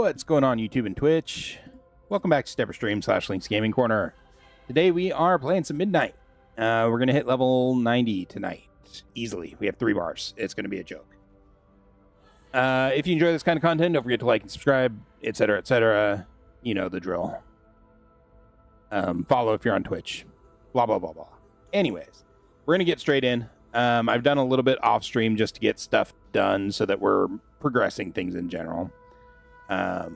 What's going on, YouTube and Twitch? Welcome back to Stepper Stream / Link's Gaming Corner. Today we are playing some Midnight. We're going to hit level 90 tonight. Easily. We have 3 bars. It's going to be a joke. If you enjoy this kind of content, don't forget to like and subscribe, etc., etc. You know the drill. Follow if you're on Twitch. Blah, blah, blah, blah. Anyways, we're going to get straight in. I've done a little bit off stream just to get stuff done so that we're progressing things in general. So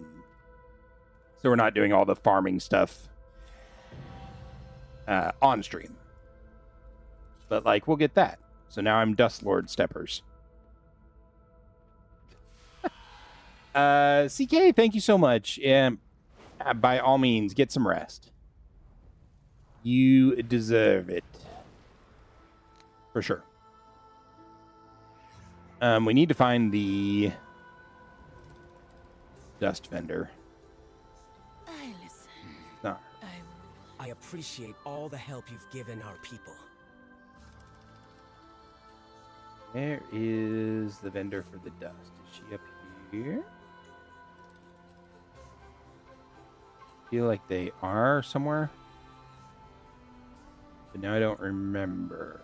we're not doing all the farming stuff on stream. But, like, we'll get that. So now I'm Dust Lord Steppers. CK, thank you so much. By all means, get some rest. You deserve it. For sure. We need to find the dust vendor. I listen. No. I appreciate all the help you've given our people. Where is the vendor for the dust? Is she up here? Feel like they are somewhere. But now I don't remember.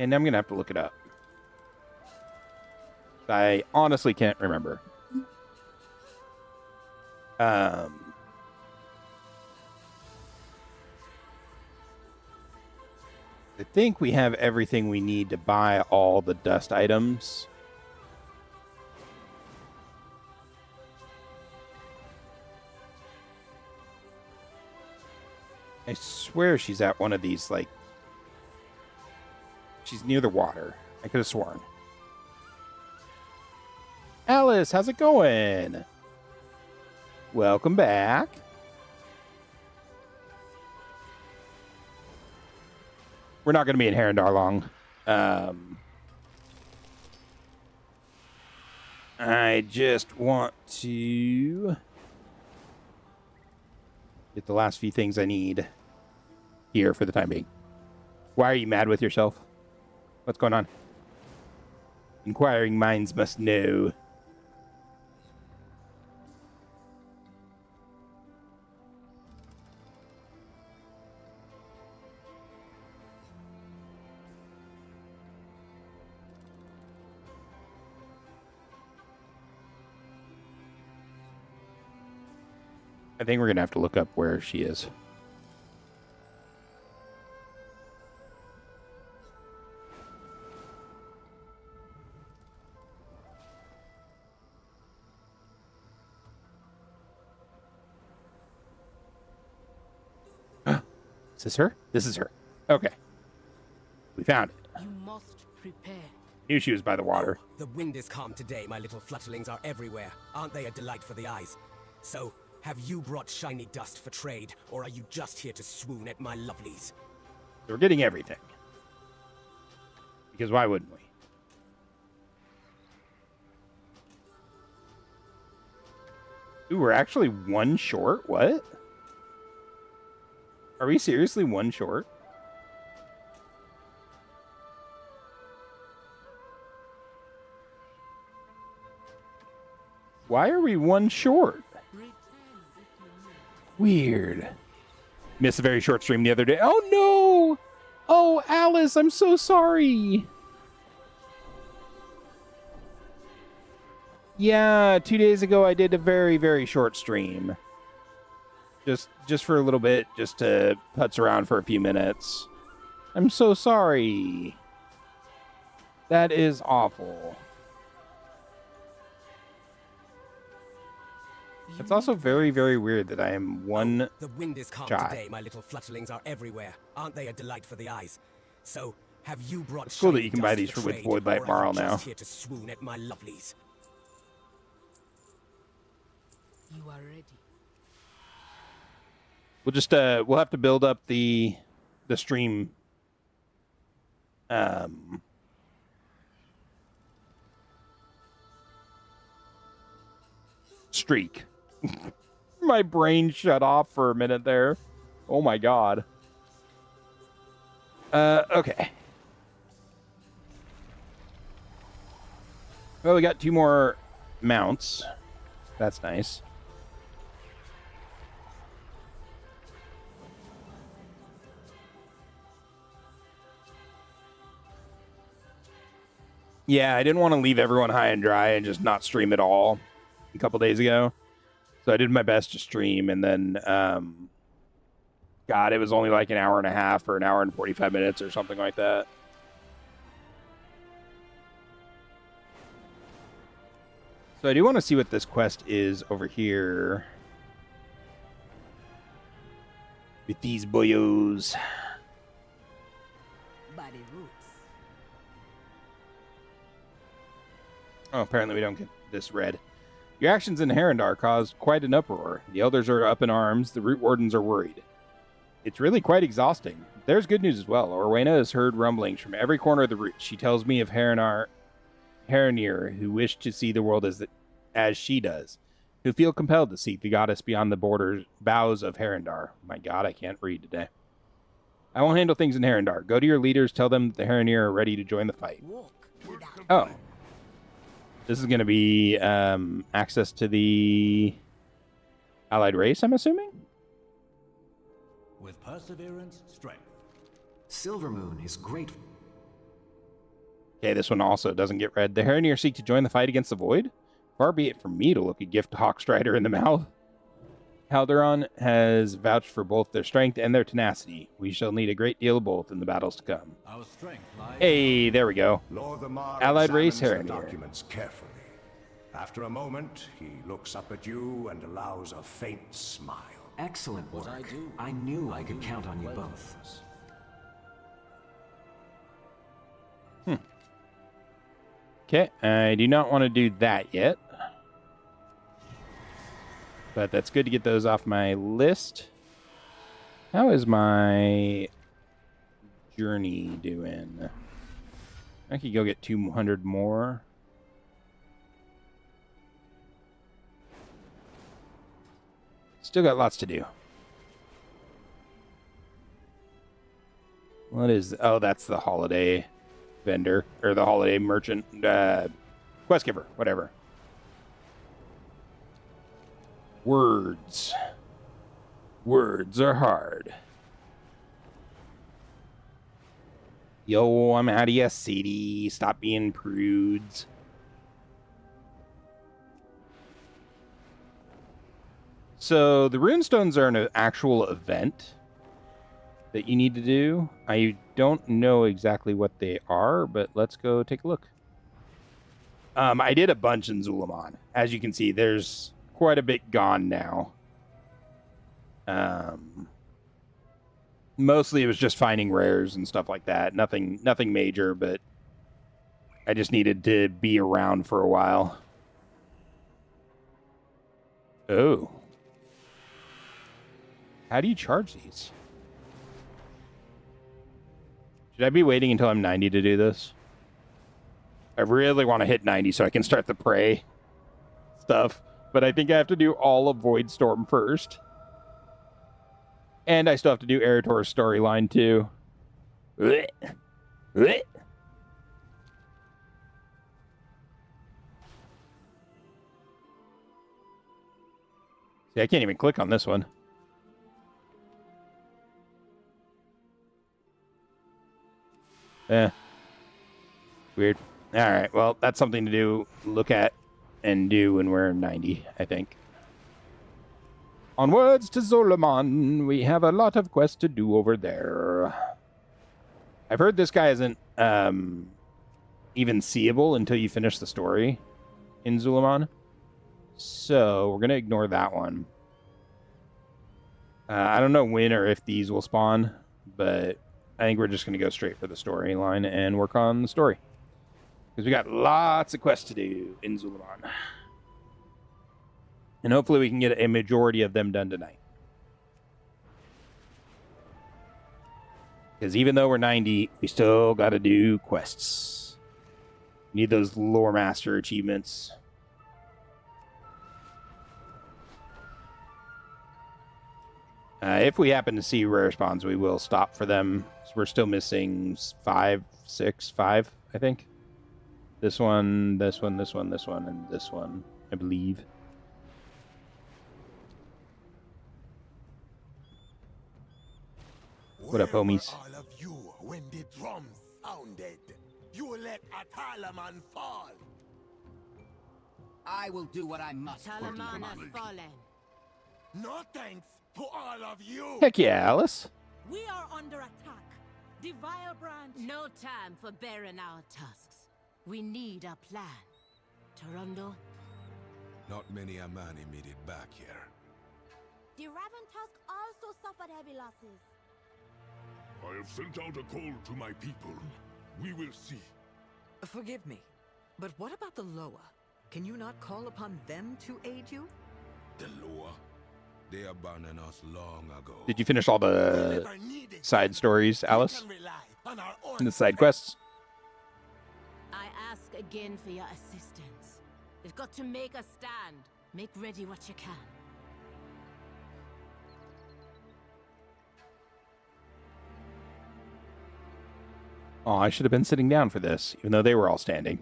And I'm going to have to look it up. I honestly can't remember. I think we have everything we need to buy all the dust items. I swear she's at one of these, like... She's near the water. I could have sworn. Alice, how's it going? Welcome back. We're not going to be in Herondar long. I just want to get the last few things I need here for the time being. Why are you mad with yourself? What's going on? Inquiring minds must know. I think we're going to have to look up where she is. Is this her? This is her. Okay. We found it. You must prepare. Knew she was by the water. The wind is calm today. My little flutterlings are everywhere. Aren't they a delight for the eyes? So, have you brought shiny dust for trade, or are you just here to swoon at my lovelies? So we're getting everything. Because why wouldn't we? Ooh, we're actually 1 short? What? Are we seriously 1 short? Why are we 1 short? Weird. Missed a very short stream the other day. Oh, no! Oh, Alice, I'm so sorry. Yeah, 2 days ago I did a very, very short stream. Just for a little bit, just to putz around for a few minutes. I'm so sorry. That is awful. It's also very, very weird that I am one The wind is calm shy. today. My little flutterlings are everywhere. Aren't they a delight for the eyes? So, have you brought It's cool that shiny you can buy dust these for with trade, Void Light or are Marl you now. just here to swoon at my lovelies? You are ready. We'll just we'll have to build up the stream streak. My brain shut off for a minute there. Oh my god. Okay. Well, we got 2 more mounts. That's nice. Yeah, I didn't want to leave everyone high and dry and just not stream at all a couple days ago. So I did my best to stream, and then, God, it was only like an hour and a half or an hour and 45 minutes or something like that. So I do want to see what this quest is over here. With these boyos. By the roots. Oh, apparently we don't get this red. Your actions in Harrendar caused quite an uproar. The elders are up in arms. The root wardens are worried. It's really quite exhausting. There's good news as well. Orwena has heard rumblings from every corner of the root. She tells me of Harenir, who wish to see the world as she does, who feel compelled to seek the goddess beyond the boughs of Harrendar. My God, I can't read today. I won't handle things in Harrendar. Go to your leaders. Tell them that the Harenir are ready to join the fight. Walk without Oh. This is going to be access to the allied race, I'm assuming? With perseverance, strength. Silvermoon is great. Okay, this one also doesn't get read. The Harenir seek to join the fight against the Void? Far be it from me to look a gift Hawkstrider in the mouth. Calderon has vouched for both their strength and their tenacity. We shall need a great deal of both in the battles to come. Our strength lies. Hey, there we go. Loremaster Allied race examines Harenir. the documents carefully. After a moment, he looks up at you and allows a faint smile. Excellent work. What I do, I knew I could count on you both. Okay, I do not want to do that yet. But that's good to get those off my list. How is my journey doing? I could go get 200 more. Still got lots to do. What is... Oh, that's the holiday vendor. Or the holiday merchant. Quest giver. Whatever. Words. Words are hard. Yo, I'm out of ya, city. Stop being prudes. So, the runestones are an actual event that you need to do. I don't know exactly what they are, but let's go take a look. I did a bunch in Zul'Aman. As you can see, there's quite a bit gone now. Mostly it was just finding rares and stuff like that. Nothing major, but I just needed to be around for a while. Oh. How do you charge these? Should I be waiting until I'm 90 to do this? I really want to hit 90 so I can start the prey stuff. But I think I have to do all of Voidstorm first. And I still have to do Erator's storyline too. See, I can't even click on this one. Weird. Alright, well, that's something to look at and do when we're 90, I think. Onwards to Zul'Aman. We have a lot of quests to do over there. I've heard this guy isn't even seeable until you finish the story in Zul'Aman. So, we're going to ignore that one. I don't know when or if these will spawn, but I think we're just going to go straight for the storyline and work on the story. Because we got lots of quests to do in Zul'Aman. And hopefully we can get a majority of them done tonight. Because even though we're 90, we still got to do quests. We need those Loremaster achievements. If we happen to see rare spawns, we will stop for them. So we're still missing 5, 6, 5, I think. This one, this one, this one, this one, and this one, I believe. What up, homies? Where were all of you when the drums sounded? You let Atalaman fall. I will do what I must. for the Talaman has Amani. fallen. No thanks to all of you. Heck yeah, Alice. We are under attack. The vile branch. No time for bearing our tusks. We need a plan. Toronto, Not many Amani made it back here. The Raven Tusk also suffered heavy losses. I have sent out a call to my people. We will see. Forgive me, but what about the Loa? Can you not call upon them to aid you? The Loa, they abandoned us long ago. Did you finish all the side stories, Alice? And the side quests? I ask again for your assistance. We've got to make a stand. Make ready what you can. Oh, I should have been sitting down for this, even though they were all standing.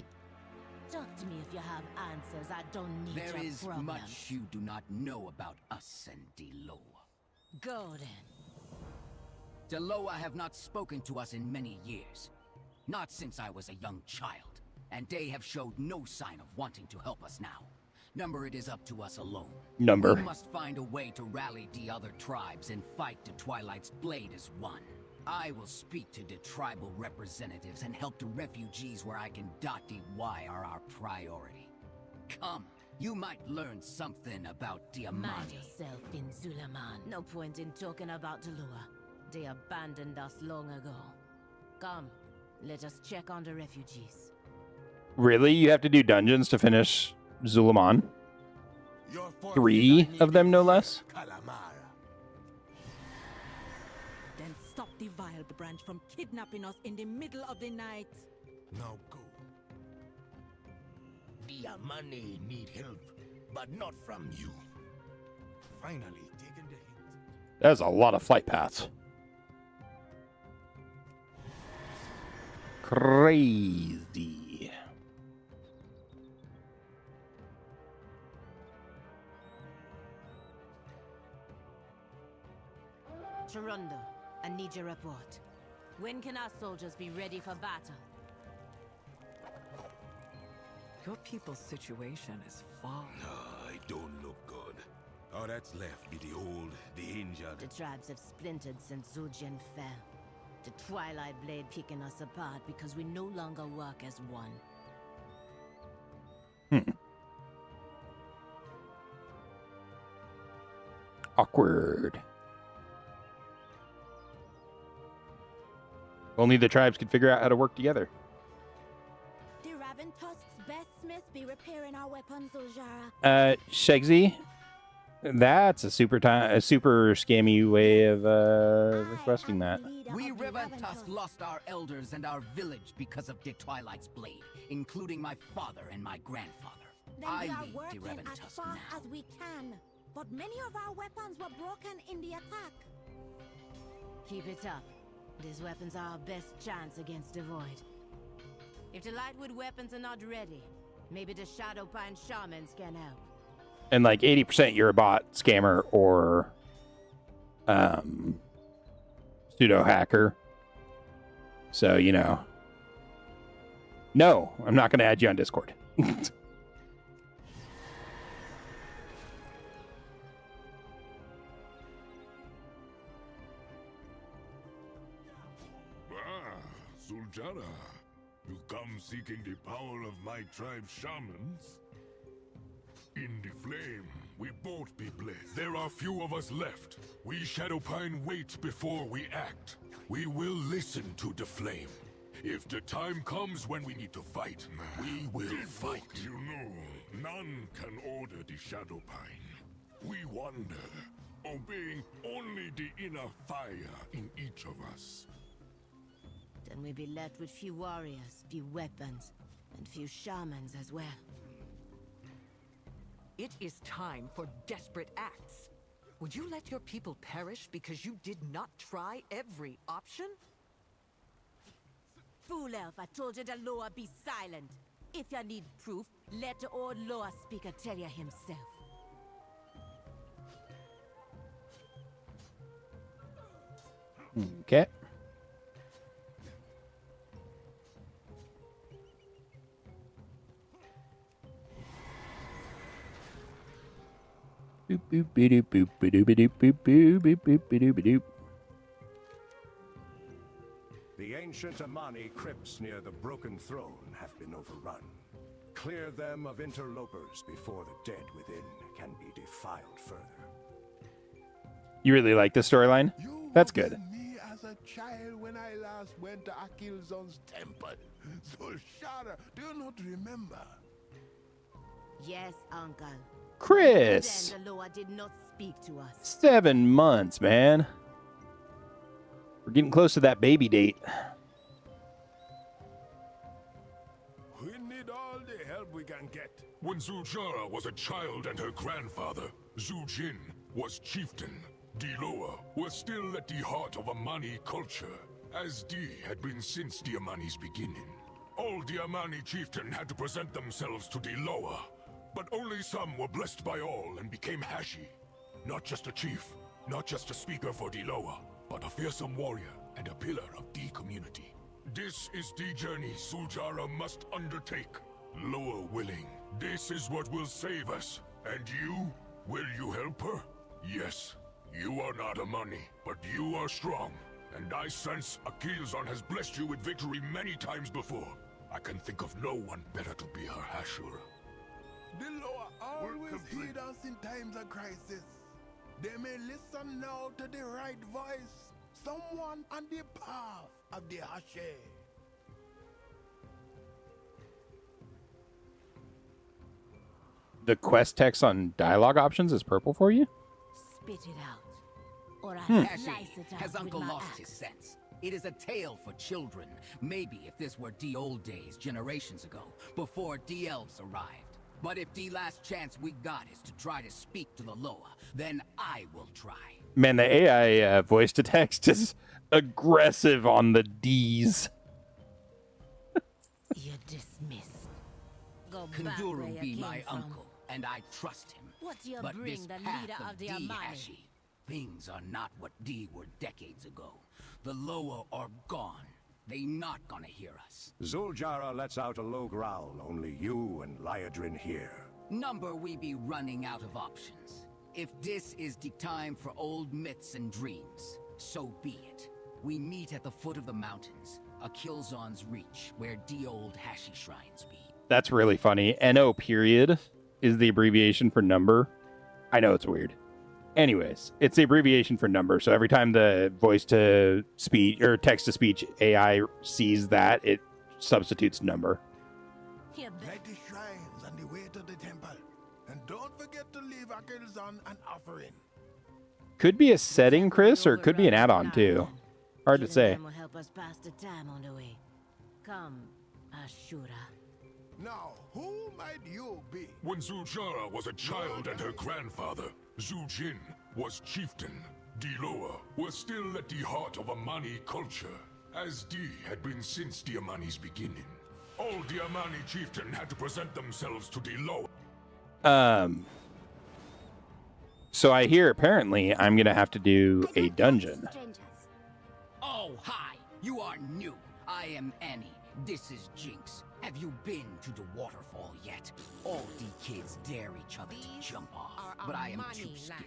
Talk to me if you have answers. I don't need There your is problems. much you do not know about us and Deloa. Go then. Deloa have not spoken to us in many years. Not since I was a young child. And they have showed no sign of wanting to help us now. Number, it is up to us alone. Number. We must find a way to rally the other tribes and fight the Twilight's Blade as one. I will speak to the tribal representatives and help the refugees where I can dot the Y are our priority. Come, you might learn something about the Mind Amani. yourself in Zulaman. No point in talking about Talua. They abandoned us long ago. Come, let us check on the refugees. Really? You have to do dungeons to finish Zulaman? 3 of them, no less? Then stop the vile branch from kidnapping us in the middle of the night. Now go. The Amani need help, but not from you. Finally, taking the hint. That's a lot of flight paths. Crazy. Toronto, I need your report. When can our soldiers be ready for battle? Your people's situation is far. No, I don't look good. All that's left be the old, the injured. The tribes have splintered since Zujin fell. The Twilight Blade picking us apart because we no longer work as one. Awkward. Only the tribes could figure out how to work together. The Raven Tusk's best smiths be repairing our weapons, Uljara. Shegsy, that's a super scammy way of requesting that. We Riven Tusk lost our elders and our village because of the Twilight's Blade, including my father and my grandfather. Then I we are lead the working Riven as Tusk fast now. as we can. But many of our weapons were broken in the attack. Keep it up. These weapons are our best chance against the Void. If the Lightwood weapons are not ready, maybe the Shadowpine Shamans can help. And like 80% you're a bot, scammer, or pseudo hacker. So, you know. No, I'm not going to add you on Discord. Zuljara, you come seeking the power of my tribe's shamans? In the flame, we both be blessed. There are few of us left. We Shadowpine wait before we act. We will listen to the flame. If the time comes when we need to fight, we will fight. You know, none can order the Shadowpine. We wander, obeying only the inner fire in each of us. Then we'll be left with few warriors, few weapons, and few shamans as well. It is time for desperate acts. Would you let your people perish because you did not try every option? Fool elf, I told you to lower, be silent. If you need proof, let the old law speaker tell you himself. Okay. Boop boop boop boop boop boop boop boop boop boop boop boop. The ancient Amani crypts near the Broken Throne have been overrun. Clear them of interlopers before the dead within can be defiled further. You really like this storyline? That's good. Me as a child when I last went to Akilzon's temple. Zul'Shara, do you not remember? Yes, Uncle. Chris! Then the Loa did not speak to us. 7 months, man. We're getting close to that baby date. We need all the help we can get. When Zul'Shara was a child and her grandfather, Zujin, was chieftain, Diloa was still at the heart of Amani culture, as Di had been since the Amani's beginning. All the Amani chieftain had to present themselves to Diloa, but only some were blessed by all and became Hashi. Not just a chief, not just a speaker for Diloa, but a fearsome warrior and a pillar of the community. This is the journey Zul'Shara must undertake. Loa willing, this is what will save us. And you? Will you help her? Yes. You are not Amani, but you are strong. And I sense Akilzon has blessed you with victory many times before. I can think of no one better to be her Hashur. The Loa always heed us in times of crisis. They may listen now to the right voice. Someone on the path of the Hashe. The quest text on dialogue options is purple for you? Spit it out. Or I Hashi, slice it out has with Uncle my lost axe. his sense? It is a tale for children. Maybe if this were the old days, generations ago, before the elves arrived. But if the last chance we got is to try to speak to the Loa, then I will try. Man, the AI voice to text is aggressive on the D's. You're dismissed. Go back where Kanduru you be came my from. uncle, and I trust him. What do you But bring this the path leader of the D, Amani? Hashi, things are not what D were decades ago. The Loa are gone. They not gonna hear us. Zul'Shara lets out a low growl. Only you and Liadrin hear. Number we be running out of options. If this is the time for old myths and dreams, so be it. We meet at the foot of the mountains, Akilzon's reach, where the old Hashi shrines be. That's really funny. NO period is the abbreviation for number. I know it's weird. Anyways, it's the abbreviation for number. So every time the voice to speech or text to speech AI sees that, it substitutes number. Light the shrines on the way to the temple. And don't forget to leave Akilzon an offering. Could be a setting, Chris, or it could be an add-on too. Hard to say. Them will help us pass the time on the way. Come, Ashura. Now, who might you be? When Zul'Shara was a child and her grandfather, Zujin, was chieftain, Diloa was still at the heart of Amani culture, as Di had been since the Amani's beginning. All the Amani chieftain had to present themselves to Diloa. So I hear apparently I'm gonna have to do a dungeon. Oh, hi! You are new. I am Annie. This is Jinx. Have you been to the waterfall yet? All the kids dare each other to jump off, but I am too scared.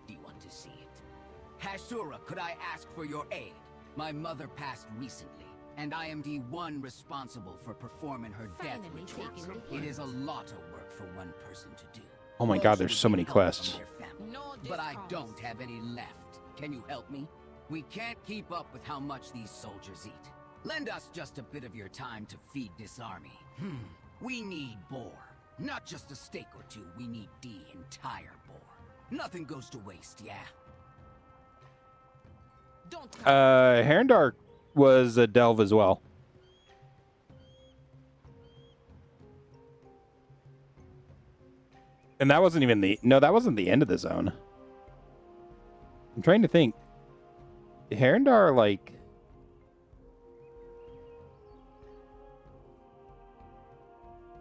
Do you want to see it? Hashura, could I ask for your aid? My mother passed recently, and I am the one responsible for performing her death rituals. It is a lot of work for one person to do. Oh my god, there's so many quests. But I don't have any left. Can you help me? We can't keep up with how much these soldiers eat. Lend us just a bit of your time to feed this army. We need boar. Not just a steak or two, we need the entire boar. Nothing goes to waste, yeah? Herondar was a delve as well. And that wasn't even that wasn't the end of the zone. I'm trying to think. Herondar, like...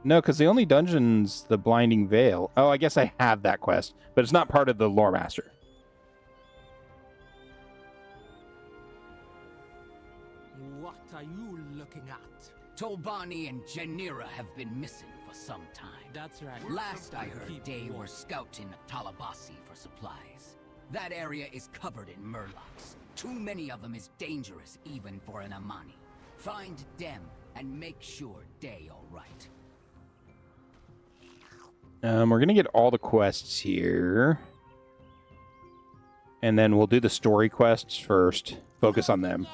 No, because the only dungeon's the Blinding Veil. Oh, I guess I have that quest, but it's not part of the Loremaster. What are you looking at? Tolbani and Janira have been missing for some time. That's right. Last I heard, they were scouting Talabasi for supplies. That area is covered in murlocs. Too many of them is dangerous even for an Amani. Find them and make sure they all right. We're gonna get all the quests here, and then we'll do the story quests first. Focus on them.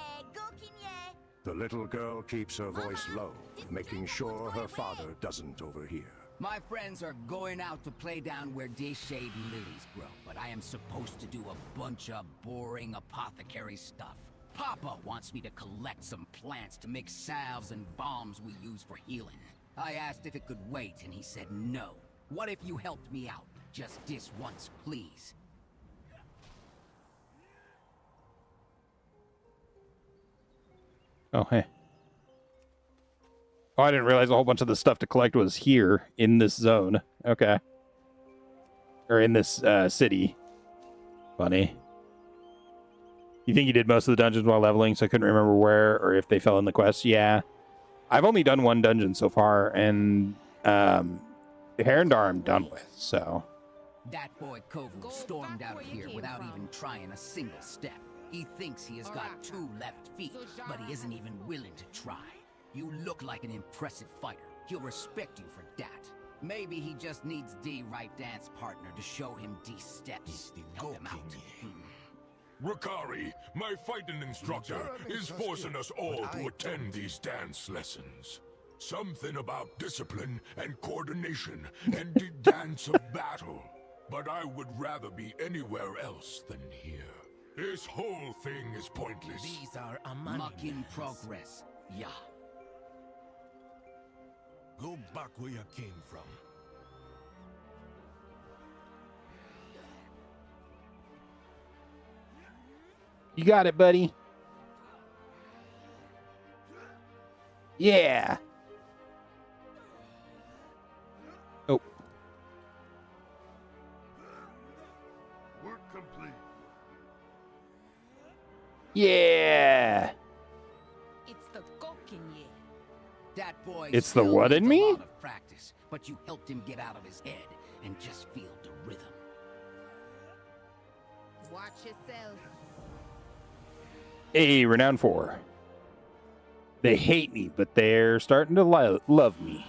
The little girl keeps her voice low, making sure her father doesn't overhear. My friends are going out to play down where they shade lilies grow, but I am supposed to do a bunch of boring apothecary stuff. Papa wants me to collect some plants to make salves and balms we use for healing. I asked if it could wait, and he said no. What if you helped me out? Just this once, please. Oh, hey. Oh, I didn't realize a whole bunch of the stuff to collect was here in this zone. Okay. Or in this city. Funny. You think you did most of the dungeons while leveling, so I couldn't remember where or if they fell in the quest? Yeah. I've only done one dungeon so far, and Herondar I'm done with, so. That boy Kovu stormed out of here without even trying a single step. He thinks he has got 2 left feet, but he isn't even willing to try. You look like an impressive fighter. He'll respect you for that. Maybe he just needs the right dance partner to show him these steps. Help him out. Rukari, my fighting instructor, is forcing us all to attend these dance lessons. Something about discipline and coordination and the dance of battle. But I would rather be anywhere else than here. This whole thing is pointless. These are Amani. Muck in progress. Yeah. Go back where you came from. You got it, buddy. Yeah. Oh. Work complete. Yeah. It's the Gokinye. That boy. It's the what in me? A lot of practice, but you helped him get out of his head and just feel the rhythm. Watch yourself. Hey, Renown 4. They hate me, but they're starting to love me.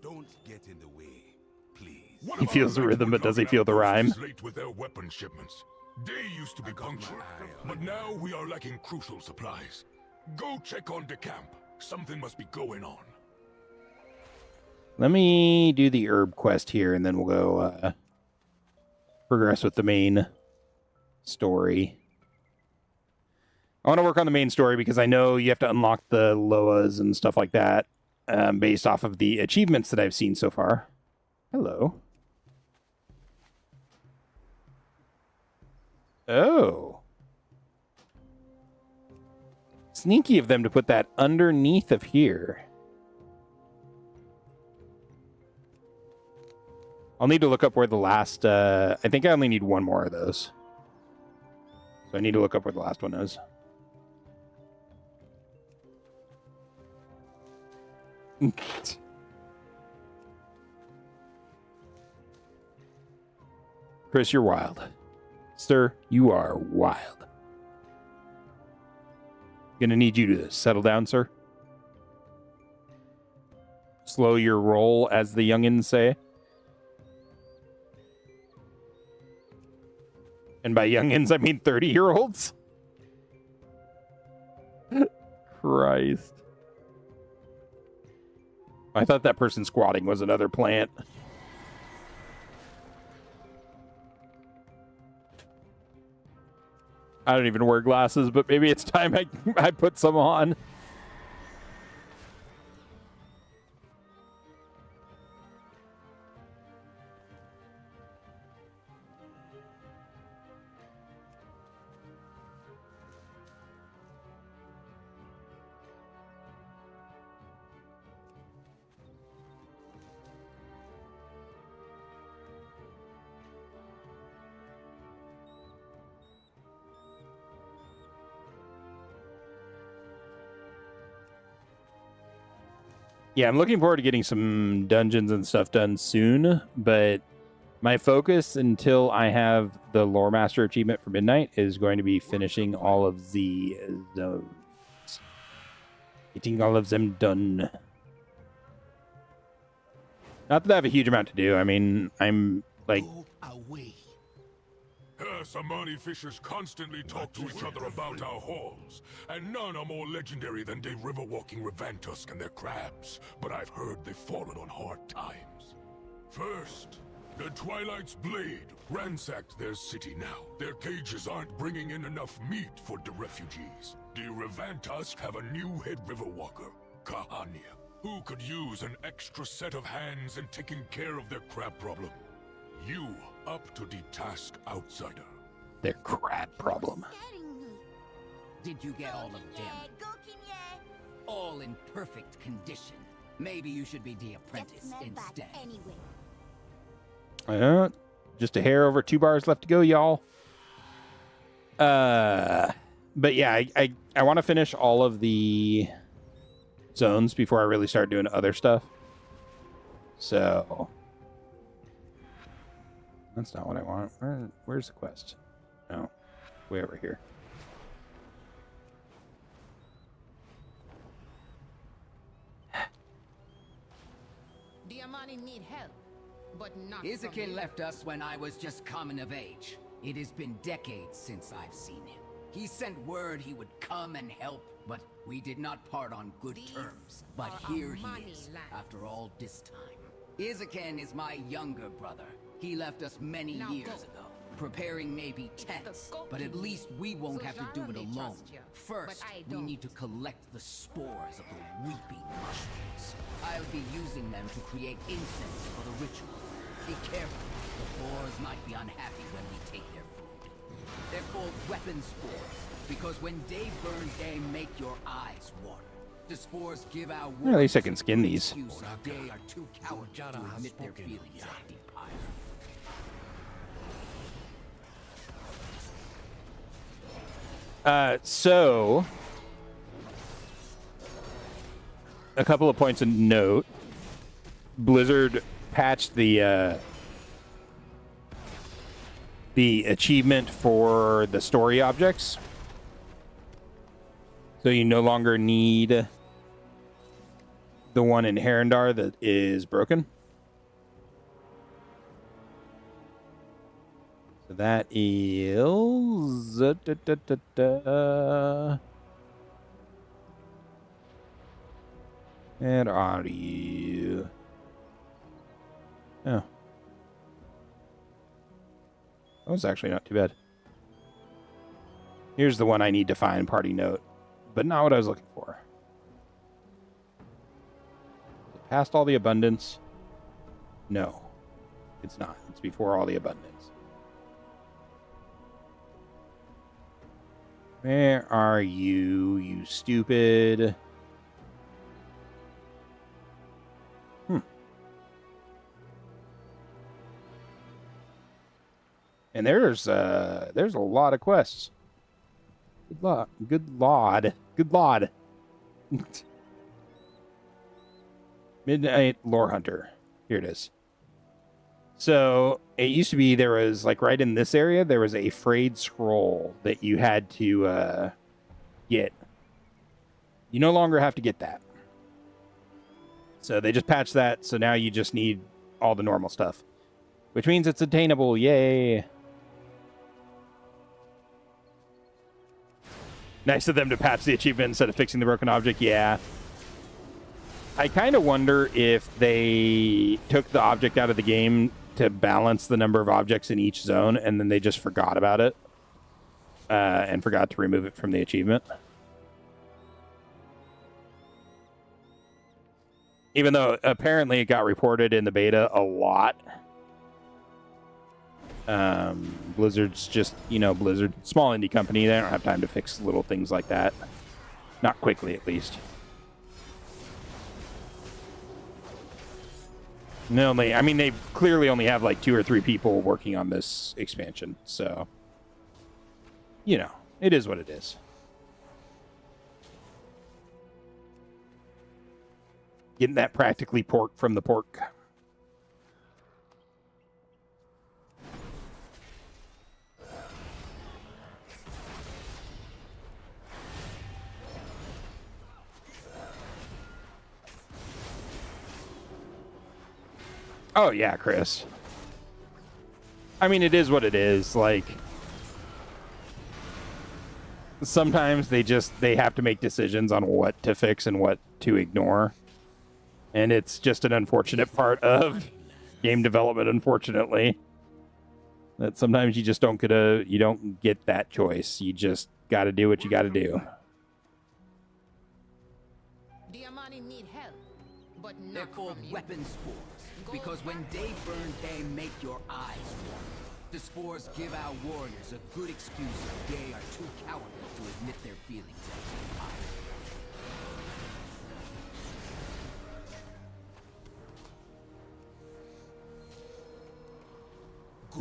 Don't get in the way, please. He feels the rhythm, but does he feel the rhyme? Late with their weapon shipments. They used to be punctual, but now we are lacking crucial supplies. Go check on the camp. Something must be going on. Let me do the herb quest here, and then we'll go progress with the main story. I want to work on the main story because I know you have to unlock the Loas and stuff like that based off of the achievements that I've seen so far. Hello. Oh. Sneaky of them to put that underneath of here. I'll need to look up where the last... I think I only need one more of those. So I need to look up where the last one is. Chris, you're wild. Sir, you are wild. Gonna need you to settle down, sir. Slow your roll, as the youngins say. And by youngins, I mean 30-year-olds. Christ. I thought that person squatting was another plant. I don't even wear glasses, but maybe it's time I put some on. Yeah, I'm looking forward to getting some dungeons and stuff done soon, but my focus until I have the Loremaster achievement for Midnight is going to be finishing all of the zones. Getting all of them done. Not that I have a huge amount to do. I mean, I'm like... Some money fishers constantly talk to each other about our hauls, and none are more legendary than they river-walking Revantusk and their crabs, but I've heard they've fallen on hard times. First, the Twilight's Blade ransacked their city now. Their cages aren't bringing in enough meat for the refugees. The Revantusk have a new head riverwalker, Kahania, who could use an extra set of hands in taking care of their crab problem. You up to the task, outsider. Their crab problem. Did you get all of them? All in perfect condition. Maybe you should be the apprentice instead. Just a hair over 2 bars left to go, y'all. But yeah, I want to finish all of the zones before I really start doing other stuff. So that's not what I want. Where's the quest? Oh, way over here. Diamani need help, but not Izakin left us when I was just coming of age. It has been decades since I've seen him. He sent word he would come and help, but we did not part on good terms. But here he is, after all this time. Izakin is my younger brother. He left us many years ago. Preparing may be tense, but at least we won't have to do it alone. First, we need to collect the spores of the weeping mushrooms. I'll be using them to create incense for the ritual. Be careful. The boars might be unhappy when we take their food. They're called weapon spores, because when they burn, they make your eyes water. The spores give our at least I can skin these. They are too cowardly to admit their feelings at the Empire. So a couple of points of note. Blizzard patched the achievement for the story objects. So you no longer need the one in Herondar that is broken. So that is... And are you? Oh. That was actually not too bad. Here's the one I need to find, party note. But not what I was looking for. Past all the abundance? No. It's not. It's before all the abundance. Where are you, you stupid? And there's a lot of quests. Good luck. Good lord. Good lord. Midnight Lore Hunter. Here it is. So it used to be there was like right in this area there was a frayed scroll that you had to get. You no longer have to get that. So they just patched that, so now you just need all the normal stuff. Which means it's attainable, yay! Nice of them to patch the achievement instead of fixing the broken object, yeah. I kind of wonder if they took the object out of the game to balance the number of objects in each zone, and then they just forgot about it. And forgot to remove it from the achievement. Even though apparently it got reported in the beta a lot. Blizzard's just, Blizzard, small indie company. They don't have time to fix little things like that. Not quickly, at least. They clearly only have like 2 or 3 people working on this expansion. So, it is what it is. Getting that practically pork from the pork. Oh, yeah, Chris. I mean, it is what it is. Like, sometimes they have to make decisions on what to fix and what to ignore. And it's just an unfortunate part of game development, unfortunately. That sometimes you just don't get that choice. You just got to do what you got to do. Diamani need help, but not They're called from you. weapon spores, because when they burn, they make your eyes warm. The spores give our warriors a good excuse if they are too cowardly to admit their feelings as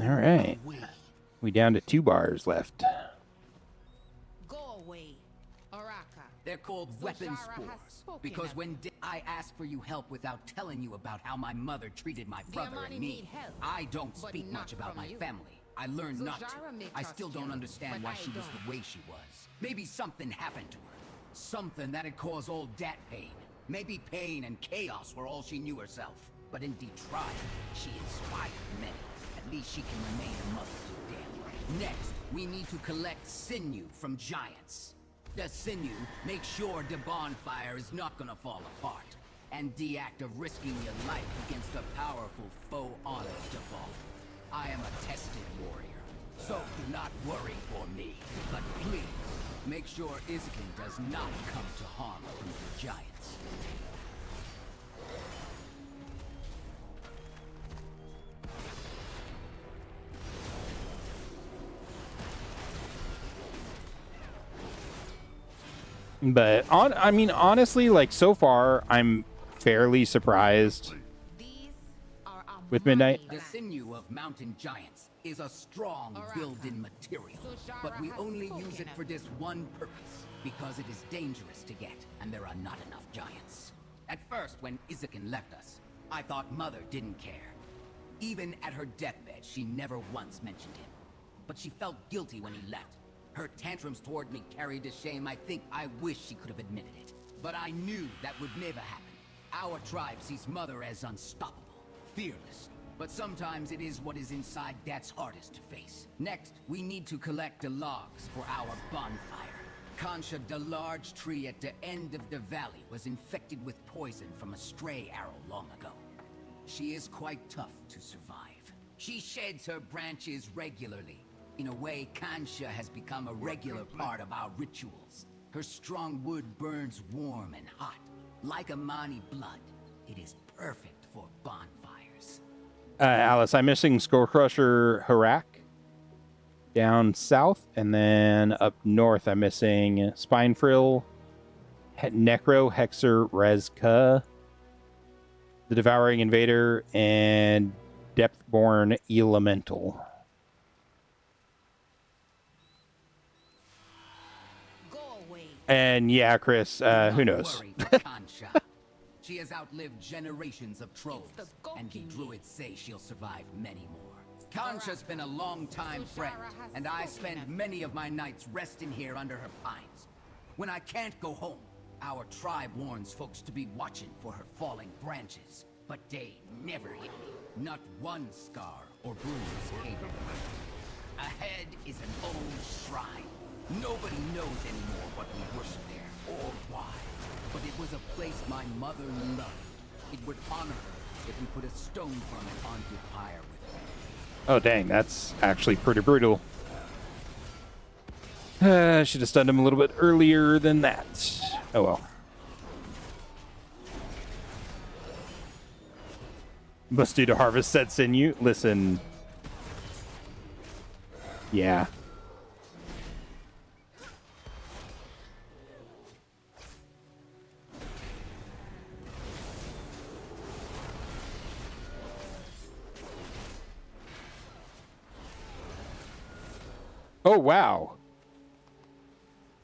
All right. We down to 2 bars left. Go away, Araka. They're called So weapon Jara has spores, spoken because of when I ask for you help without telling you about how my mother treated my brother Diamani and need me, help, I don't but speak not much about from my you. family. I learned So not to. Jara may I trust still don't you, understand but why I she was don't. the way she was. Maybe something happened to her. Something that'd cause all that pain. Maybe pain and chaos were all she knew herself. But in Detroit, she inspired many. At least she can remain a mother to them. Next, we need to collect sinew from giants. The sinew makes sure the bonfire is not gonna fall apart. And the act of risking your life against a powerful foe honors Default. I am a tested warrior, so do not worry for me. But please, make sure Izukin does not come to harm a group of giants. But I mean, honestly, like so far, I'm fairly surprised with Midnight. The sinew of mountain giants is a strong building material, but we only use it for this one purpose, because it is dangerous to get, and there are not enough giants. At first, when Izukin left us, I thought Mother didn't care. Even at her deathbed, she never once mentioned him. But she felt guilty when he left. Her tantrums toward me carried a shame I think I wish she could have admitted it. But I knew that would never happen. Our tribe sees Mother as unstoppable, fearless. But sometimes it is what is inside that's hardest to face. Next, we need to collect the logs for our bonfire. Kansha, the large tree at the end of the valley, was infected with poison from a stray arrow long ago. She is quite tough to survive. She sheds her branches regularly. In a way, Kansha has become a regular part of our rituals. Her strong wood burns warm and hot, like Amani blood. It is perfect for bonfires. Alice, I'm missing Skullcrusher Harak down south, and then up north I'm missing Spinefrill, Necro, Hexer, Rezka, the Devouring Invader, and Depthborn Elemental. And yeah, Chris, who knows? She has outlived generations of trolls, and the druids say she'll survive many more. Kansha's been a long-time friend, and I spend many of my nights resting here under her pines. When I can't go home, our tribe warns folks to be watching for her falling branches, but they never hit me. Not one scar or bruise came from her. Ahead is an old shrine. Nobody knows anymore what we worship there, or why. But it was a place my mother loved. It would honor her if we put a stone from it onto pyre with her. Oh, dang, that's actually pretty brutal. I should have stunned him a little bit earlier than that. Oh, well. Must do to harvest said sinew. Listen. Yeah. Oh, wow.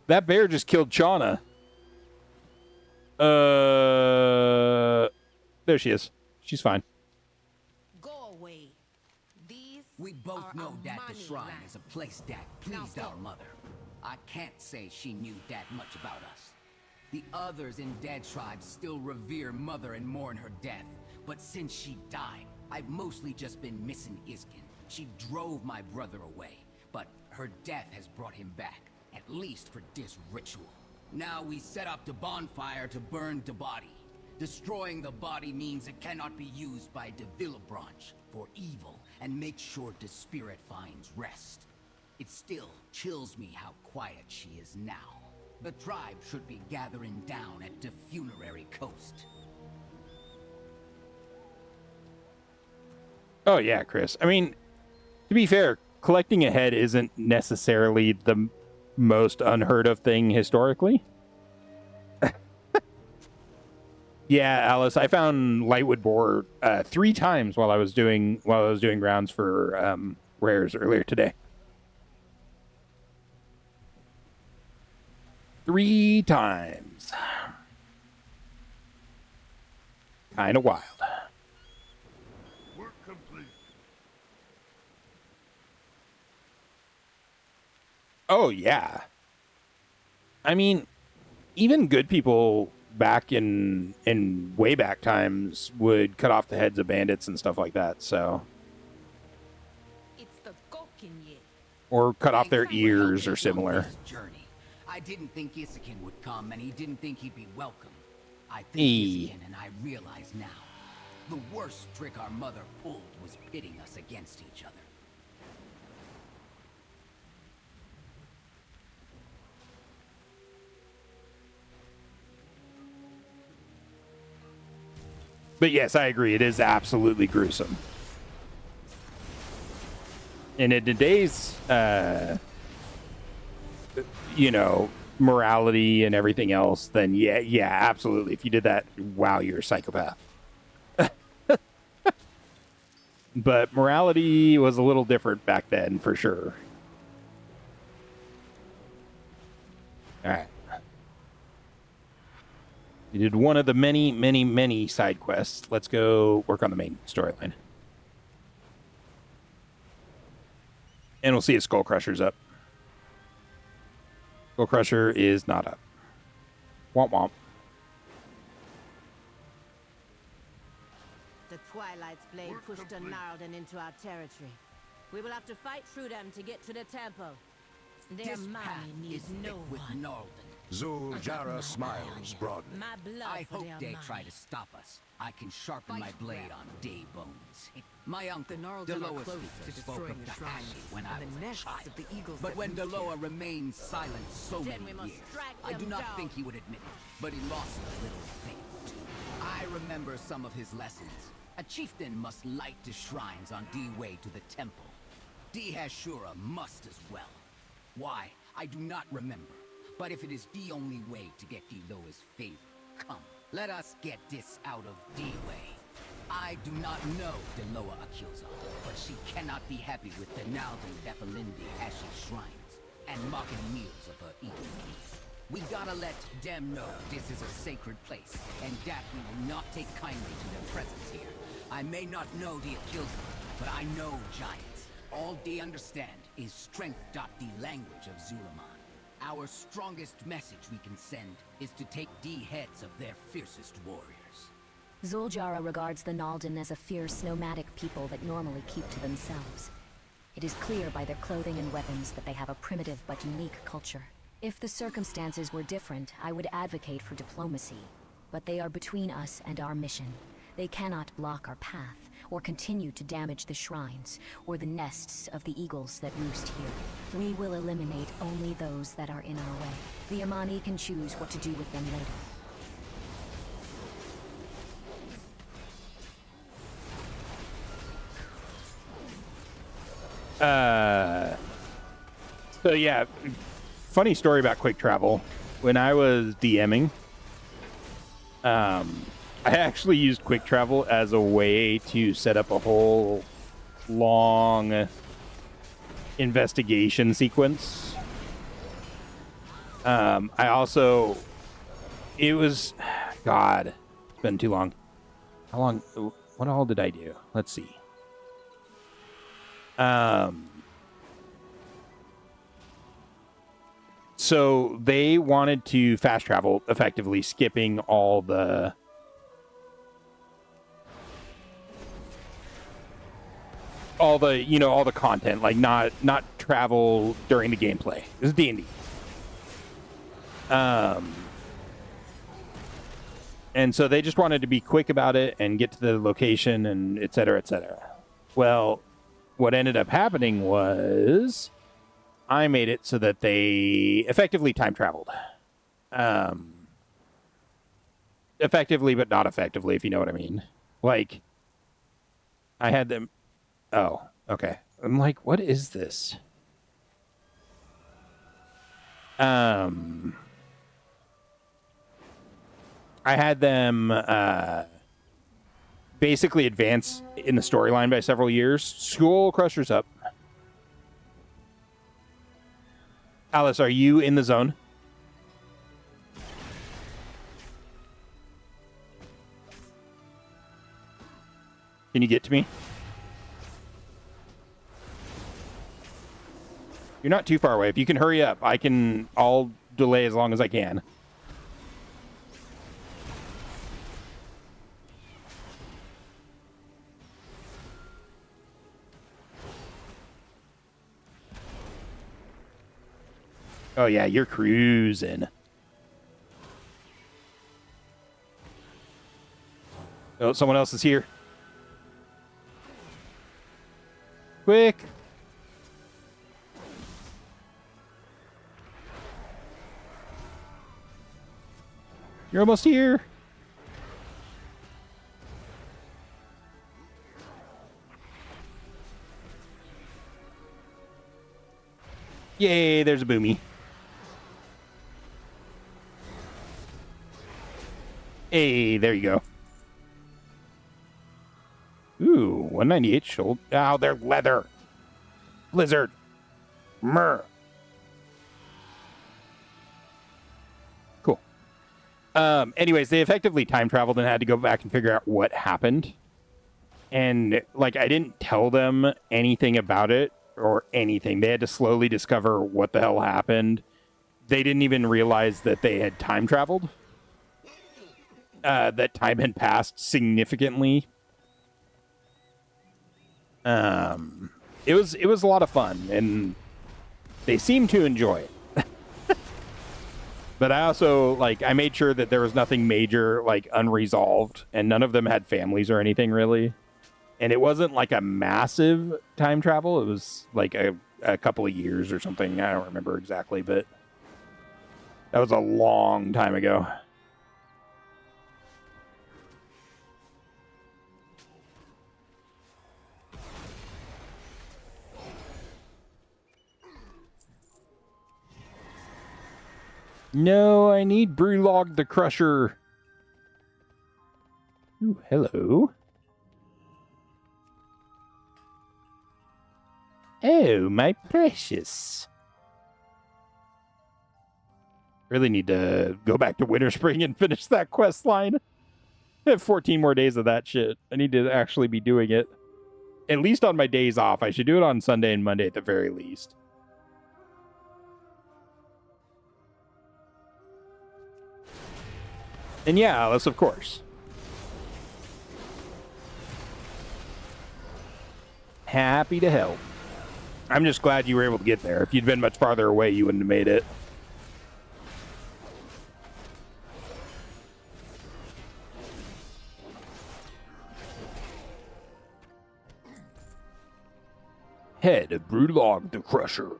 That bear just killed Chana. there she is. She's fine. Go away. These We both are know that the Amani shrine lands. is a place that pleased our mother. I can't say she knew that much about us. The others in dead tribes still revere Mother and mourn her death. But since she died, I've mostly just been missing Iskin. She drove my brother away, but her death has brought him back, at least for this ritual. Now we set up the bonfire to burn the body. Destroying the body means it cannot be used by the Villabranche for evil, and make sure the spirit finds rest. It still chills me how quiet she is now. The tribe should be gathering down at the funerary coast. Oh yeah, Chris. I mean, to be fair, collecting a head isn't necessarily the most unheard of thing historically. Yeah, Alice, I found Lightwood boar 3 times while I was doing rounds for rares earlier today. 3 times. Kind of wild. Work complete. Oh yeah. I mean, even good people back in way back times would cut off the heads of bandits and stuff like that, so. It's the Gokinye. Or cut off their Thanks for ears helping or similar. along this journey. I didn't think Isakin would come, and he didn't think he'd be welcome. I think Hey. Isakin and I realize now. The worst trick our mother pulled was pitting us against each other. But yes, I agree. It is absolutely gruesome. And in today's, morality and everything else, then yeah, absolutely. If you did that, wow, you're a psychopath. But morality was a little different back then, for sure. All right. We did one of the many, many, many side quests. Let's go work on the main storyline. And we'll see if Skull Crusher's up. Skull Crusher is not up. Womp womp. The Twilight's blade pushed a Gnarlden into our territory. We will have to fight through them to get to the temple. Their This money path needs is no thick with one. Gnarlden. Zuljara smiles broadly. My blood I for hope their they money. try to stop us. I can sharpen my blade on day bones. My uncle, The Gnarlden are Deloa close Speaker, to spoke destroying of the the shrines Ashi when and I the was a nests child. of the eagles But that when roost Deloa here. remained silent so Then many we must years, strike I do them not down. think he would admit it, but he lost a little faith. I remember some of his lessons. A chieftain must light the shrines on D way to the temple. D Hashura must as well. Why? I do not remember. But if it is the only way to get Deloa's favor, come, let us get this out of D-Way. I do not know Deloa Akilza, but she cannot be happy with the Nalden Bephalindi Ashi shrines and mocking meals of her eating. We gotta let them know this is a sacred place, and that we will not take kindly to their presence here. I may not know the Akilza, but I know giants. All they understand is strength.the language of Zulaman. Our strongest message we can send is to take the heads of their fiercest warriors. Zuljara regards the Nalden as a fierce, nomadic people that normally keep to themselves. It is clear by their clothing and weapons that they have a primitive but unique culture. If the circumstances were different, I would advocate for diplomacy. But they are between us and our mission. They cannot block our path, or continue to damage the shrines, or the nests of the eagles that roost here. We will eliminate only those that are in our way. The Amani can choose what to do with them later. So yeah, funny story about quick travel. When I was DMing, I actually used quick travel as a way to set up a whole long investigation sequence. I also, it was, God, it's been too long. How long? What all did I do? Let's see. So they wanted to fast travel, effectively skipping all the all the content, like not travel during the gameplay. This is D&D. And so they just wanted to be quick about it and get to the location and et cetera, et cetera. Well, what ended up happening was I made it so that they effectively time traveled. Effectively, but not effectively, if you know what I mean. Like, I had them... Oh, okay. I'm like, what is this? I had them basically advance in the storyline by several years. Skull Crusher's up. Alice, are you in the zone? Can you get to me? You're not too far away. If you can hurry up, I'll delay as long as I can. Oh yeah, you're cruising. Oh, someone else is here. Quick. You're almost here. Yay, there's a boomy. Hey, there you go. Ooh, 198 shoulder. Oh, they're leather. Blizzard. Myrrh. Cool. Anyways, they effectively time traveled and had to go back and figure out what happened. And, like, I didn't tell them anything about it or anything. They had to slowly discover what the hell happened. They didn't even realize that they had time traveled. That time had passed significantly. It was a lot of fun, and they seemed to enjoy it. But I also, like, I made sure that there was nothing major, like, unresolved, and none of them had families or anything, really. And it wasn't, like, a massive time travel. It was, like, a couple of years or something. I don't remember exactly, but that was a long time ago. No, I need Brewlog the Crusher. Ooh, hello. Oh, my precious. Really need to go back to Winter Spring and finish that quest line. I have 14 more days of that shit. I need to actually be doing it. At least on my days off. I should do it on Sunday and Monday at the very least. And yeah, Alice, of course. Happy to help. I'm just glad you were able to get there. If you'd been much farther away, you wouldn't have made it. Head of Brewlog the Crusher.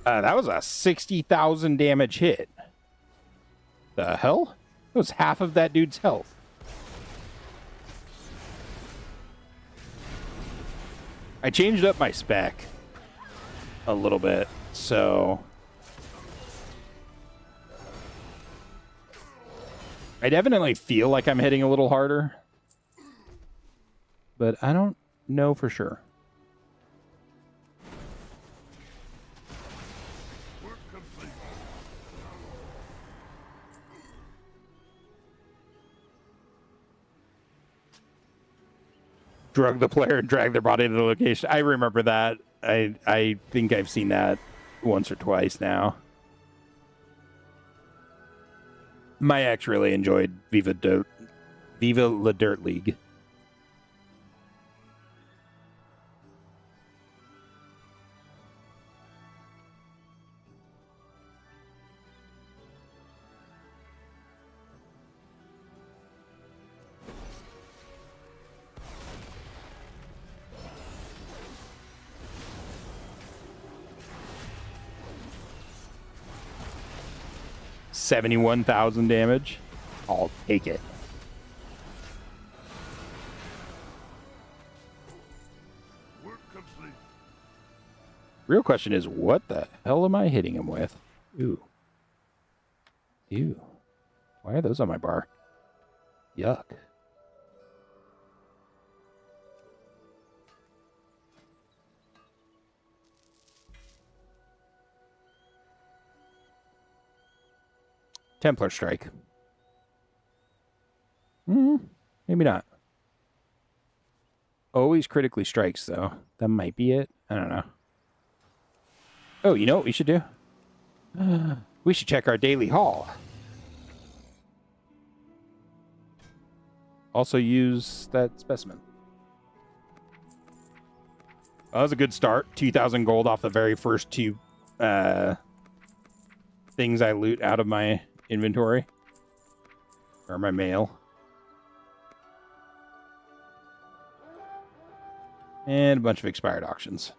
That was a 60,000 damage hit. The hell? That was half of that dude's health. I changed up my spec a little bit, so I definitely feel like I'm hitting a little harder, but I don't know for sure. Drug the player and drag their body to the location. I remember that. I think I've seen that once or twice now. My ex really enjoyed Viva La Dirt League. $71,000 damage. I'll take it. Real question is, what the hell am I hitting him with? Ooh. Ew. Why are those on my bar? Yuck. Templar Strike. Maybe not. Always critically strikes, though. That might be it. I don't know. Oh, you know what we should do? We should check our daily haul. Also use that specimen. That was a good start. 2,000 gold off the very first two things I loot out of my inventory. Or my mail. And a bunch of expired auctions.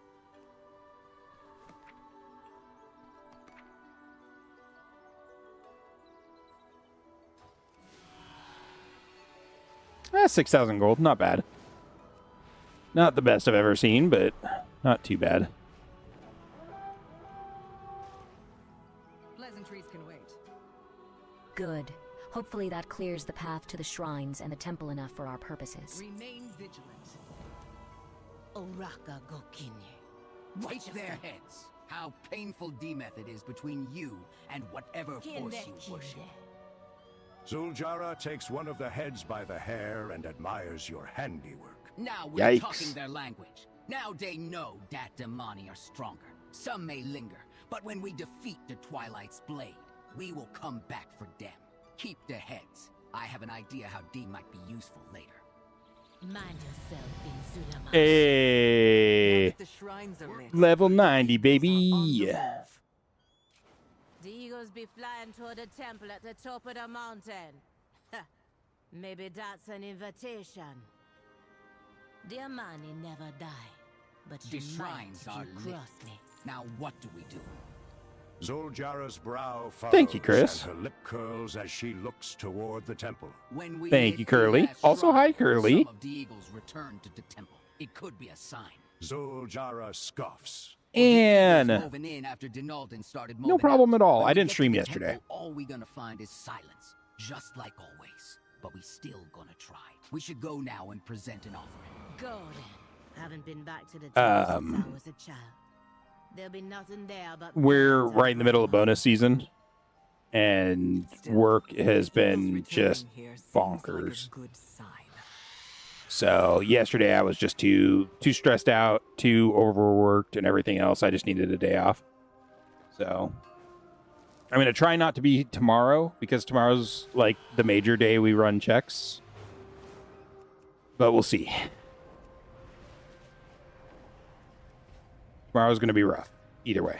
Ah, 6,000 gold. Not bad. Not the best I've ever seen, but not too bad. Pleasantries can wait. Good. Hopefully that clears the path to the shrines and the temple enough for our purposes. Remain vigilant. Oraka Gokinye. Watch their heads. How painful D-method is between you and whatever force you worship. Zuljara takes one of the heads by the hair and admires your handiwork. Now we're talking their language. Now they know that Damani are stronger. Some may linger, but when we defeat the Twilight's blade, we will come back for them. Keep the heads. I have an idea how D might be useful later. Mind yourself, Bin Zulama. Hey. The shrines are lit. Level 90, baby. The eagles be flying toward the temple at the top of the mountain. Maybe that's an invitation. Dear Mani never die, but The you shrines might are if lit. you cross me. Now what do we do? Zuljara's brow furrows. Thank you, Chris. And her lip curls as she looks toward the temple. When we Thank hit you, the Curly. last Also, hi, shrine, Curly. Some of the eagles return to the temple. It could be a sign. Zuljara scoffs. And Moving in after Denalden started no moving problem out. at all. When I we didn't get stream to the yesterday. temple, all we gonna find is silence, just like always. But we still gonna try. We should go now and present an offering. Go then. Haven't been back to the temple since I was a child. There'll be nothing there but we're right in the middle of bonus season, and work has been just bonkers. So yesterday I was just too stressed out, too overworked, and everything else. I just needed a day off. So I'm gonna try not to be tomorrow, because tomorrow's like the major day we run checks. But we'll see. Tomorrow's gonna be rough, either way.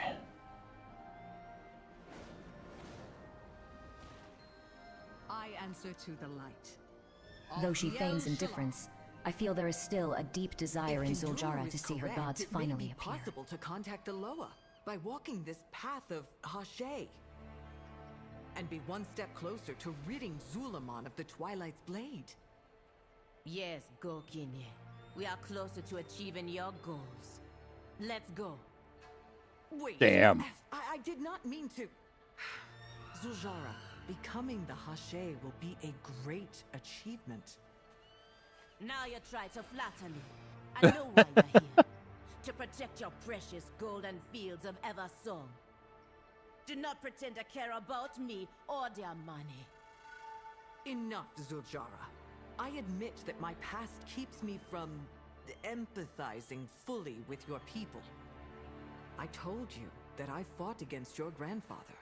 I answer to the light. Though she feigns indifference, I feel there is still a deep desire in Zuljara to see her gods finally It may be appear. possible to contact Aloha by walking this path of Hashay, and be one step closer to ridding Zulaman of the Twilight's blade. Yes, Gokinye. We are closer to achieving your goals. Let's go. Wait. Damn. I did not mean to. Zuljara, Becoming the Hashe will be a great achievement. Now you try to flatter me. I know why you're here. To protect your precious golden fields of Eversong. Do not pretend to care about me or their money. Enough, Zuljara. I admit that my past keeps me from empathizing fully with your people. I told you that I fought against your grandfather.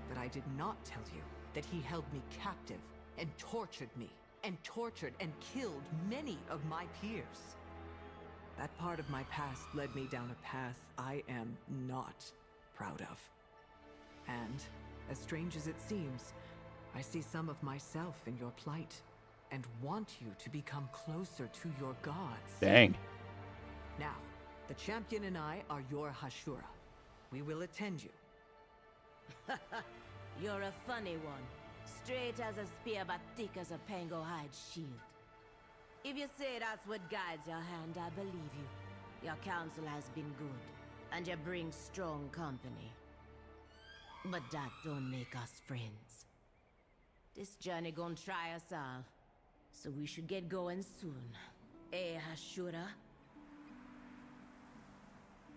But I did not tell you that he held me captive and tortured me, and tortured and killed many of my peers. That part of my past led me down a path I am not proud of. And, as strange as it seems, I see some of myself in your plight, and want you to become closer to your gods. Dang. Now, the champion and I are your Hashura. We will attend you. You're a funny one. Straight as a spear, but thick as a pango hide shield. If you say that's what guides your hand, I believe you. Your counsel has been good, and you bring strong company. But that don't make us friends. This journey gonna try us all, so we should get going soon. Eh, Hashura?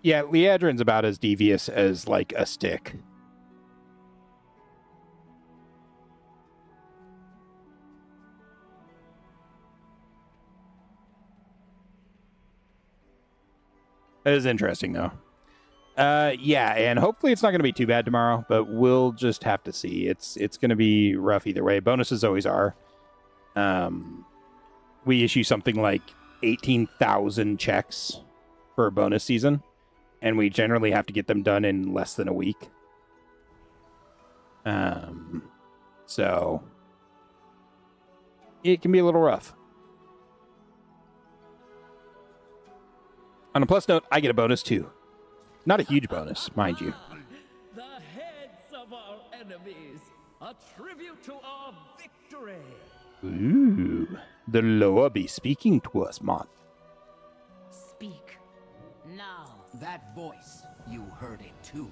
Yeah, Liadrin's about as devious as, like, a stick. It is interesting, though. Yeah, and hopefully it's not going to be too bad tomorrow, but we'll just have to see. It's going to be rough either way. Bonuses always are. We issue something like 18,000 checks for a bonus season, and we generally have to get them done in less than a week. So it can be a little rough. On a plus note, I get a bonus too. Not a huge bonus, mind you. The heads of our enemies, a tribute to our victory. Ooh, the Loa be speaking to us, Mon. Speak. Now. That voice, you heard it too.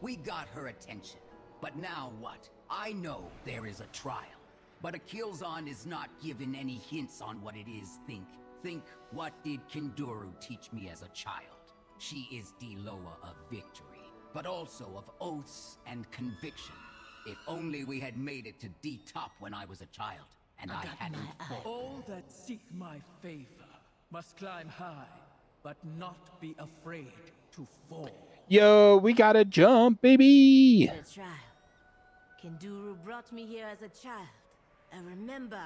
We got her attention. But now what? I know there is a trial. But Akilzan is not given any hints on what it is. Think, what did Kinduru teach me as a child? She is the Loa of victory, but also of oaths and conviction. If only we had made it to D-Top when I was a child, and I hadn't fought. All that seek my favor must climb high, but not be afraid to fall. Yo, we gotta jump, baby! The trial. Kinduru brought me here as a child. I remember.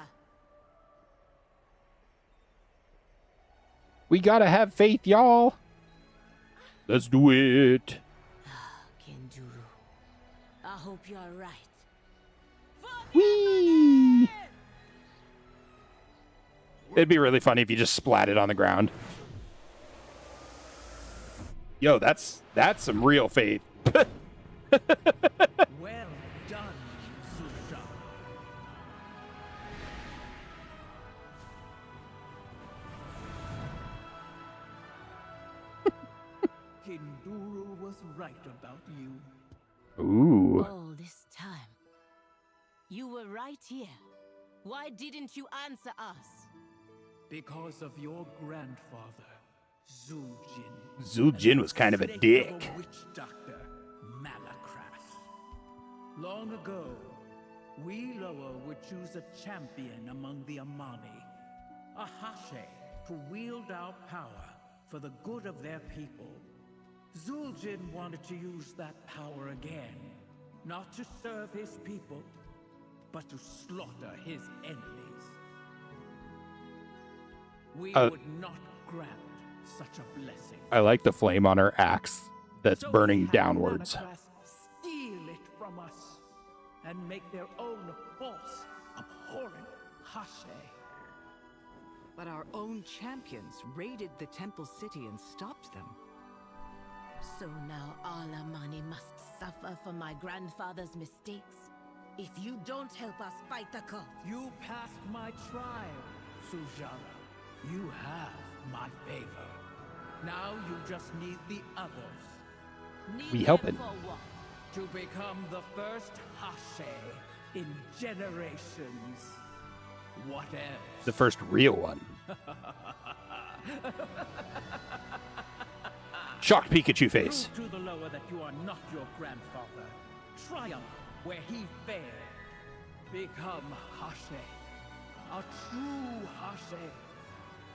We gotta have faith, y'all. Let's do it. Kinduru. I hope you're right. Whee! It'd be really funny if you just splat it on the ground. Yo, that's some real faith. Well done, Zuljara. Kinduru was right about you. Ooh. All this time. You were right here. Why didn't you answer us? Because of your grandfather, Zuljin. Zuljin was kind of a dick. Witch doctor, Malakras. Long ago, we Loa would choose a champion among the Amani, a Hashe, to wield our power for the good of their people. Zuljin wanted to use that power again, not to serve his people, but to slaughter his enemies. We would not grant such a blessing. I like the flame on her axe that's burning downwards. Steal it from us and make their own false, abhorrent Hashe. But our own champions raided the temple city and stopped them. So now all Amani must suffer for my grandfather's mistakes? If you don't help us fight the cult. You passed my trial, Zuljara. You have my favor. Now you just need the others. Need We them helping. for what? To become the first Hashe in generations. What else? The first real one. Shocked Pikachu face. Prove to the lower that you are not your grandfather. Triumph where he failed. Become Hashe, a true Hashe,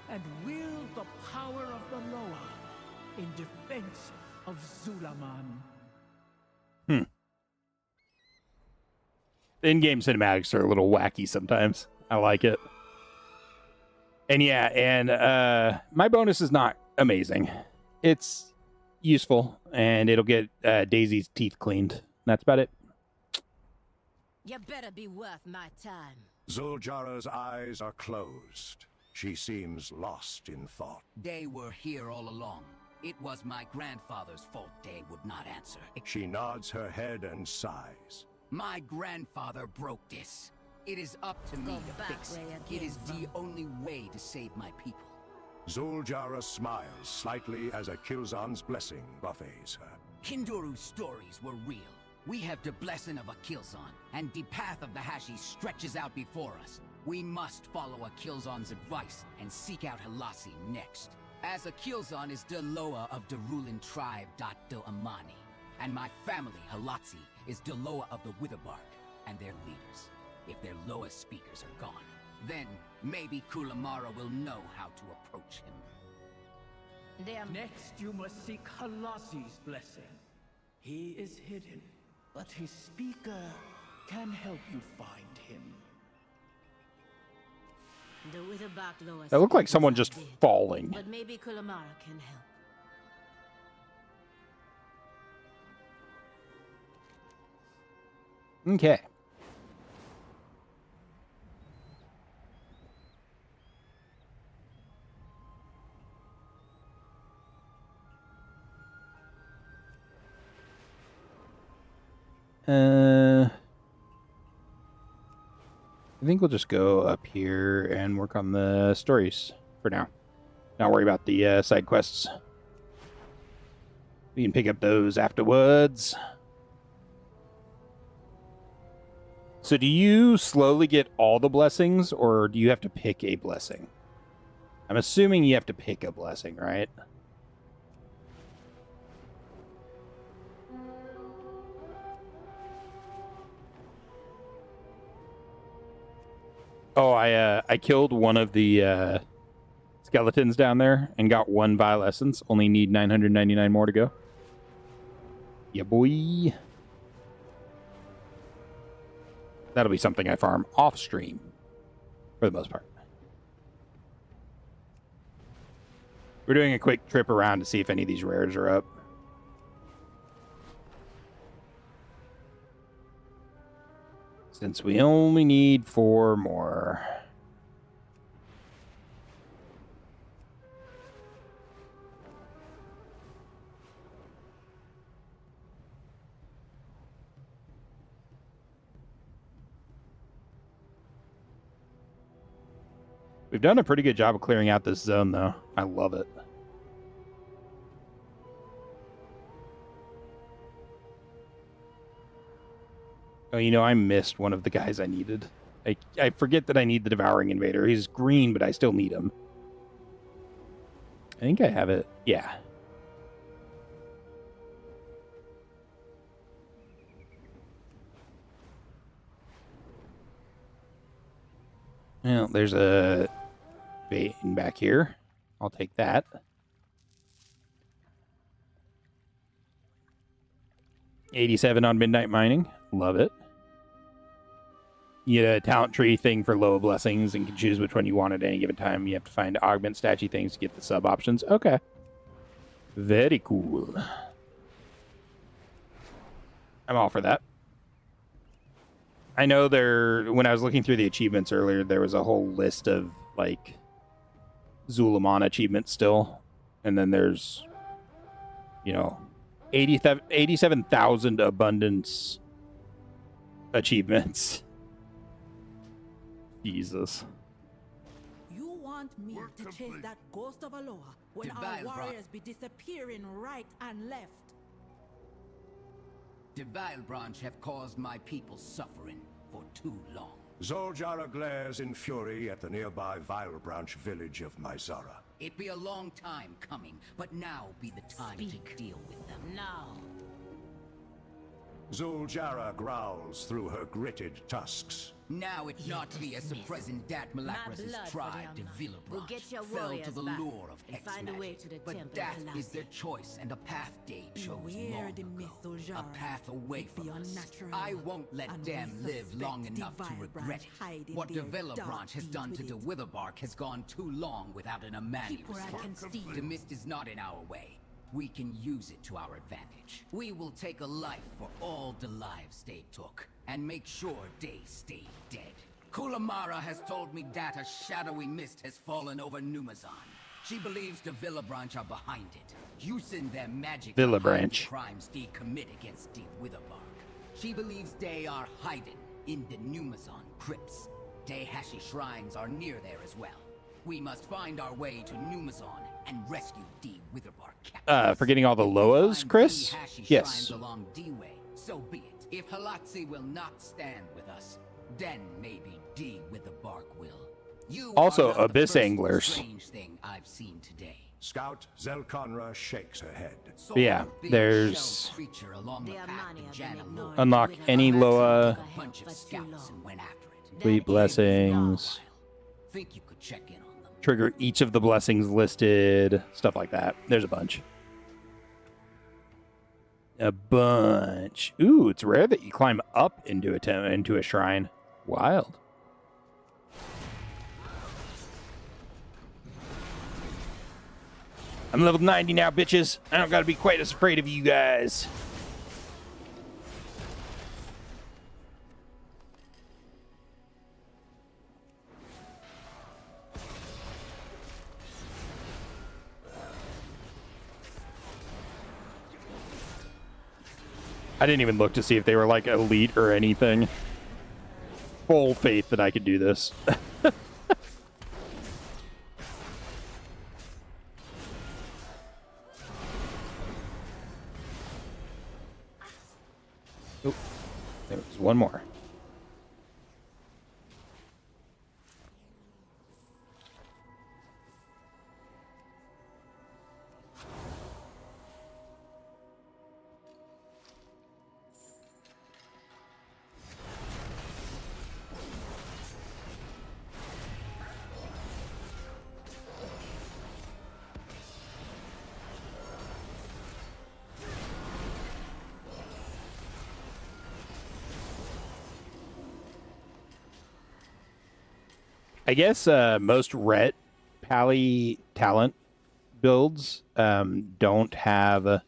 and wield the power of the Loa in defense of Zulaman. The in-game cinematics are a little wacky sometimes. I like it. And yeah, and my bonus is not amazing. It's useful, and it'll get Daisy's teeth cleaned. That's about it. You better be worth my time. Zuljara's eyes are closed. She seems lost in thought. They were here all along. It was my grandfather's fault they would not answer. She nods her head and sighs. My grandfather broke this. It is up to me to fix it. It is the only way to save my people. Zuljara smiles slightly as a Killzan's blessing buffets her. Kindoru's stories were real. We have the blessing of a Killzan, and the path of the Hashi stretches out before us. We must follow a Killzan's advice and seek out Halasi next. As a Killzan is the Loa of the ruling tribe Dato Amani, and my family, Halasi, is the Loa of the Witherbark and their leaders. If their Loa speakers are gone, then maybe Kulamara will know how to approach him. Next, you must seek Halasi's blessing. He is hidden, but his speaker can help you find him. The Witherbark Loa. That looked like someone just falling. But maybe Kulamara can help. Okay. I think we'll just go up here and work on the stories for now. Not worry about the side quests. We can pick up those afterwards. So do you slowly get all the blessings, or do you have to pick a blessing? I'm assuming you have to pick a blessing, right? Oh, I killed one of the skeletons down there and got one vile essence. Only need 999 more to go. Yeah, boy. That'll be something I farm off stream for the most part. We're doing a quick trip around to see if any of these rares are up. Since we only need 4 more. We've done a pretty good job of clearing out this zone, though. I love it. Oh, you know, I missed one of the guys I needed. I forget that I need the Devouring Invader. He's green, but I still need him. I think I have it. Yeah. Well, there's a Bane back here. I'll take that. $87 on Midnight Mining. Love it. You get a talent tree thing for low blessings and can choose which one you want at any given time. You have to find augment statue things to get the sub options. Okay. Very cool. I'm all for that. I know when I was looking through the achievements earlier, there was a whole list of, like, Zulaman achievements still. And then there's, 87,000 abundance achievements. Jesus. You want me to chase that ghost of Aloha when our warriors be disappearing right and left? The Vile Branch have caused my people suffering for too long. Zoljara glares in fury at the nearby Vile Branch village of Mizara. It be a long time coming, but now be the time to deal with them. Now. Zoljara growls through her gritted tusks. Now it not be as the present Dat Malakras' tribe, the Villa We'll Branch, get your fell to warriors the back lure of and hex find a way magic. to the But temple that of is their choice and a path they chose Beware long the ago. myth, Zoljara. A path away It be from us. unnatural, I won't let and them we live suspect long the enough to Vile regret Branch it. hide in What the their Villa dark Branch has deeds done with to the it. Witherbark has gone too long without an Amani Keep where I can response. see. The mist is not in our way. We can use it to our advantage. We will take a life for all the lives they took, and make sure they stay dead. Kulamara has told me that a shadowy mist has fallen over Numazon. She believes the Villa Branch are behind it, using their magic Villa to hide Branch. the crimes they commit against the Witherbark. She believes they are hiding in the Numazon crypts. Deihashi shrines are near there as well. We must find our way to Numazon and rescue the Witherbark captives. Forgetting all the Loas, Chris? Deihashi Yes. shrines along D-Way, so be it. If Halatzi will not stand with us, then maybe D Witherbark will. You Also, are not the Abyss first Anglers. strange thing I've seen today. Scout Zelkonra shakes her head. So Yeah, big there's- shell creature along the The path Amani to have Jana been Lord. ignored. Unlock any Loa. A bunch of scouts and went after it. Sweet blessings. Think you could check in on them. Trigger each of the blessings listed. Stuff like that. There's a bunch. A bunch. Ooh, it's rare that you climb up into a shrine. Wild. I'm level 90 now, bitches. I don't gotta be quite as afraid of you guys. I didn't even look to see if they were like elite or anything. Full faith that I could do this. Oh, there was one more. I guess most Ret Pally talent builds don't have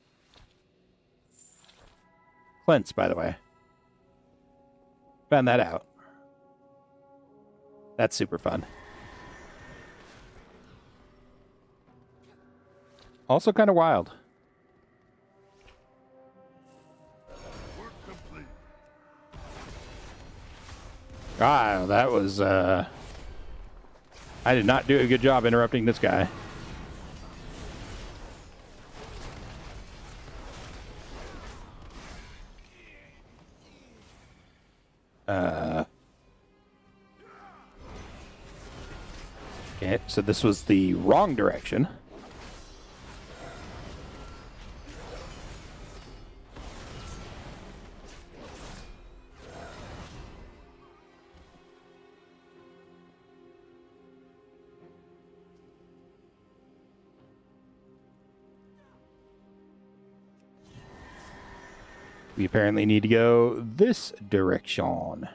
Cleanse, by the way. Found that out. That's super fun. Also kind of wild. Ah, that was I did not do a good job interrupting this guy. Okay, so this was the wrong direction. We apparently need to go this direction.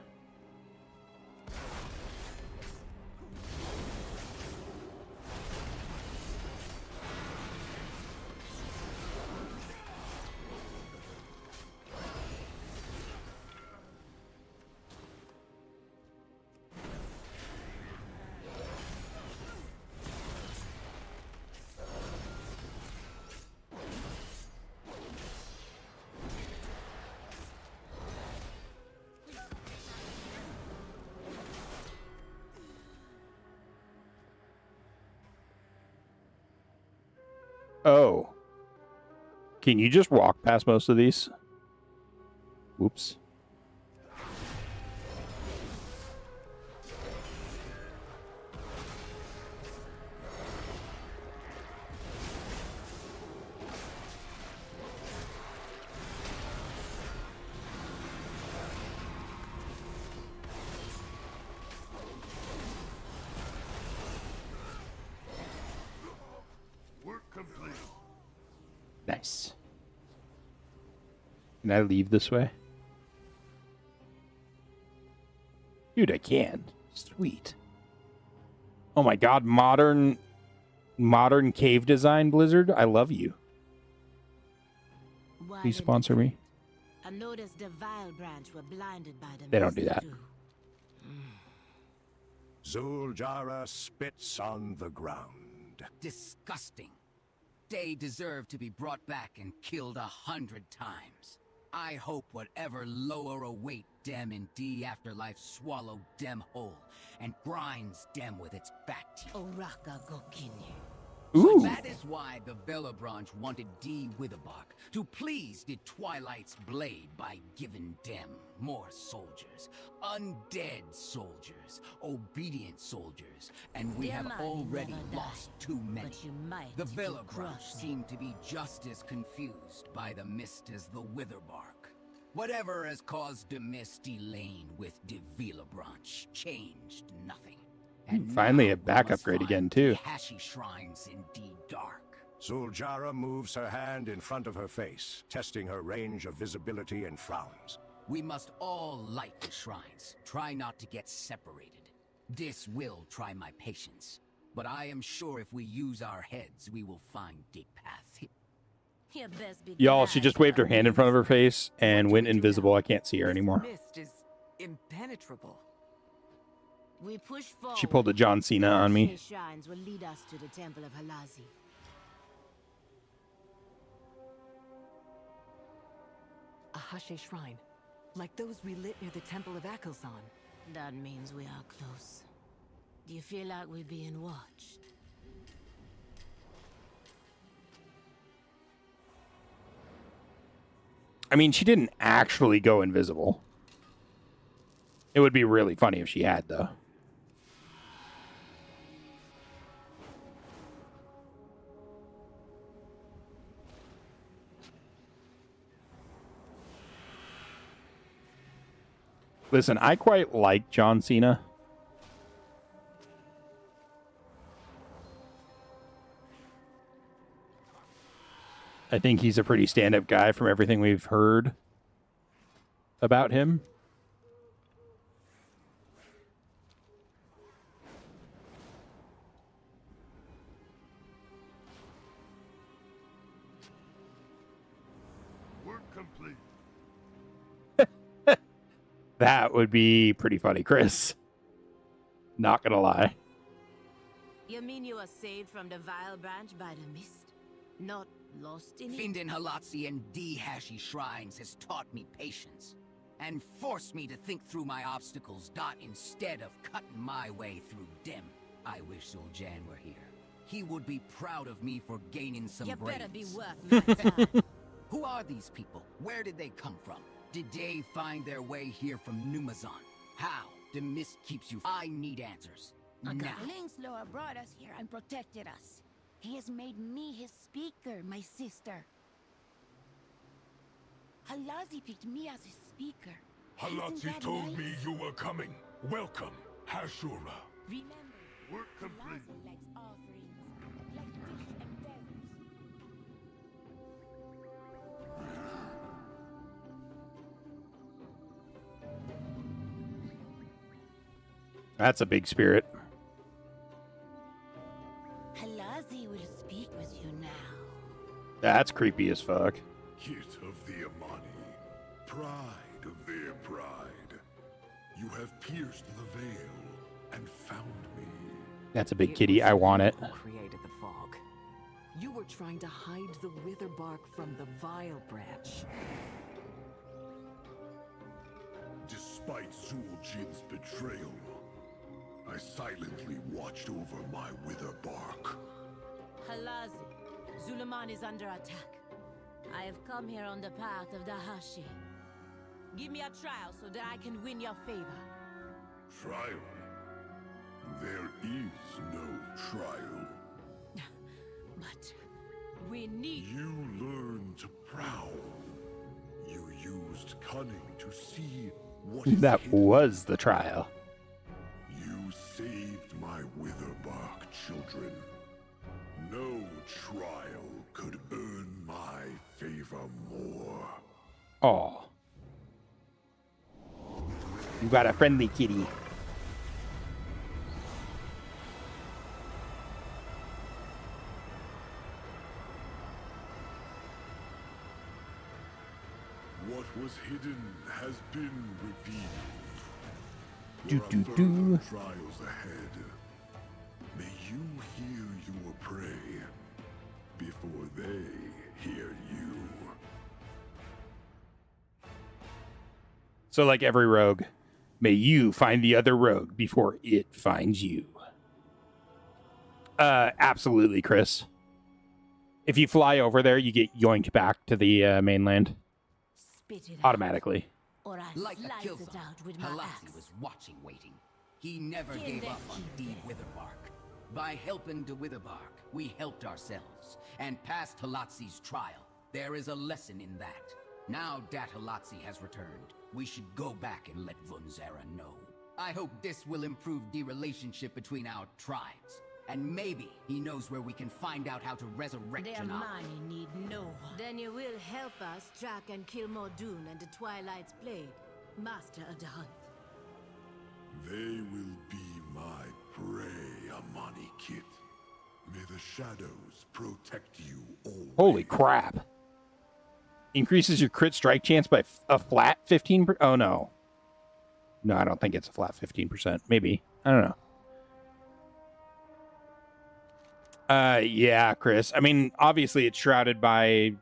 Oh. Can you just walk past most of these? Whoops. Work complete. Nice. Can I leave this way? Dude, I can. Sweet. Oh my god, modern cave design, Blizzard. I love you. Why Please didn't sponsor me. I noticed the Vile branch were blinded by the They don't do mist that. too. Zuljara spits on the ground. Disgusting. They deserve to be brought back and killed 100 times. I hope whatever lower await dem in D afterlife swallow dem whole and grinds dem with its back teeth. Oraka Gokinye. Ooh. That is why the Velabranch wanted D Witherbark to please the Twilight's blade by giving dem more soldiers, undead soldiers, obedient soldiers, and we There have might already never die, lost too many. but you might The if you Velabranch crush them. seem to be just as confused by the mist as the Witherbark. Whatever has caused the mist Elaine with the Velabranch changed nothing. And Finally now a back we must upgrade find again, too. the Hashi shrines in D Dark. Zuljara moves her hand in front of her face, testing her range of visibility and frowns. We must all light the shrines. Try not to get separated. This will try my patience. But I am sure if we use our heads, we will find the path. You best be Y'all, glad she just you're waved her hand in front of her face and went invisible. I can't see her anymore. Mist is impenetrable. We push forward. She pulled a John Cena on me. These shrines will lead us to the Temple of Halazi. A Hashe shrine, like those we lit near the Temple of Akelzan. That means we are close. Do you feel like we're being watched? I mean, she didn't actually go invisible. It would be really funny if she had, though. Listen, I quite like John Cena. I think he's a pretty stand-up guy from everything we've heard about him. Work complete. That would be pretty funny, Chris. Not gonna lie. You mean you were saved from the Vile branch by the mist? Not lost in it? Finding Halatsi and D Hashi shrines has taught me patience. And forced me to think through my obstacles, not instead of cutting my way through them. I wish Zul'Jan were here. He would be proud of me for gaining some You brains. better be worth my time. Who are these people? Where did they come from? Did they find their way here from Numazon? How? The mist keeps you... I need answers. Now. Link's Loa brought us here and protected us. He has made me his speaker, my sister. Halazi picked me as his speaker. Isn't Halatsi that told nice? me you were coming. Welcome, Hashura. Remember, Work complete. Halazi likes offerings, like fish and feathers. That's a big spirit. Halazi will speak with you now. That's creepy as fuck. Kit of the Amani, pride of their pride. You have pierced the veil and found me. That's a big kitty. I want it. Who created the fog? You were trying to hide the Witherbark from the Vile branch. Despite Zuljin's betrayal, I silently watched over my Witherbark. Halazi, Zulaman is under attack. I have come here on the path of the Hashi. Give me a trial so that I can win your favor. Trial? There is no trial. But we need... You learned to prowl. You used cunning to see what is That hidden. was the trial. You saved my Witherbark children. No trial could earn my favor more. Aw. You got a friendly kitty. What was hidden has been revealed. Do, There are do, further do. trials ahead. May you hear your prey before they hear you. So, like every rogue, may you find the other rogue before it finds you. Absolutely, Chris. If you fly over there, you get yoinked back to the mainland Spit it out, automatically. or I Like a slice kill it zone, out with my Halasi axe. was watching, waiting. He never Kill gave them, up on kill D. them. Witherbark. By helping De Witherbark, we helped ourselves, and passed Halatsi's trial. There is a lesson in that. Now Dat Halatsi has returned, we should go back and let Vunzera know. I hope this will improve the relationship between our tribes. And maybe he knows where we can find out how to resurrect Their Janala. money need no one. Then you will help us track and kill Mordoon and the Twilight's Blade. Master of the Hunt. They will be my prey, Amani Kit. May the shadows protect you always. Holy crap. Increases your crit strike chance by a flat 15%. Oh, no. No, I don't think it's a flat 15%. Maybe. I don't know. Yeah, Chris. I mean, obviously it's shrouded by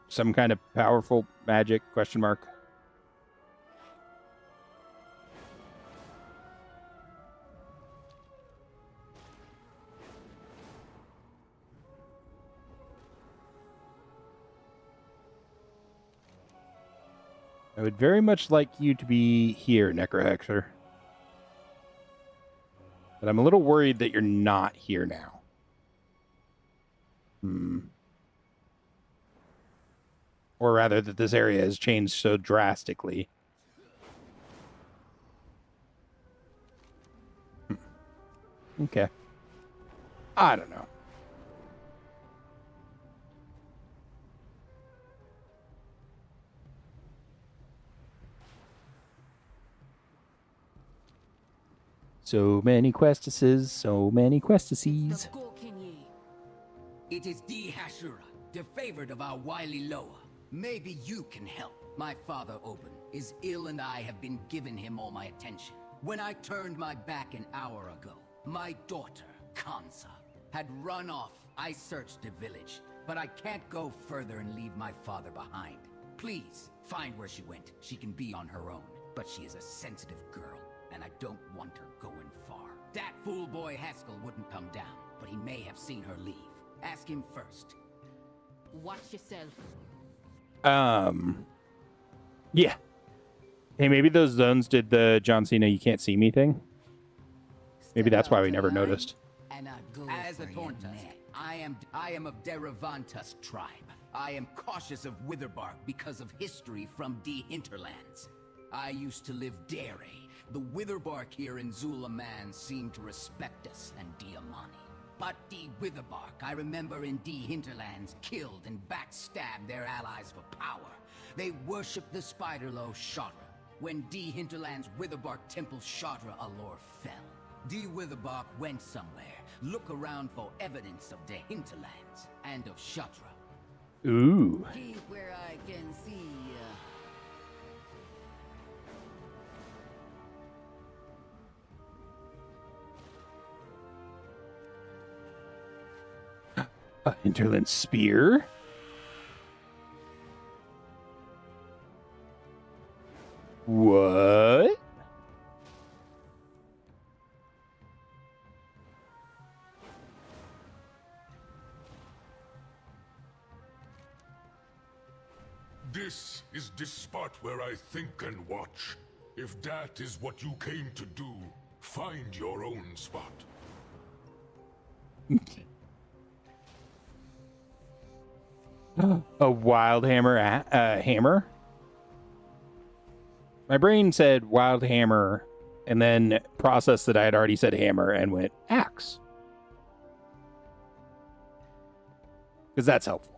some kind of powerful magic, question mark. I would very much like you to be here, Necrohexer. But I'm a little worried that you're not here now. Or rather, that this area has changed so drastically. Okay. I don't know. So many questesses, so many questesses. It is D. Hashura, the favored of our wily Loa. Maybe you can help. My father, Oben, is ill and I have been giving him all my attention. When I turned my back an hour ago, my daughter, Kansa, had run off. I searched the village, but I can't go further and leave my father behind. Please, find where she went. She can be on her own, but she is a sensitive girl, and I don't want her going far. That fool boy Haskell wouldn't come down, but he may have seen her leave. Ask him first. Watch yourself. Yeah. Hey, maybe those zones did the John Cena you can't see me thing. Maybe that's why we never noticed. As a Torntusk, I am of Deravantus tribe. I am cautious of Witherbark because of history from the hinterlands. I used to live Dere. The Witherbark here in Zulaman seemed to respect us and Diamani. But the Witherbark, I remember in the hinterlands, killed and backstabbed their allies for power. They worshipped the Spider-Low Shadra. When the hinterlands Witherbark Temple Shadra Allure fell, the Witherbark went somewhere, look around for evidence of the hinterlands and of Shadra. Ooh. Keep where I can see A hinterland spear? What? This This is the spot where I think and watch. If that is what you came to do, find your own spot. A wild hammer hammer? My brain said wild hammer and then processed that I had already said hammer and went axe. Because that's helpful.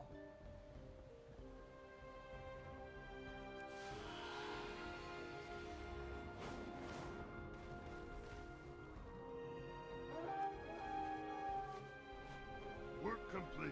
Work complete.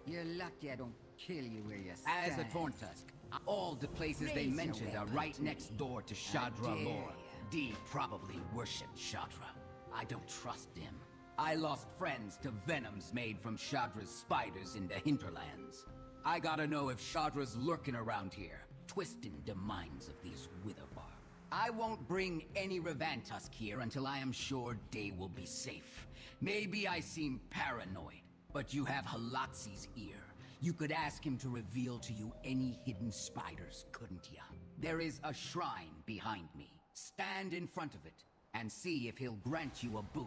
You're lucky I don't kill you where you stand. As a Torntusk, all the places they mentioned are right next door to Shadra lore. D probably worshipped Shadra. I don't trust him. I lost friends to venoms made from Shadra's spiders in the hinterlands. I gotta know if Shadra's lurking around here, twisting the minds of these Witherbar. I won't bring any Revantusk here until I am sure they will be safe. Maybe I seem paranoid, but you have Halatzi's ear. You could ask him to reveal to you any hidden spiders, couldn't ya? There is a shrine behind me. Stand in front of it, and see if he'll grant you a boon.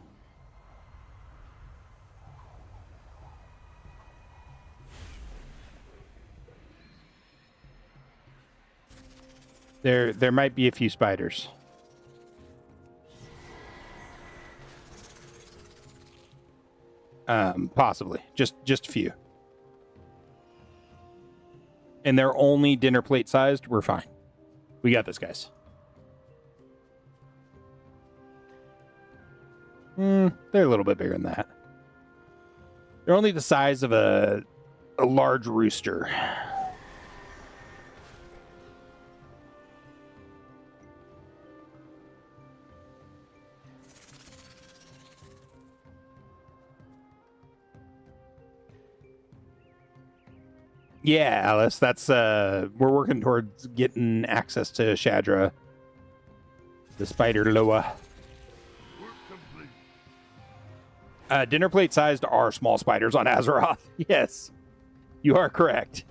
There might be a few spiders. Possibly. Just a few. And they're only dinner plate sized. We're fine. We got this, guys. They're a little bit bigger than that. They're only the size of a large rooster. Yeah, Alice, that's we're working towards getting access to Shadra, the spider Loa. Dinner plate sized are small spiders on Azeroth. Yes, you are correct.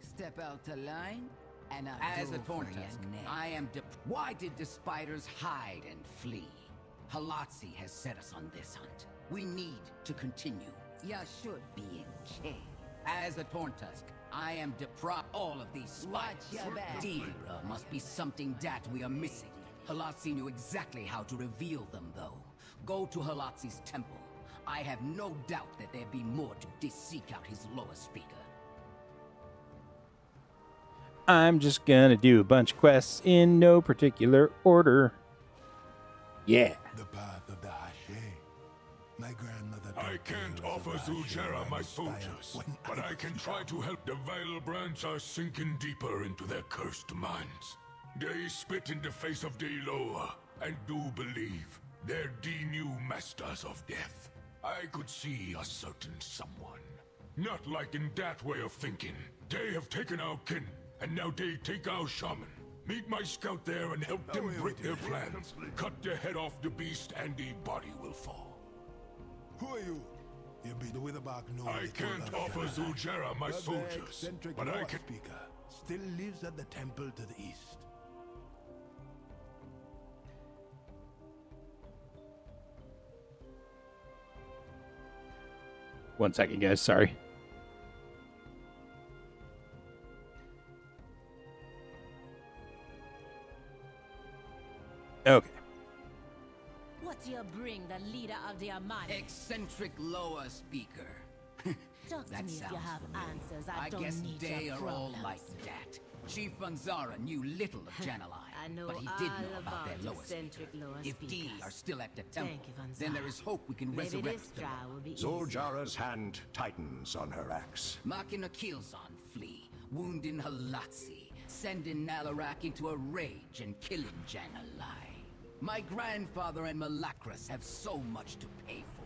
Step out the line, and as a Torntusk, I am why did the spiders hide and flee? Halatzi has set us on this hunt. We need to continue. You should be in jail. As a Torntusk, I am deprived all of these spiders. Dira must be something that we are missing. Halatzi knew exactly how to reveal them, though. Go to Halatzi's temple. I have no doubt that there be more to seek out his lowest speaker. I'm just gonna do a bunch of quests in no particular order. Yeah. The path of the Hashe. My grandmother. I can't offer Zul'Jara my soldiers, but I can try to help. The vital brands are sinking deeper into their cursed minds. They spit in the face of Deloa, and do believe they're the new masters of death. I could see a certain someone. Not like in that way of thinking. They have taken our kin, and now they take our shaman. Meet my scout there and help them break their plans. Cut the head off the beast and the body will fall. Who are you? You be the Witherbark knows. I can't offer Zul'Jara my soldiers, but I can. Speaker still lives at the temple to the east. One second, guys. Sorry. Okay. What do you bring the leader of the Amani? Eccentric lower speaker. Talk to That me if you sounds have familiar. answers. I don't guess need they your are all problems. like that. Chief Vanzara knew little of Jan'alai, I know but he did all know about their about lower eccentric speaker. lower If D speakers. are still at the temple, Thank you, Vanzara. then there is hope we can Maybe resurrect this them. trial will be Zul'Jara's hand tightens on her axe. Machina Kilzon flee, wounding Halatzi, sending Nalarak into a rage and killing Jan'alai. My grandfather and Malakras have so much to pay for.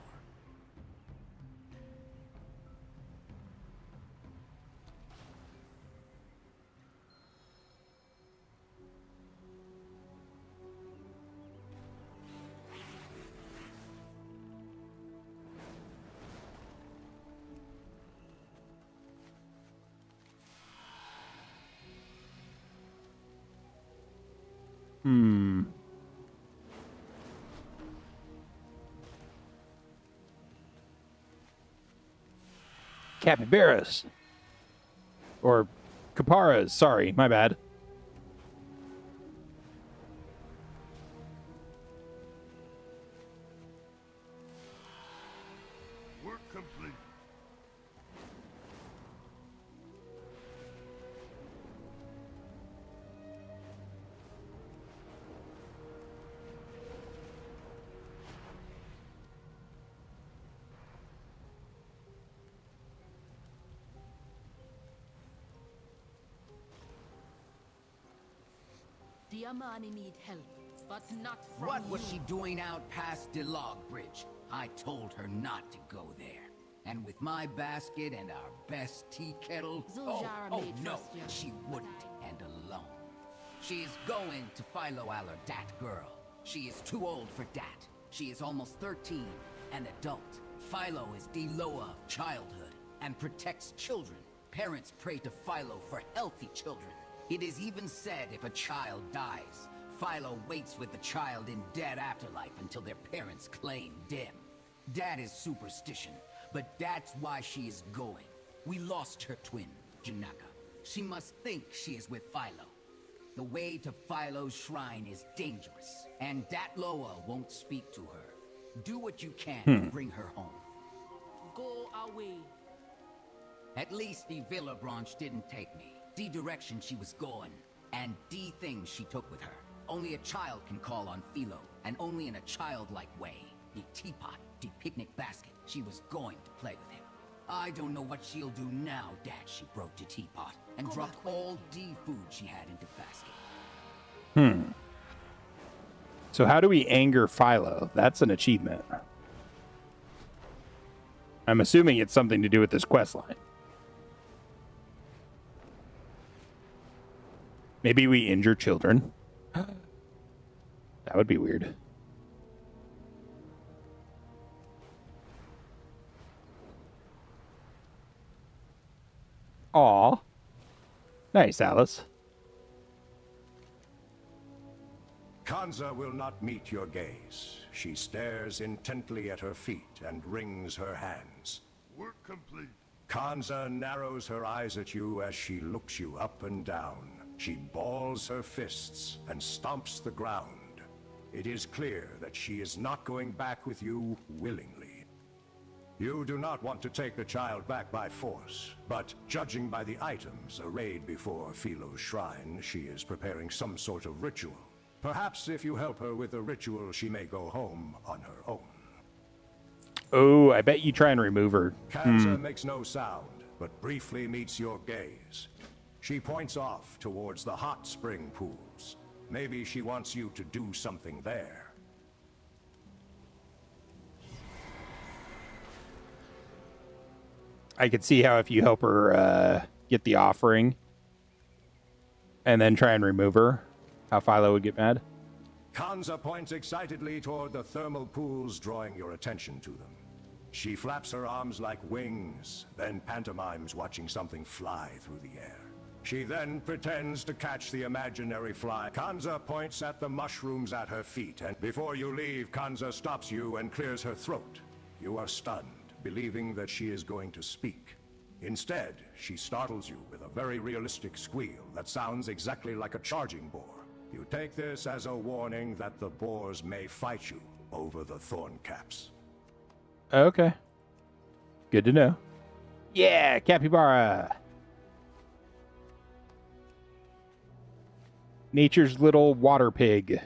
Capybaras. Or Caparas, sorry, my bad. Work complete. The Amani need help, but not from What was she doing out past the log bridge? I told her not to go there. And with my basket and our best tea kettle, no, she wouldn't, and alone. She is going to Philo Aller, that girl. She is too old for that. She is almost 13, an adult. Philo is the Loa of childhood, and protects children. Parents pray to Philo for healthy children. It is even said if a child dies, Philo waits with the child in dead afterlife until their parents claim them. That is superstition, but that's why she is going. We lost her twin, Janaka. She must think she is with Philo. The way to Philo's shrine is dangerous, and that Loa won't speak to her. Do what you can to bring her home. Go away. At least the Villa branch didn't take me. The direction she was going, and the things she took with her. Only a child can call on Philo, and only in a childlike way. The teapot, the picnic basket, she was going to play with him. I don't know what she'll do now that she broke the teapot, and dropped all the food she had into basket. So how do we anger Philo? That's an achievement. I'm assuming it's something to do with this quest line. Maybe we injure children. That would be weird. Aw. Nice, Alice. Kanza will not meet your gaze. She stares intently at her feet and wrings her hands. Work complete. Kanza narrows her eyes at you as she looks you up and down. She balls her fists and stomps the ground. It is clear that she is not going back with you willingly. You do not want to take the child back by force, but judging by the items arrayed before Philo's shrine, she is preparing some sort of ritual. Perhaps if you help her with the ritual, she may go home on her own. Oh, I bet you try and remove her. Kanza makes no sound, but briefly meets your gaze. She points off towards the hot spring pools. Maybe she wants you to do something there. I could see how if you help her get the offering and then try and remove her, how Philo would get mad. Kanza points excitedly toward the thermal pools, drawing your attention to them. She flaps her arms like wings, then pantomimes watching something fly through the air. She then pretends to catch the imaginary fly. Kanza points at the mushrooms at her feet, and before you leave, Kanza stops you and clears her throat. You are stunned, believing that she is going to speak. Instead, she startles you with a very realistic squeal that sounds exactly like a charging boar. You take this as a warning that the boars may fight you over the thorn caps. Okay. Good to know. Yeah, capybara. Nature's little water pig.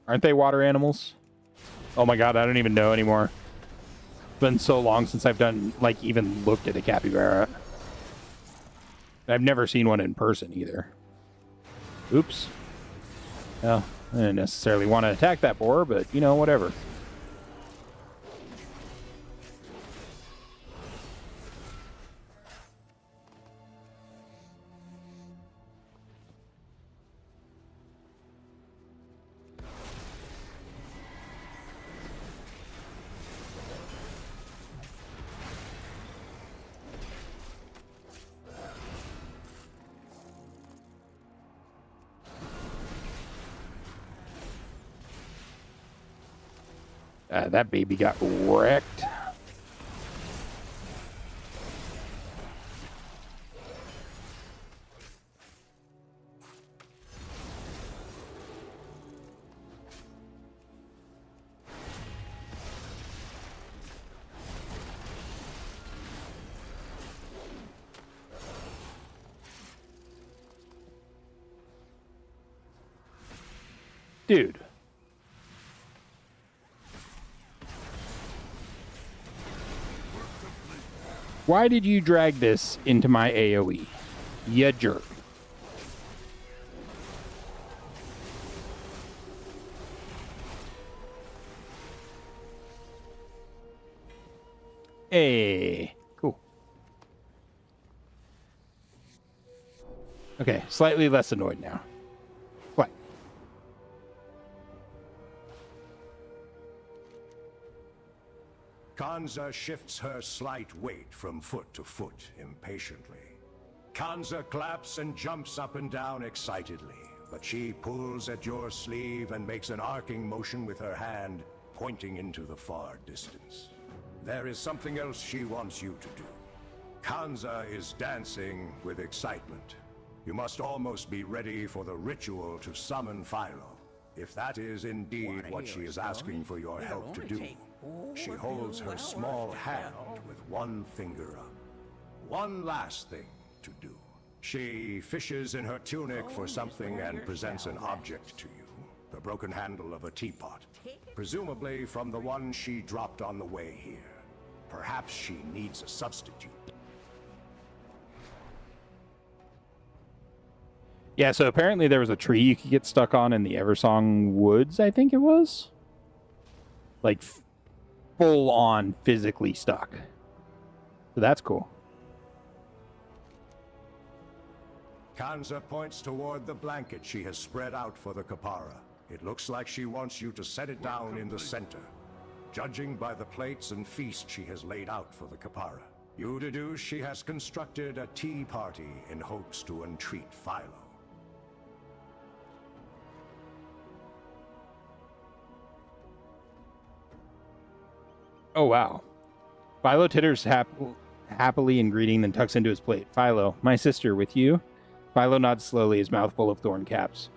Aren't they water animals? Oh my god, I don't even know anymore. It's been so long since I've done, like, even looked at a capybara. I've never seen one in person either. Oops. Well, I didn't necessarily want to attack that boar, but, you know, whatever. That baby got wrecked. Dude. Why did you drag this into my AoE? You jerk. Hey, cool. Okay, slightly less annoyed now. What? Kanza shifts her slight weight from foot to foot impatiently. Kanza claps and jumps up and down excitedly, but she pulls at your sleeve and makes an arcing motion with her hand, pointing into the far distance. There is something else she wants you to do. Kanza is dancing with excitement. You must almost be ready for the ritual to summon Philo, if that is indeed what she is asking for your help to do. She holds her small hand with one finger up. One last thing to do. She fishes in her tunic for something and presents an object to you. The broken handle of a teapot. Presumably from the one she dropped on the way here. Perhaps she needs a substitute. Yeah, so apparently there was a tree you could get stuck on in the Eversong Woods, I think it was. Like, full on physically stuck. So that's cool. Kanza points toward the blanket she has spread out for the Kapara. It looks like she wants you to set it down in the center. Judging by the plates and feast she has laid out for the Kapara, you deduce she has constructed a tea party in hopes to entreat Philo. Oh, wow. Philo titters happily in greeting, then tucks into his plate. Philo, my sister, with you? Philo nods slowly, his mouth full of thorn caps.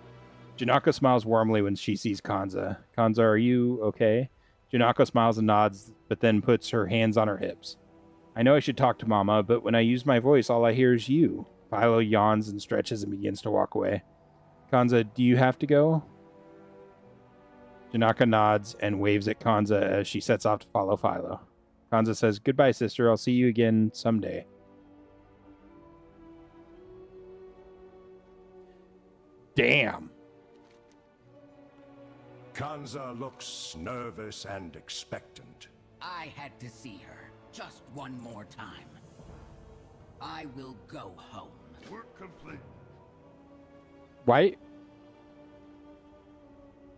Janaka smiles warmly when she sees Kanza. Kanza, are you okay? Janaka smiles and nods, but then puts her hands on her hips. I know I should talk to Mama, but when I use my voice, all I hear is you. Philo yawns and stretches and begins to walk away. Kanza, do you have to go? Janaka nods and waves at Kanza as she sets off to follow Philo. Kanza says, goodbye, sister. I'll see you again someday. Damn. Kanza looks nervous and expectant. I had to see her. Just one more time. I will go home. Work complete. Why?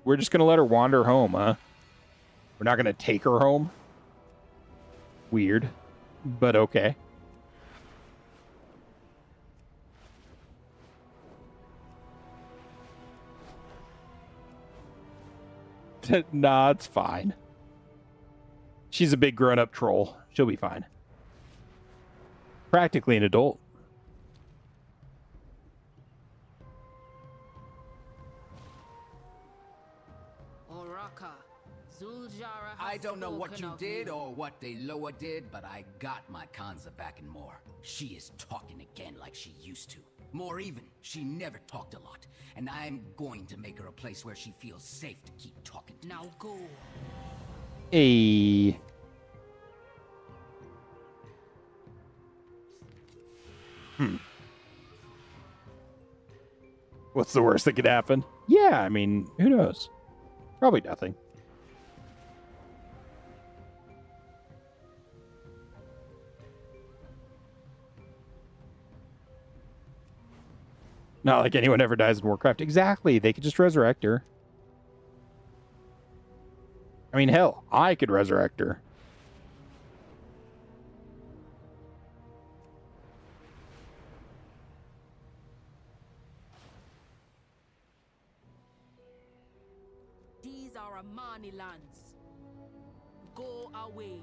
We're just going to let her wander home, huh? We're not going to take her home? Weird, but okay. Nah, it's fine. She's a big grown-up troll. She'll be fine. Practically an adult. I don't know what you did or what the Loa did, but I got my Kanza back and more. She is talking again like she used to. More even, she never talked a lot. And I'm going to make her a place where she feels safe to keep talking to Now go. Hey. What's the worst that could happen? Yeah, I mean, who knows? Probably nothing. Not like anyone ever dies in Warcraft. Exactly. They could just resurrect her. I mean, hell, I could resurrect her. These are Amani lands. go away.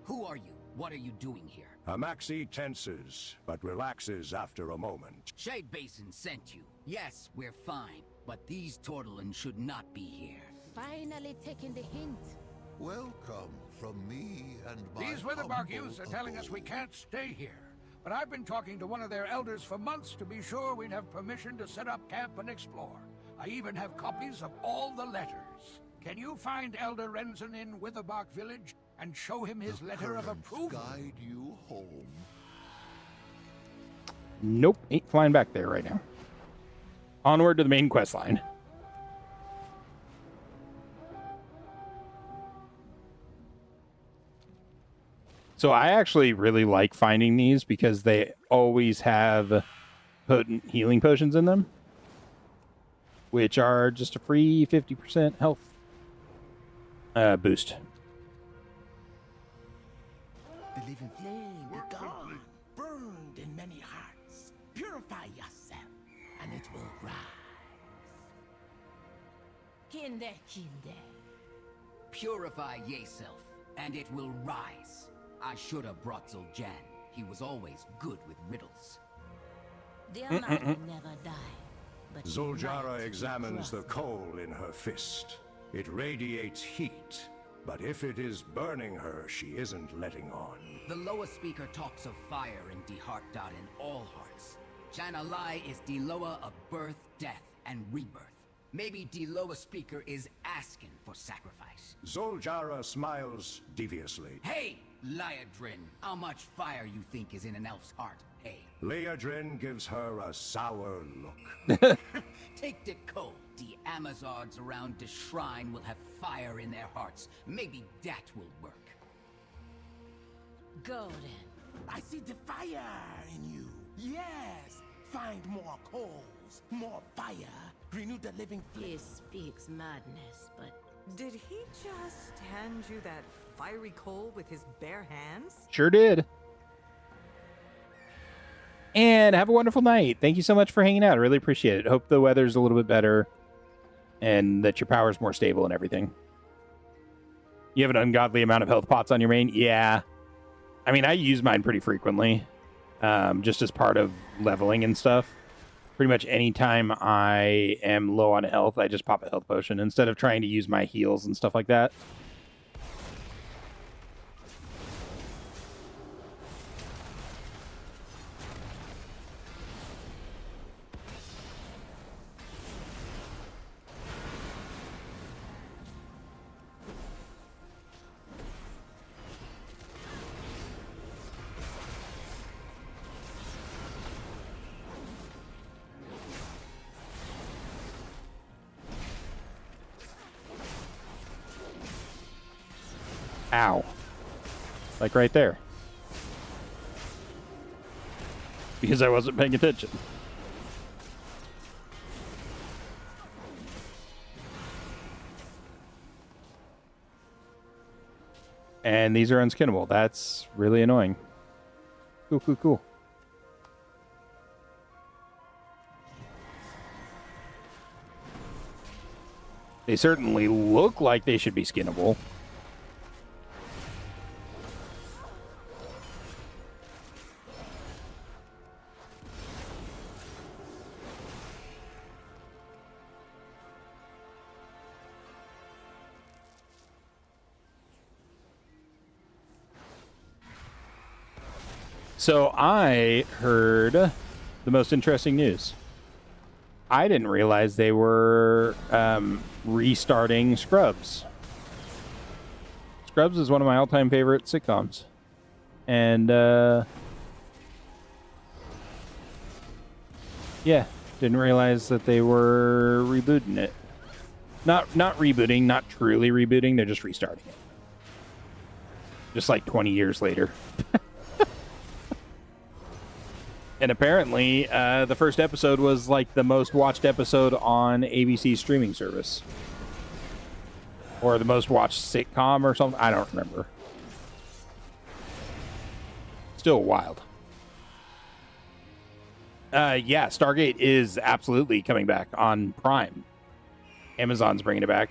Who are you? What are you doing here? Amaxi tenses, but relaxes after a moment. Shade Basin sent you. Yes, we're fine, but these Tortolans should not be here. Finally taking the hint. Welcome from me and my These Witherbark humble youths are telling us we abode. can't stay here. But I've been talking to one of their elders for months to be sure we'd have permission to set up camp and explore. I even have copies of all the letters. Can you find Elder Renzen in Witherbark Village and show him his letter of Currents approval? guide you home. Nope, ain't flying back there right now. Onward to the main quest line. So I actually really like finding these because they always have potent healing potions in them, which are just a free 50% health boost. The living flame be gone, burned in many hearts. Purify yourself, and it will rise. Kinde, Kinde. Purify yourself, and it will rise. I should have brought Zul'Jan. He was always good with riddles. The Amani never die. But Zul'Jara might examines the cross coal in her fist. It radiates heat, but if it is burning her, she isn't letting on. The Loa speaker talks of fire in Die Hartdad in all hearts. Chanalai is the Loa of birth, death, and rebirth. Maybe the Loa speaker is asking for sacrifice. Zul'Jara smiles deviously. Hey, Liadrin, how much fire you think is in an elf's heart, hey? Liadrin gives her a sour look. Take the code. The Amazons around the shrine will have fire in their hearts. Maybe that will work. Golden. I see the fire in you. Yes. Find more coals, more fire. Renew the living flame. He speaks madness, but Did he just hand you that fiery coal with his bare hands? Sure did. And have a wonderful night. Thank you so much for hanging out. I really appreciate it. Hope the weather's a little bit better and that your power's more stable and everything. You have an ungodly amount of health pots on your main? Yeah. I mean, I use mine pretty frequently, just as part of leveling and stuff. Pretty much anytime I am low on health, I just pop a health potion instead of trying to use my heals and stuff like that. Ow. Like right there. Because I wasn't paying attention. And these are unskinnable. That's really annoying. Cool, cool, cool. They certainly look like they should be skinnable. So I heard the most interesting news. I didn't realize they were restarting Scrubs. Scrubs is one of my all-time favorite sitcoms. And, yeah, didn't realize that they were rebooting it. Not rebooting, not truly rebooting, they're just restarting it. Just like 20 years later. And apparently, the first episode was like the most watched episode on ABC's streaming service. Or the most watched sitcom or something. I don't remember. Still wild. Yeah, Stargate is absolutely coming back on Prime. Amazon's bringing it back.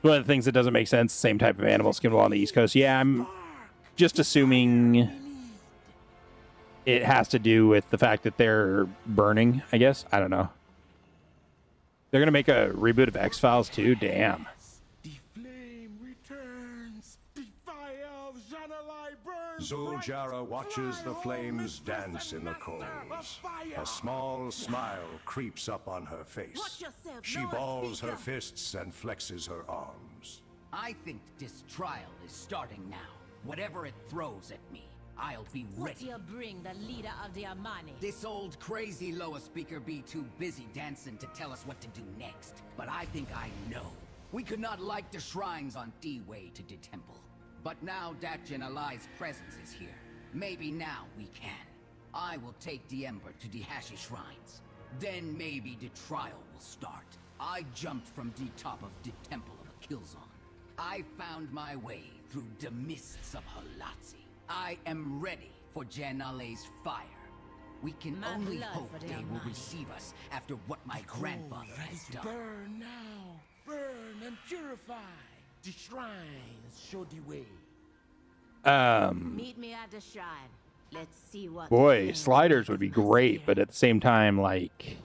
One of the things that doesn't make sense, same type of animal skin on the East Coast. Yeah, I'm just assuming it has to do with the fact that they're burning, I guess. I don't know. They're going to make a reboot of X-Files too? Damn. The flame returns. The fire of Janalai burns. Zuljara watches the flames dance in the coals. A small smile creeps up on her face. She balls her fists and flexes her arms. I think this trial is starting now. Whatever it throws at me, I'll be ready. What do you bring the leader of the Amani? This old crazy Loa speaker be too busy dancing to tell us what to do next. But I think I know. We could not light the shrines on D-Way to the temple. But now that Janalai's presence is here, maybe now we can. I will take the Ember to the Hashi shrines. Then maybe the trial will start. I jumped from the top of the temple of Killzone. I found my way through the mists of Halatsi. I am ready for Janale's fire. We can My only blood hope for the they will Almighty. receive us after what my grandfather has done. Burn now. Burn and purify. The shrines show the way. Meet me at the shrine. Let's see what. Boy, sliders would be great, but at the same time, like,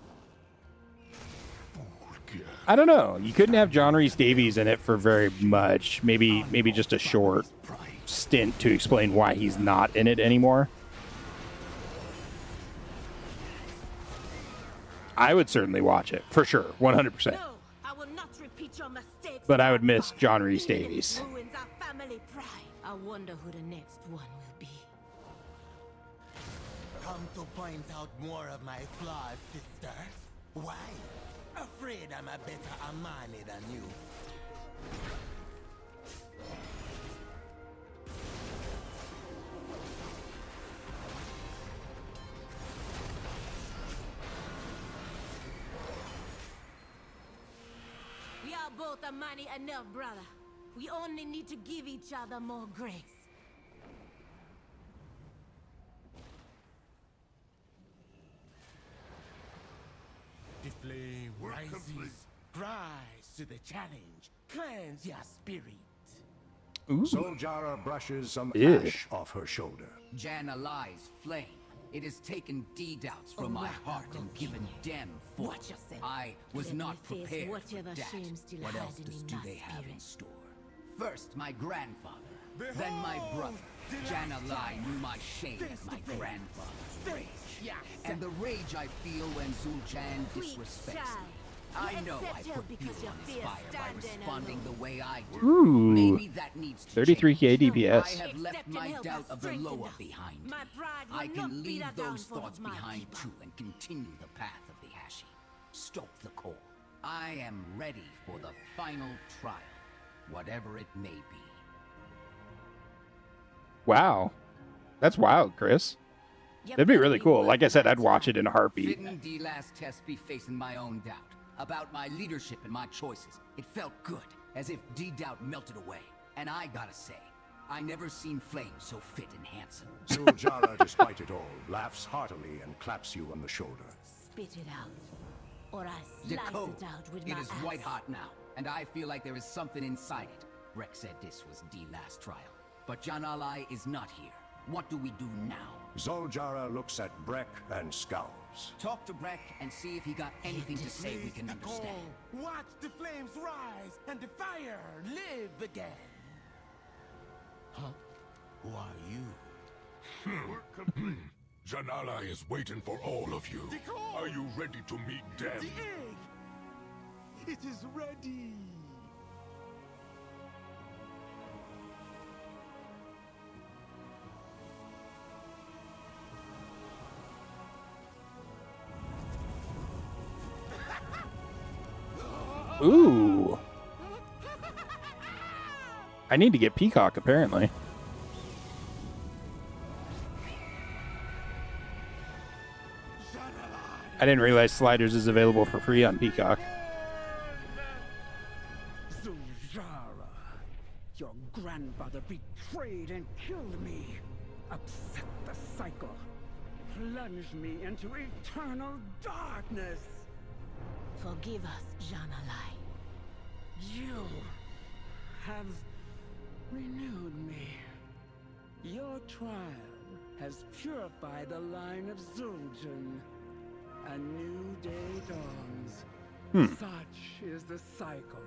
I don't know. You couldn't have John Rhys Davies in it for very much. Maybe just a short stint to explain why he's not in it anymore. I would certainly watch it for sure, 100%. No, I will not repeat your mistakes. But I would miss John Rhys Davies. Ruins our family pride. I wonder who the next one will be. Come to point out more of my flaws, sister. Why? Afraid I'm a better Amani than you. We are both Amani enough, brother. We only need to give each other more grace. The flame rises. Rise to the challenge. Cleanse your spirit. Zuljara brushes some Ew. ash off her shoulder. Janalai's flame. It has taken D-doubts from my heart and given them force. Watch yourself. I was Let not me face prepared for whatever that. shame still What else hiding do in my they have in spirit. store? First, my grandfather. Then my brother. Janalai knew my shame as my grandfather's rage. And the rage I feel when Zul'Jan disrespects me. I know I put fuel on his fire by responding the way I do. Ooh. Maybe that needs to 33k change. DPS. I have left my doubt of the Loa behind me. I can leave those thoughts behind too and continue the path of the Hashi. Stoke the coal. I am ready for the final trial, whatever it may be. Wow. That's wild, Chris. That'd be really cool. Like I said, I'd watch it in a heartbeat. Didn't the last test be facing my own doubt about my leadership and my choices? It felt good, as if D-doubt melted away. And I gotta say, I never seen Flame so fit and handsome. Zuljara, despite it all, laughs heartily and claps you on the shoulder. Spit it out, or I The slice code. it out with It my is axe. white hot now, and I feel like there is something inside it. Rex said this was the last trial. But Janalai is not here. What do we do now? Zuljara looks at Breck and scowls. Talk to Breck and see if he got anything to say we can understand. Watch the flames rise and the fire live again. Huh? Who are you? Work complete. Janalai is waiting for all of you. Are you ready to meet them? The egg! It is ready! Ooh. I need to get Peacock, apparently. I didn't realize Sliders is available for free on Peacock. Zuljara, your grandfather betrayed and killed me. Upset the cycle. Plunged me into eternal darkness. Forgive us, Janalai. You have renewed me. Your trial has purified the line of Zul'jin. A new day dawns. Such is the cycle.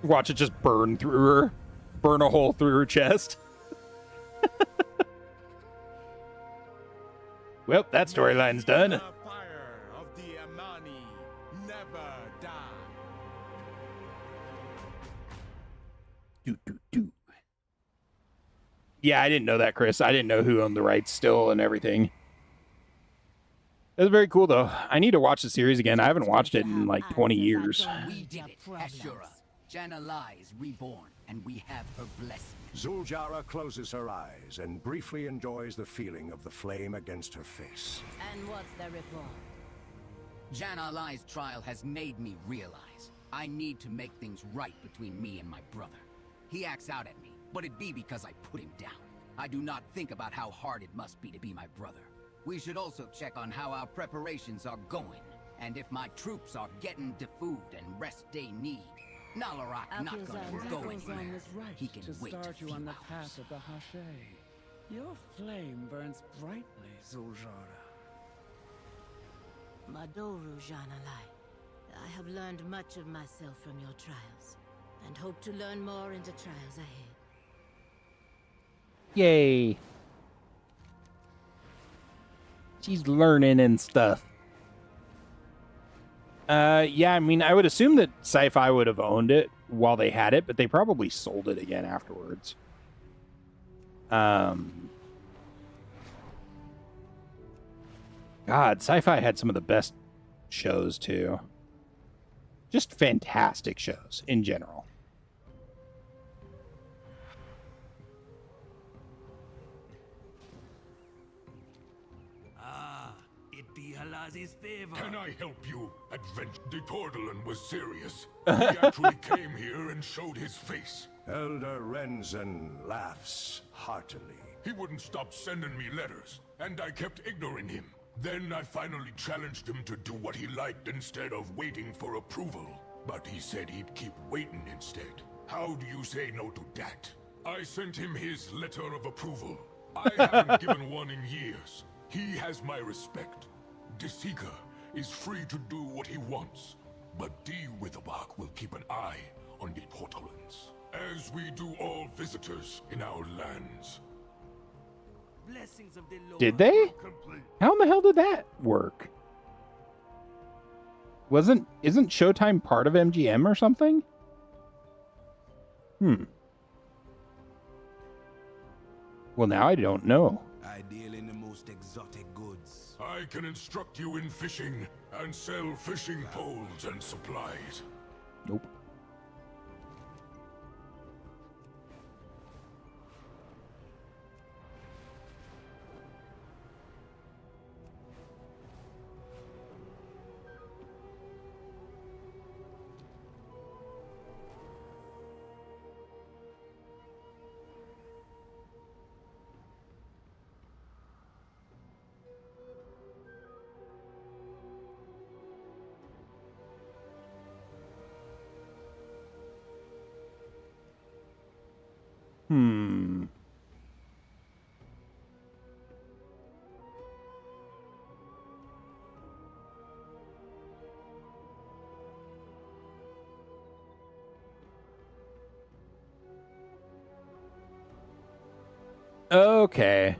Watch it just burn through her. Burn a hole through her chest. Well, that storyline's done. The fire of the Amani never die. Yeah, I didn't know that, Chris. I didn't know who owned the rights still and everything. That's very cool, though. I need to watch the series again. I haven't watched it in like 20 years. We did it, Ashura. Jan'alai is reborn, and we have her blessing. Zul'jara closes her eyes and briefly enjoys the feeling of the flame against her face. And what's the report? Jan'alai's trial has made me realize I need to make things right between me and my brother. He acts out at me, but it be because I put him down. I do not think about how hard it must be to be my brother. We should also check on how our preparations are going, and if my troops are getting the food and rest they need. Nalarak not gonna go anywhere. He can wait start a you on the few path of the Hashe. Your flame burns brightly, Zul'jara. Madoru Jan'alai, I have learned much of myself from your trials, and hope to learn more in the trials ahead. Yay. She's learning and stuff. Yeah, I mean, I would assume that Sci-Fi would have owned it while they had it, but they probably sold it again afterwards. God, Sci-Fi had some of the best shows, too. Just fantastic shows, in general. It be Halazi's favor. Can I help you, adventure? The Tordalan was serious. He actually came here and showed his face. Elder Renzen laughs heartily. He wouldn't stop sending me letters, and I kept ignoring him. Then I finally challenged him to do what he liked instead of waiting for approval. But he said he'd keep waiting instead. How do you say no to that? I sent him his letter of approval. I haven't given one in years. He has my respect. The Seeker is free to do what he wants, but the Witherbark will keep an eye on the Portalans, as we do all visitors in our lands. Blessings of the Lord. Did they? How in the hell did that work? Isn't Showtime part of MGM or something? Well, now I don't know. I deal in the most exotic goods. I can instruct you in fishing and sell fishing poles and supplies. Nope. Okay.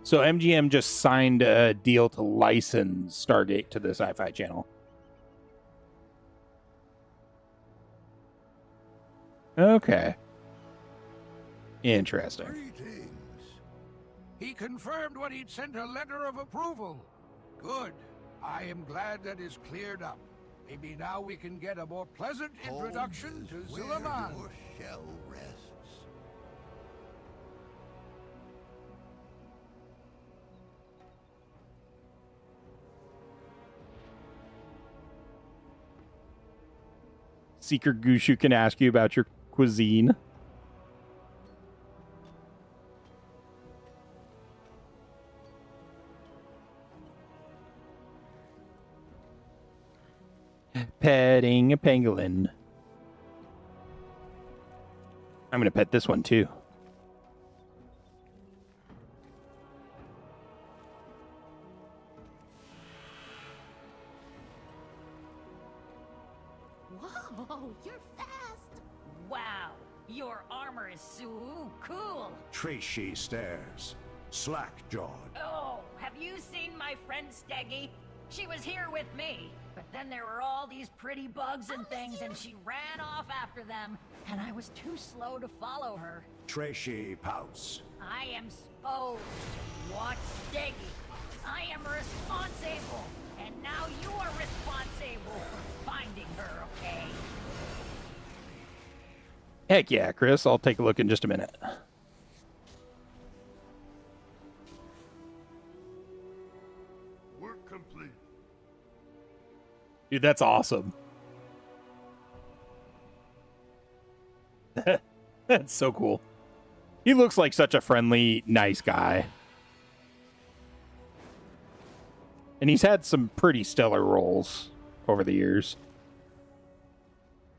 So MGM just signed a deal to license Stargate to the Sci-Fi Channel. Okay. Interesting. He confirmed when he'd sent a letter of approval. Good. I am glad that is cleared up. Maybe now we can get a more pleasant introduction to Zulaman. Your shell rests. Seeker Gushu can ask you about your cuisine. petting a pangolin. I'm gonna pet this one too. Whoa, you're fast! Wow, your armor is so cool! Tracy stares, slack-jawed. Oh, have you seen my friend Steggy? She was here with me, but then there were all these pretty bugs and things, and she ran off after them, and I was too slow to follow her. Tracy pouts. I am supposed to watch Steggy. I am responsible, and now you are responsible for finding her, okay? Heck yeah, Chris. I'll take a look in just a minute. Work complete. Dude, that's awesome. That's so cool. He looks like such a friendly, nice guy. And he's had some pretty stellar roles over the years.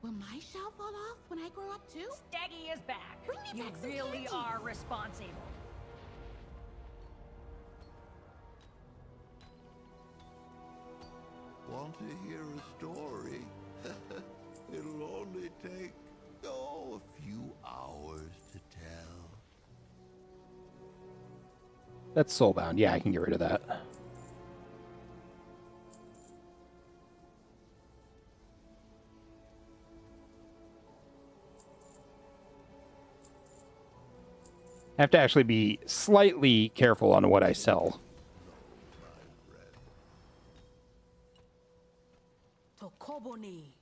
Will my shell fall off when I grow up too? Steggy is back. Bring me You back some really candy. are responsible. Want to hear a story? It'll only take, a few hours to tell. That's soulbound. Yeah, I can get rid of that. I have to actually be slightly careful on what I sell. Tokoboni,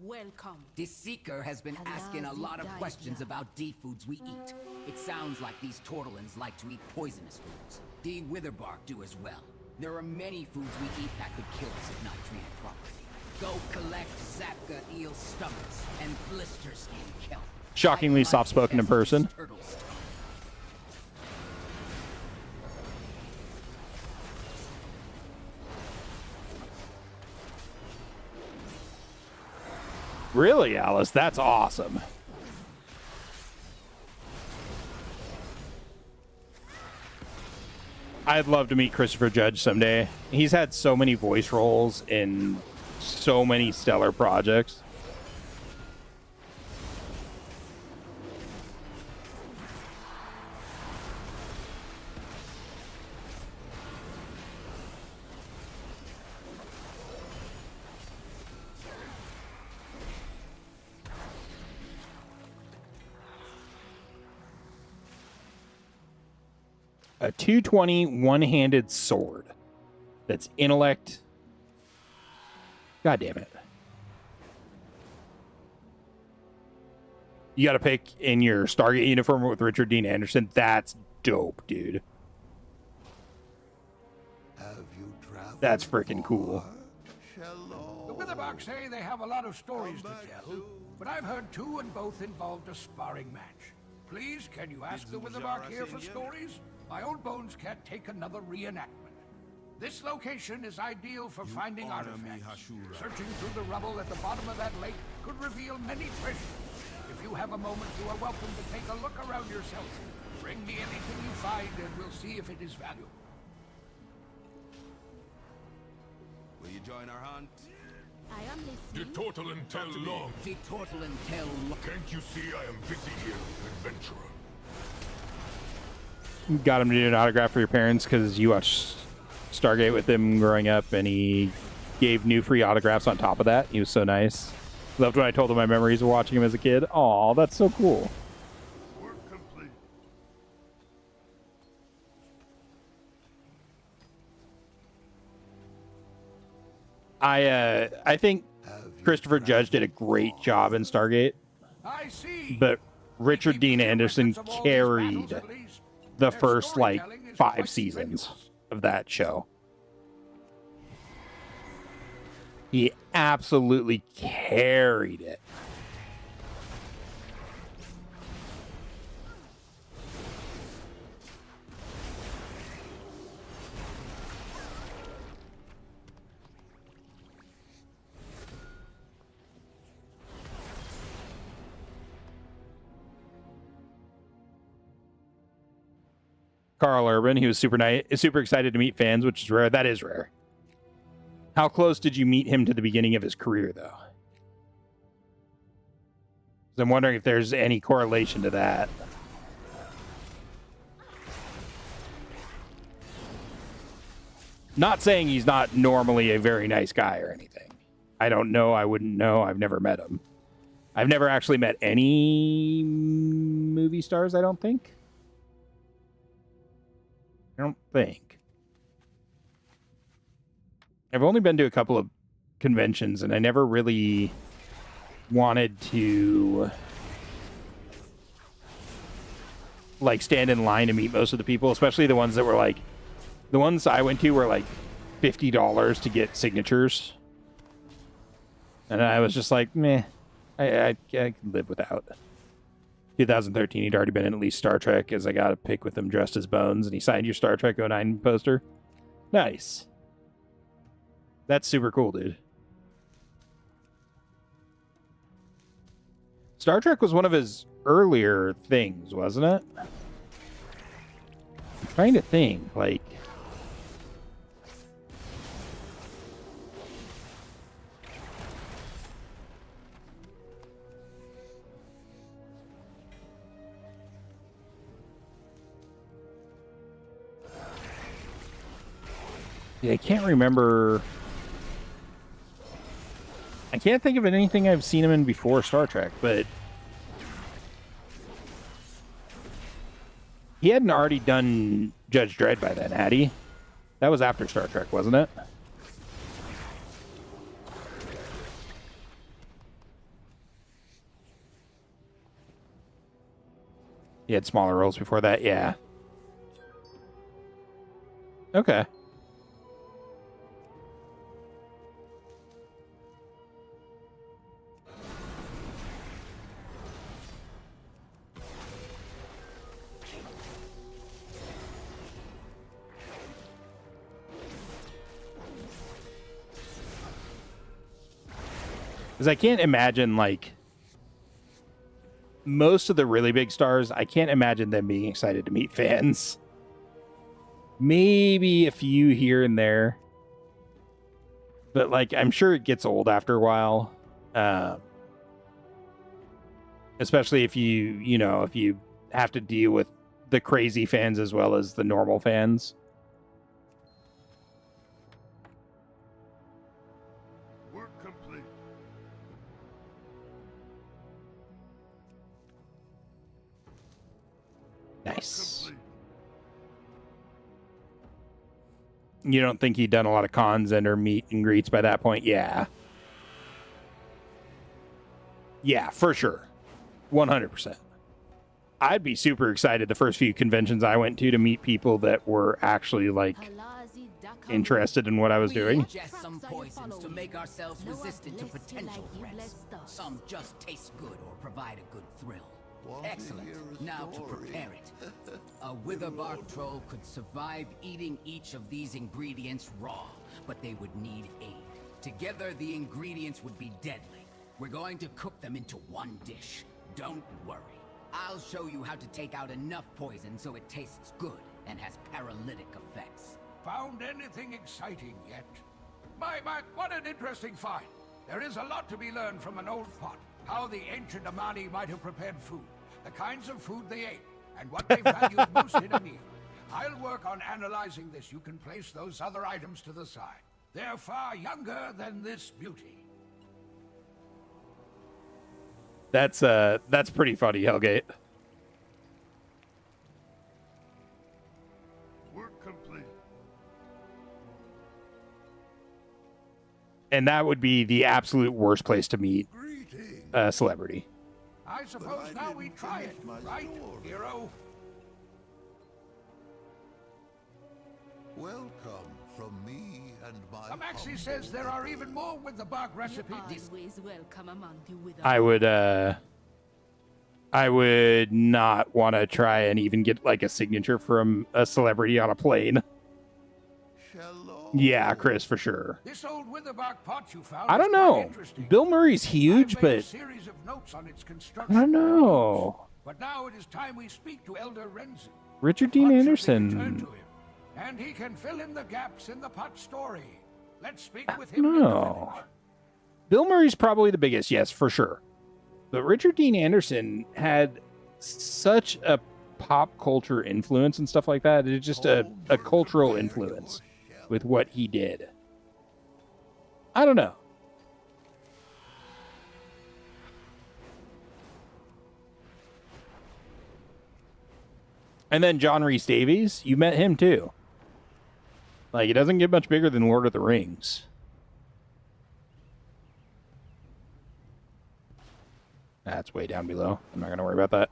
welcome. This seeker has been asking a lot of questions about D-foods we eat. It sounds like these Tortolans like to eat poisonous foods. D. Witherbark do as well. There are many foods we eat that could kill us if not treated properly. Go collect Zapka eel stomachs and blister skin kelp. Shockingly soft-spoken in person. Turtle stomach. Really, Alice? That's awesome. I'd love to meet Christopher Judge someday. He's had so many voice roles in so many stellar projects. A 220 one-handed sword. That's intellect. God damn it. You got to pick in your Stargate uniform with Richard Dean Anderson. That's dope, dude. Have you traveled? That's freaking cool. The Witherbark say they have a lot of stories to tell, but I've heard two and both involved a sparring match. Please, can you ask the Witherbark here for stories? My old bones can't take another reenactment. This location is ideal for finding artifacts. Searching through the rubble at the bottom of that lake could reveal many treasures. If you have a moment, you are welcome to take a look around yourself. Bring me anything you find and we'll see if it is valuable. Will you join our hunt? I am listening. The Tortolin tell long. The Tortolin tell long. Can't you see I am busy here, adventurer? Got him to do an autograph for your parents because you watched Stargate with him growing up, and he gave new free autographs on top of that. He was so nice. Loved when I told him my memories of watching him as a kid. Aw, that's so cool. Work complete. I think Christopher Judge did a great job in Stargate, I see. but Richard Dean Anderson carried the first, like, 5 seasons of that show. He absolutely carried it. Carl Urban. He was super excited to meet fans, which is rare. That is rare. How close did you meet him to the beginning of his career, though? I'm wondering if there's any correlation to that. Not saying he's not normally a very nice guy or anything. I don't know. I wouldn't know. I've never met him. I've never actually met any movie stars, I don't think. I've only been to a couple of conventions, and I never really wanted to like stand in line to meet most of the people, especially the ones that were like, the ones I went to were like $50 to get signatures. And I was just like, meh, I can live without. 2013, he'd already been in at least Star Trek, as I got a pic with him dressed as Bones, and he signed your Star Trek 09 poster. Nice. That's super cool, dude. Star Trek was one of his earlier things, wasn't it? I'm trying to think, like... Yeah, I can't remember... I can't think of anything I've seen him in before Star Trek, but... He hadn't already done Judge Dredd by then, had he? That was after Star Trek, wasn't it? He had smaller roles before that, yeah. Okay. Because I can't imagine, like, most of the really big stars, I can't imagine them being excited to meet fans. Maybe a few here and there. But, like, I'm sure it gets old after a while. Especially if if you have to deal with the crazy fans as well as the normal fans. Nice. You don't think he'd done a lot of cons and or meet and greets by that point? Yeah. Yeah, for sure. 100%. I'd be super excited the first few conventions I went to meet people that were actually, like, interested in what I was doing. We ingest some poisons to make ourselves resistant to potential threats. Some just taste good or provide a good thrill. Excellent. Now to prepare it. A witherbark troll could survive eating each of these ingredients raw, but they would need aid. Together, the ingredients would be deadly. We're going to cook them into one dish. Don't worry. I'll show you how to take out enough poison so it tastes good and has paralytic effects. Found anything exciting yet? My, what an interesting find. There is a lot to be learned from an old pot. How the ancient Amani might have prepared food, the kinds of food they ate, and what they valued most in a meal. I'll work on analyzing this. You can place those other items to the side. They're far younger than this beauty. That's pretty funny, Hellgate. Work complete. And that would be the absolute worst place to meet a celebrity. I suppose now we try it, right, hero? Welcome from me and my... Amaxi says there are even more with the bark recipe. I would not want to try and even get, like, a signature from a celebrity on a plane. Yeah, Chris, for sure. This old witherbark pot you found I don't know. Bill Murray's huge, but series of notes on its I don't know. But now it is time we speak to Elder Renzen. Richard Dean Putt should be Anderson. returned to him, and he can fill in the gaps in the Putt story. Let's speak with him in the No. village. Bill Murray's probably the biggest, yes, for sure. But Richard Dean Anderson had such a pop culture influence and stuff like that. It's just a cultural influence with what he did. I don't know. And then John Rhys Davies, you met him too. Like, it doesn't get much bigger than Lord of the Rings. That's way down below. I'm not going to worry about that.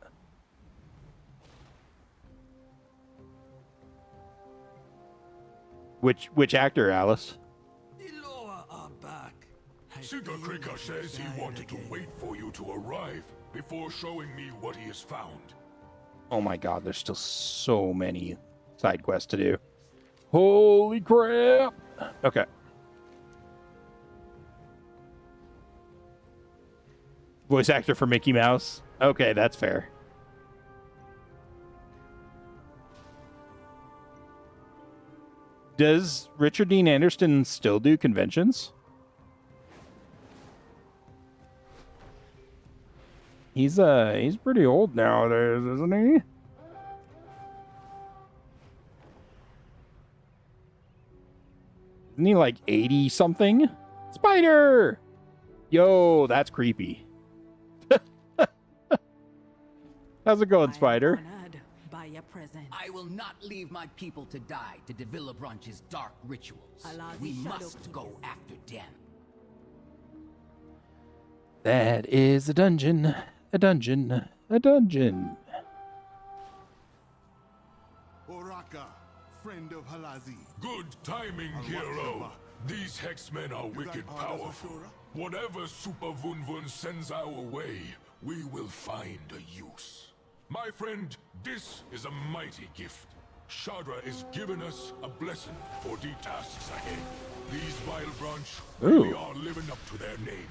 Which actor, Alice? Siga Krika says he wanted to wait for you to arrive before showing me what he has found. Oh my god, there's still so many side quests to do. Holy crap! Okay. Voice actor for Mickey Mouse? Okay, that's fair. Does Richard Dean Anderson still do conventions? He's pretty old nowadays, isn't he? Isn't he like 80 something? Spider! Yo, that's creepy. How's it going, Spider? By your presence. I will not leave my people to die to Devillabranch's dark rituals. We must go after them. That is a dungeon. A dungeon. A dungeon. Oraka, friend of Halazi. Good timing, hero. These hexmen are wicked powerful. Whatever Super Vun Vun sends our way, we will find a use. My friend, this is a mighty gift. Shadra is giving us a blessing for the tasks ahead. These vile branch really are living up to their name.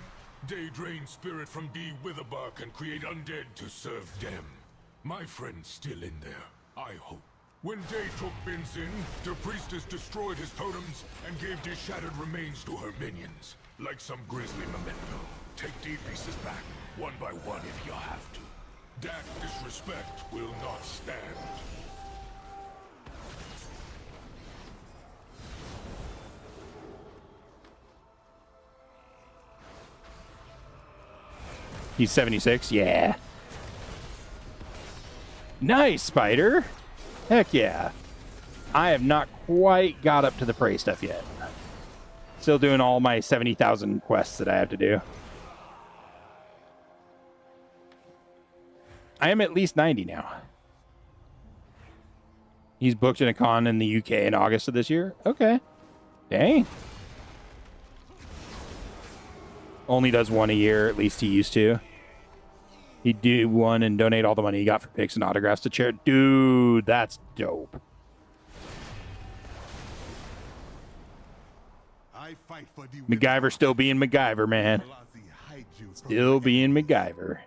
They drain spirit from the Witherbark and create undead to serve them. My friend's still in there, I hope. When Day took Binzin, the priestess destroyed his totems and gave the shattered remains to her minions. Like some grisly memento. Take the pieces back, one by one if you have to. That disrespect will not stand. He's 76? Yeah. Nice, Spider. Heck yeah. I have not quite got up to the prey stuff yet. Still doing all my 70,000 quests that I have to do. I am at least 90 now. He's booked in a con in the UK in August of this year? Okay. Dang. Only does one a year, at least he used to. He'd do one and donate all the money he got for pics and autographs to charity. Dude, that's dope. I fight for the MacGyver still being MacGyver, man. Still being MacGyver.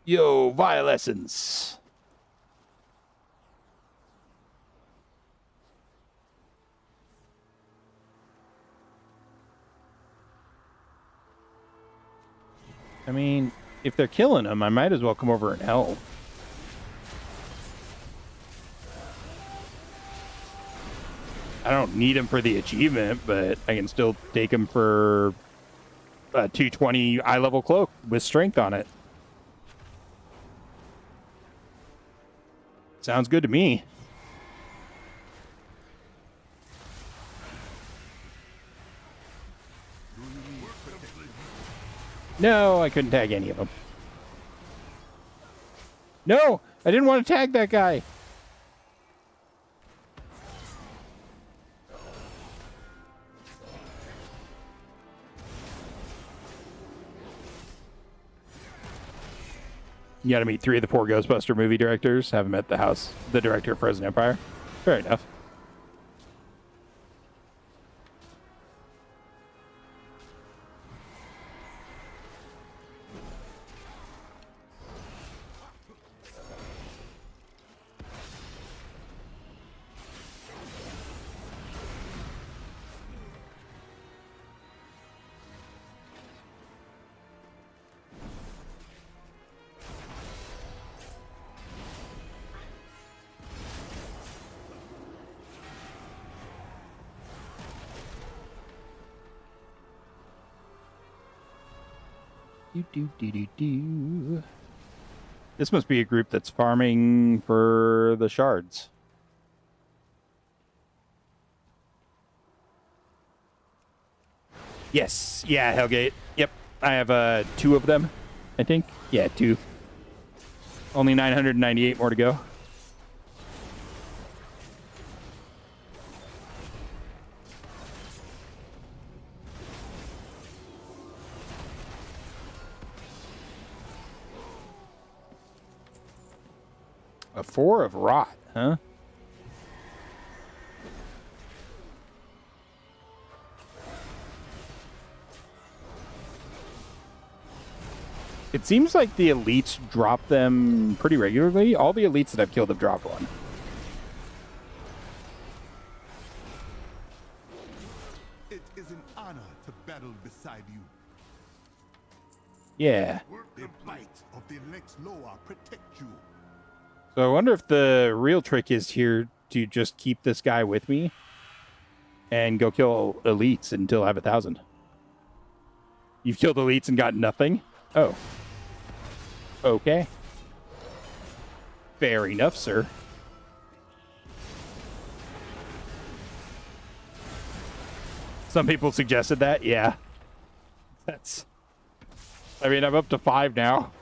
Yo, Vile Essence. I mean, if they're killing him, I might as well come over and help. I don't need him for the achievement, but I can still take him for a 220 eye level cloak with strength on it. Sounds good to me. No, I couldn't tag any of them. No, I didn't want to tag that guy. You got to meet 3 of the 4 Ghostbuster movie directors. Haven't met the director of Frozen Empire. Fair enough. This must be a group that's farming for the shards. Yes. Yeah, Hellgate. Yep. I have 2 of them, I think. Yeah, 2. Only 998 more to go. A 4 of rot, huh? It seems like the elites drop them pretty regularly. All the elites that I've killed have dropped one. It is an honor to battle beside you. Yeah. The might of the Lex Loa protect you. So I wonder if the real trick is here to just keep this guy with me and go kill elites until I have 1,000. You've killed elites and got nothing? Oh. Okay. Fair enough, sir. Some people suggested that. Yeah. I mean, I'm up to 5 now.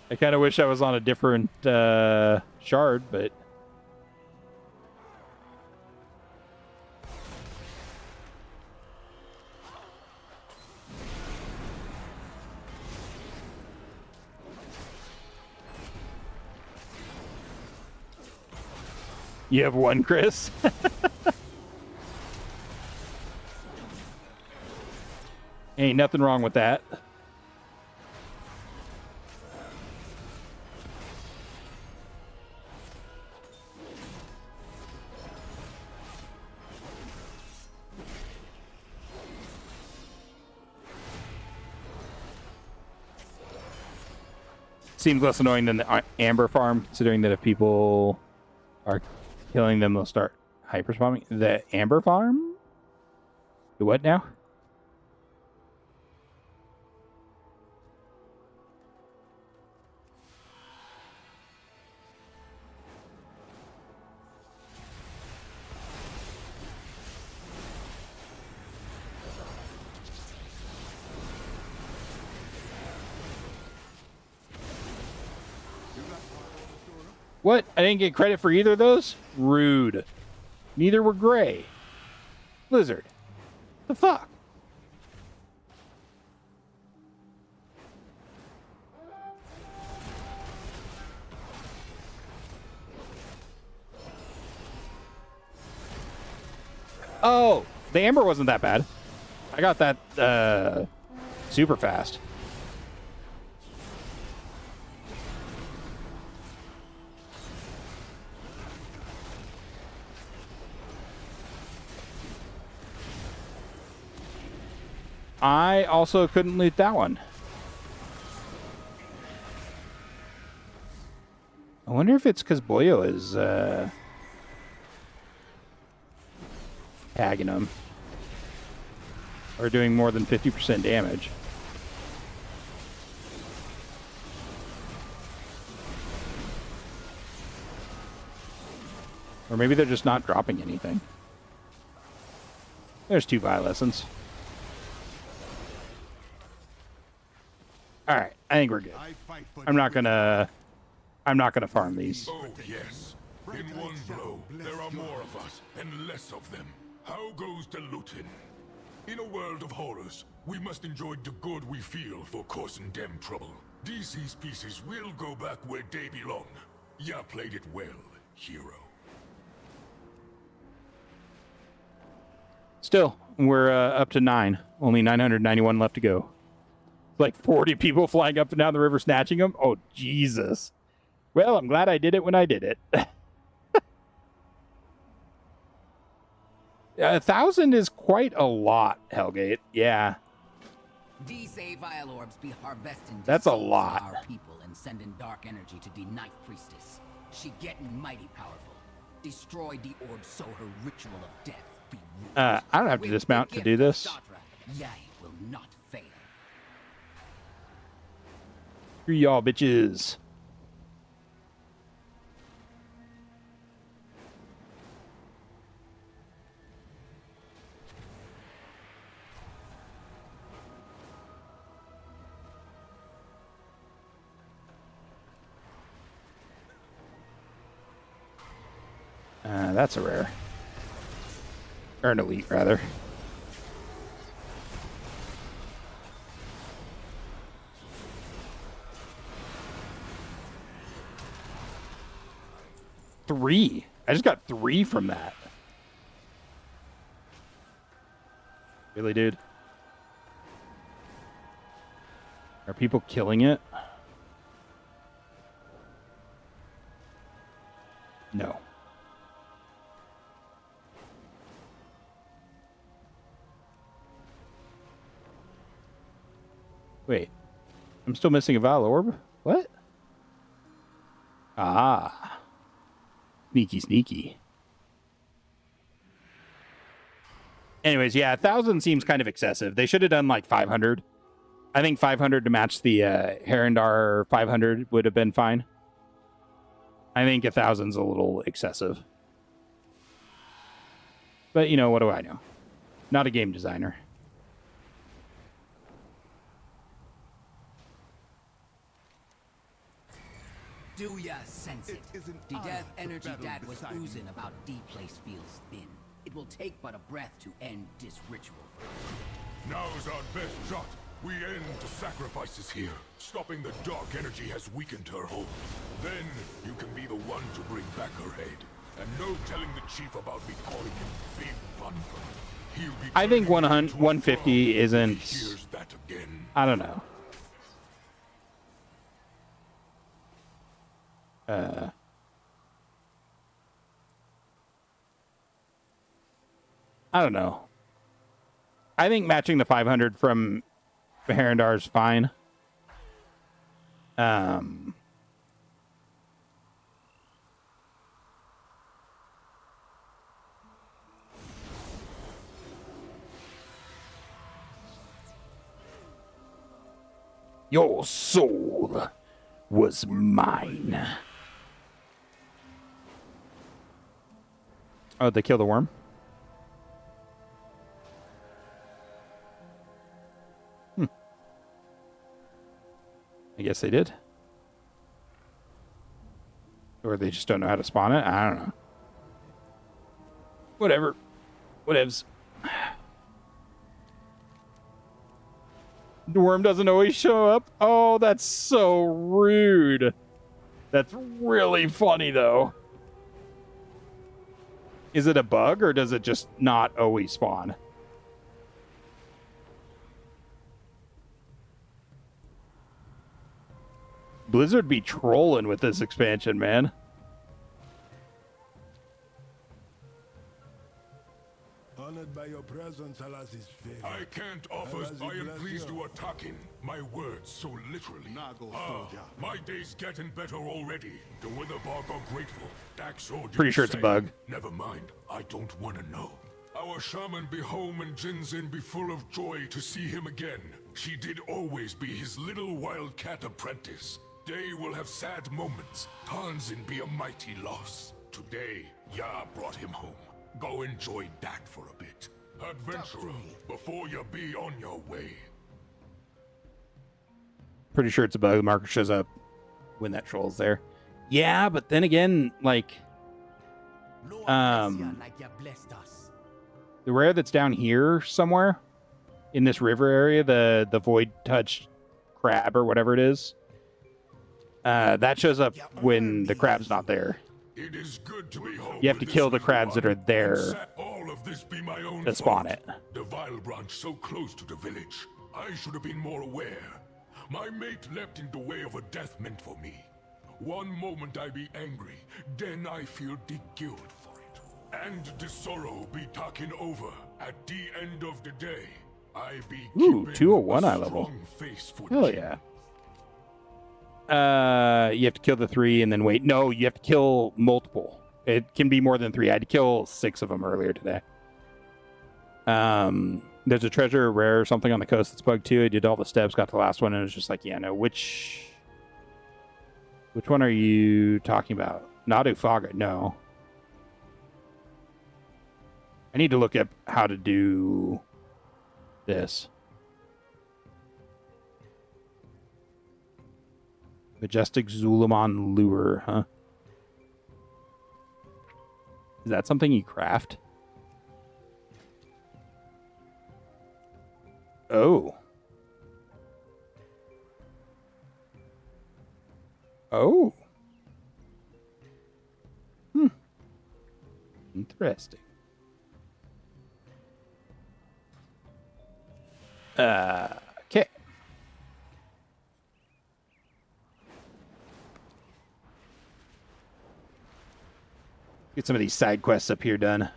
I kind of wish I was on a different shard, but... You have 1, Chris? Ain't nothing wrong with that. Seems less annoying than the Amber farm, considering that if people are killing them, they'll start hyper spamming. The Amber farm? The what now? What? I didn't get credit for either of those? Rude. Neither were gray. Blizzard. The fuck? Oh, the Amber wasn't that bad. I got that super fast. I also couldn't loot that one. I wonder if it's because Boyo is tagging him. Or doing more than 50% damage. Or maybe they're just not dropping anything. There's 2 Biolescents. All right, I think we're good. I'm not gonna farm these. Oh yes, in one blow, there are more of us and less of them. How goes the looting? In a world of horrors, we must enjoy the good we feel for causing them trouble. DC's pieces will go back where they belong. Ya played it well, hero. Still, we're up to 9. Only 991 left to go. Like 40 people flying up and down the river snatching them? Oh, Jesus. Well, I'm glad I did it when I did it. 1,000 is quite a lot, Hellgate. Yeah. These vile orbs be harvesting. That's a lot. Our people and sending dark energy to the Night Priestess. She getting mighty powerful. Destroy the orb so her ritual of death be ruined. I don't have to dismount to do this. Yai will not fail. Screw y'all, bitches. That's a rare. Or an elite, rather. Three. I just got 3 from that. Really, dude? Are people killing it? No. Wait. I'm still missing a Vile Orb? What? Ah. Sneaky, sneaky. Anyways, yeah, 1,000 seems kind of excessive. They should have done like 500. I think 500 to match the Herondar 500 would have been fine. I think 1,000's a little excessive. But, you know, what do I know? Not a game designer. Do ya sense it? The death energy that was oozing about the place feels thin. It will take but a breath to end this ritual. Now's our best shot. We end the sacrifices here. Stopping the dark energy has weakened her hold. Then you can be the one to bring back her head. And no telling the chief about me calling him Big Fun. I think 150 isn't... I don't know. I don't know. I think matching the 500 from Herondar is fine. Your soul was mine. Oh, they kill the worm? I guess they did. Or they just don't know how to spawn it. I don't know. Whatever. Whatevs. The worm doesn't always show up. Oh, that's so rude. That's really funny, though. Is it a bug, or does it just not always spawn? Blizzard be trolling with this expansion, man. Honored by your presence, Alas's favor. I can't offer. I am pleased you are talking. My words so literally. My day's getting better already. The Witherbark are grateful. Daxor Pretty sure it's a bug. Never mind. I don't want to know. Our shaman be home and Jinzin be full of joy to see him again. She did always be his little wildcat apprentice. They will have sad moments. Tanzin be a mighty loss. Today, Ya brought him home. Go enjoy that for a bit. Adventurer, before you be on your way. Pretty sure it's a bug. The marker shows up when that troll's there. Yeah, but then again, like... the rare that's down here somewhere, in this river area, the void touched crab or whatever it is. That shows up when the crab's not there. It is good to be home. You have to kill the crabs that are there all of this be my own to spawn fault. it. The Vile branch so close to the village. I should have been more aware. My mate leapt in the way of a death meant for me. One moment I be angry, then I feel the guilt for it. And the sorrow be talking over. At the end of the day, I be Ooh, keeping 201 a eye level. strong face for Hell Jim. yeah. You have to kill the 3 and then wait. No, you have to kill multiple. It can be more than 3. I had to kill 6 of them earlier today. There's a treasure rare or something on the coast that's bugged too. I did all the steps, got the last one, and it was just like, yeah, no, which one are you talking about? Not Ufaga, no. I need to look up how to do this. Majestic Zulaman lure, huh? Is that something you craft? Oh. Oh. Interesting. Okay. Get some of these side quests up here done.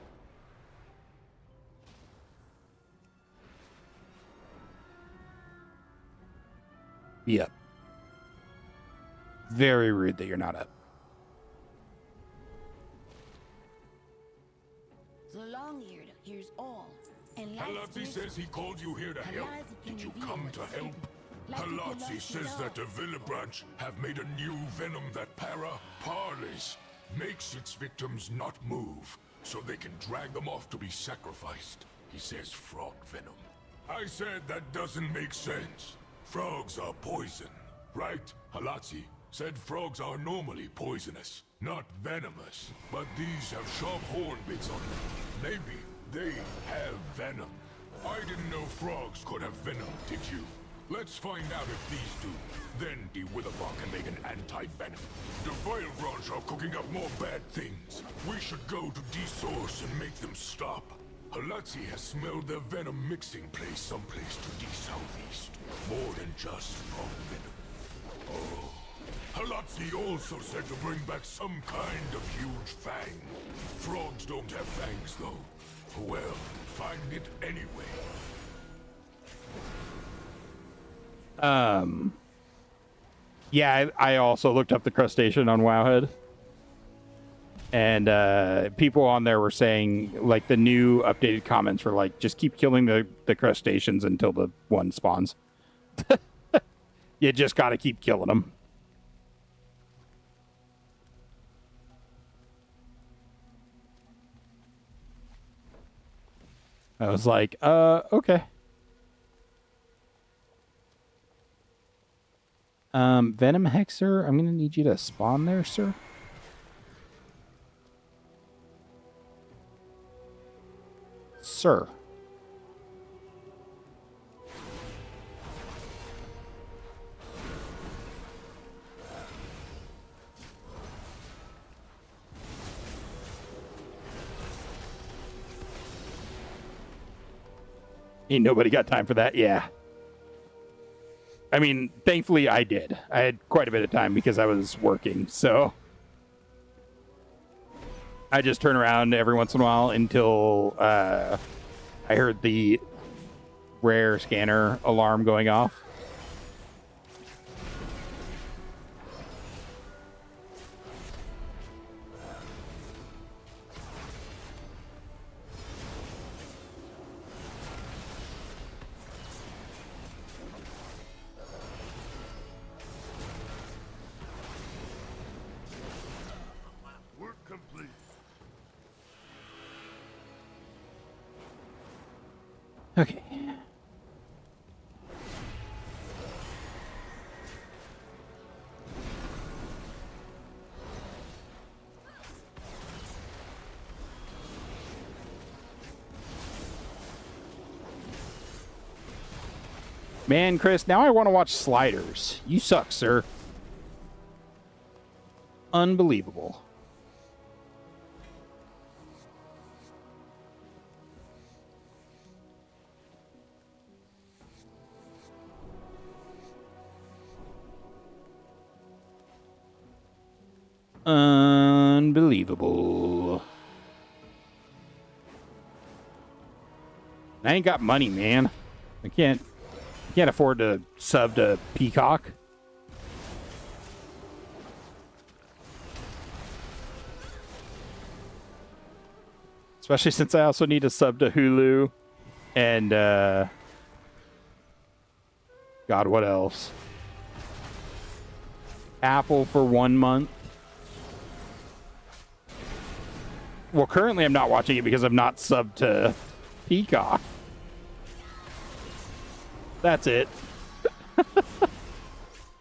Yep. Very rude that you're not up. The long-eared hears all. And Halazzi says he called you here to help. Did you come to help? Halazzi says that the Villa branch have made a new venom that parleys, makes its victims not move, so they can drag them off to be sacrificed. He says frog venom. I said that doesn't make sense. Frogs are poison, right? Halazzi said frogs are normally poisonous, not venomous. But these have sharp horn bits on them. Maybe they have venom. I didn't know frogs could have venom, did you? Let's find out if these do. Then the Witherbar can make an anti-venom. The Vile branch are cooking up more bad things. We should go to D-Source and make them stop. Halazzi has smelled their venom mixing place someplace to the southeast. More than just frog venom. Oh. Halazzi also said to bring back some kind of huge fang. Frogs don't have fangs, though. Well, find it anyway. Yeah, I also looked up the crustacean on Wowhead. And people on there were saying, like, the new updated comments were like, just keep killing the crustaceans until the one spawns. You just gotta keep killing them. I was like, okay. Venom Hexer, I'm gonna need you to spawn there, sir. Sir. Ain't nobody got time for that, yeah. I mean, thankfully I did. I had quite a bit of time because I was working, so I just turn around every once in a while until I heard the rare scanner alarm going off. Work complete. Okay. Man, Chris, now I want to watch Sliders. You suck, sir. Unbelievable. Unbelievable. I ain't got money, man. I can't afford to sub to Peacock. Especially since I also need to sub to Hulu and God, what else? Apple for 1 month. Well, currently I'm not watching it because I'm not subbed to Peacock. That's it.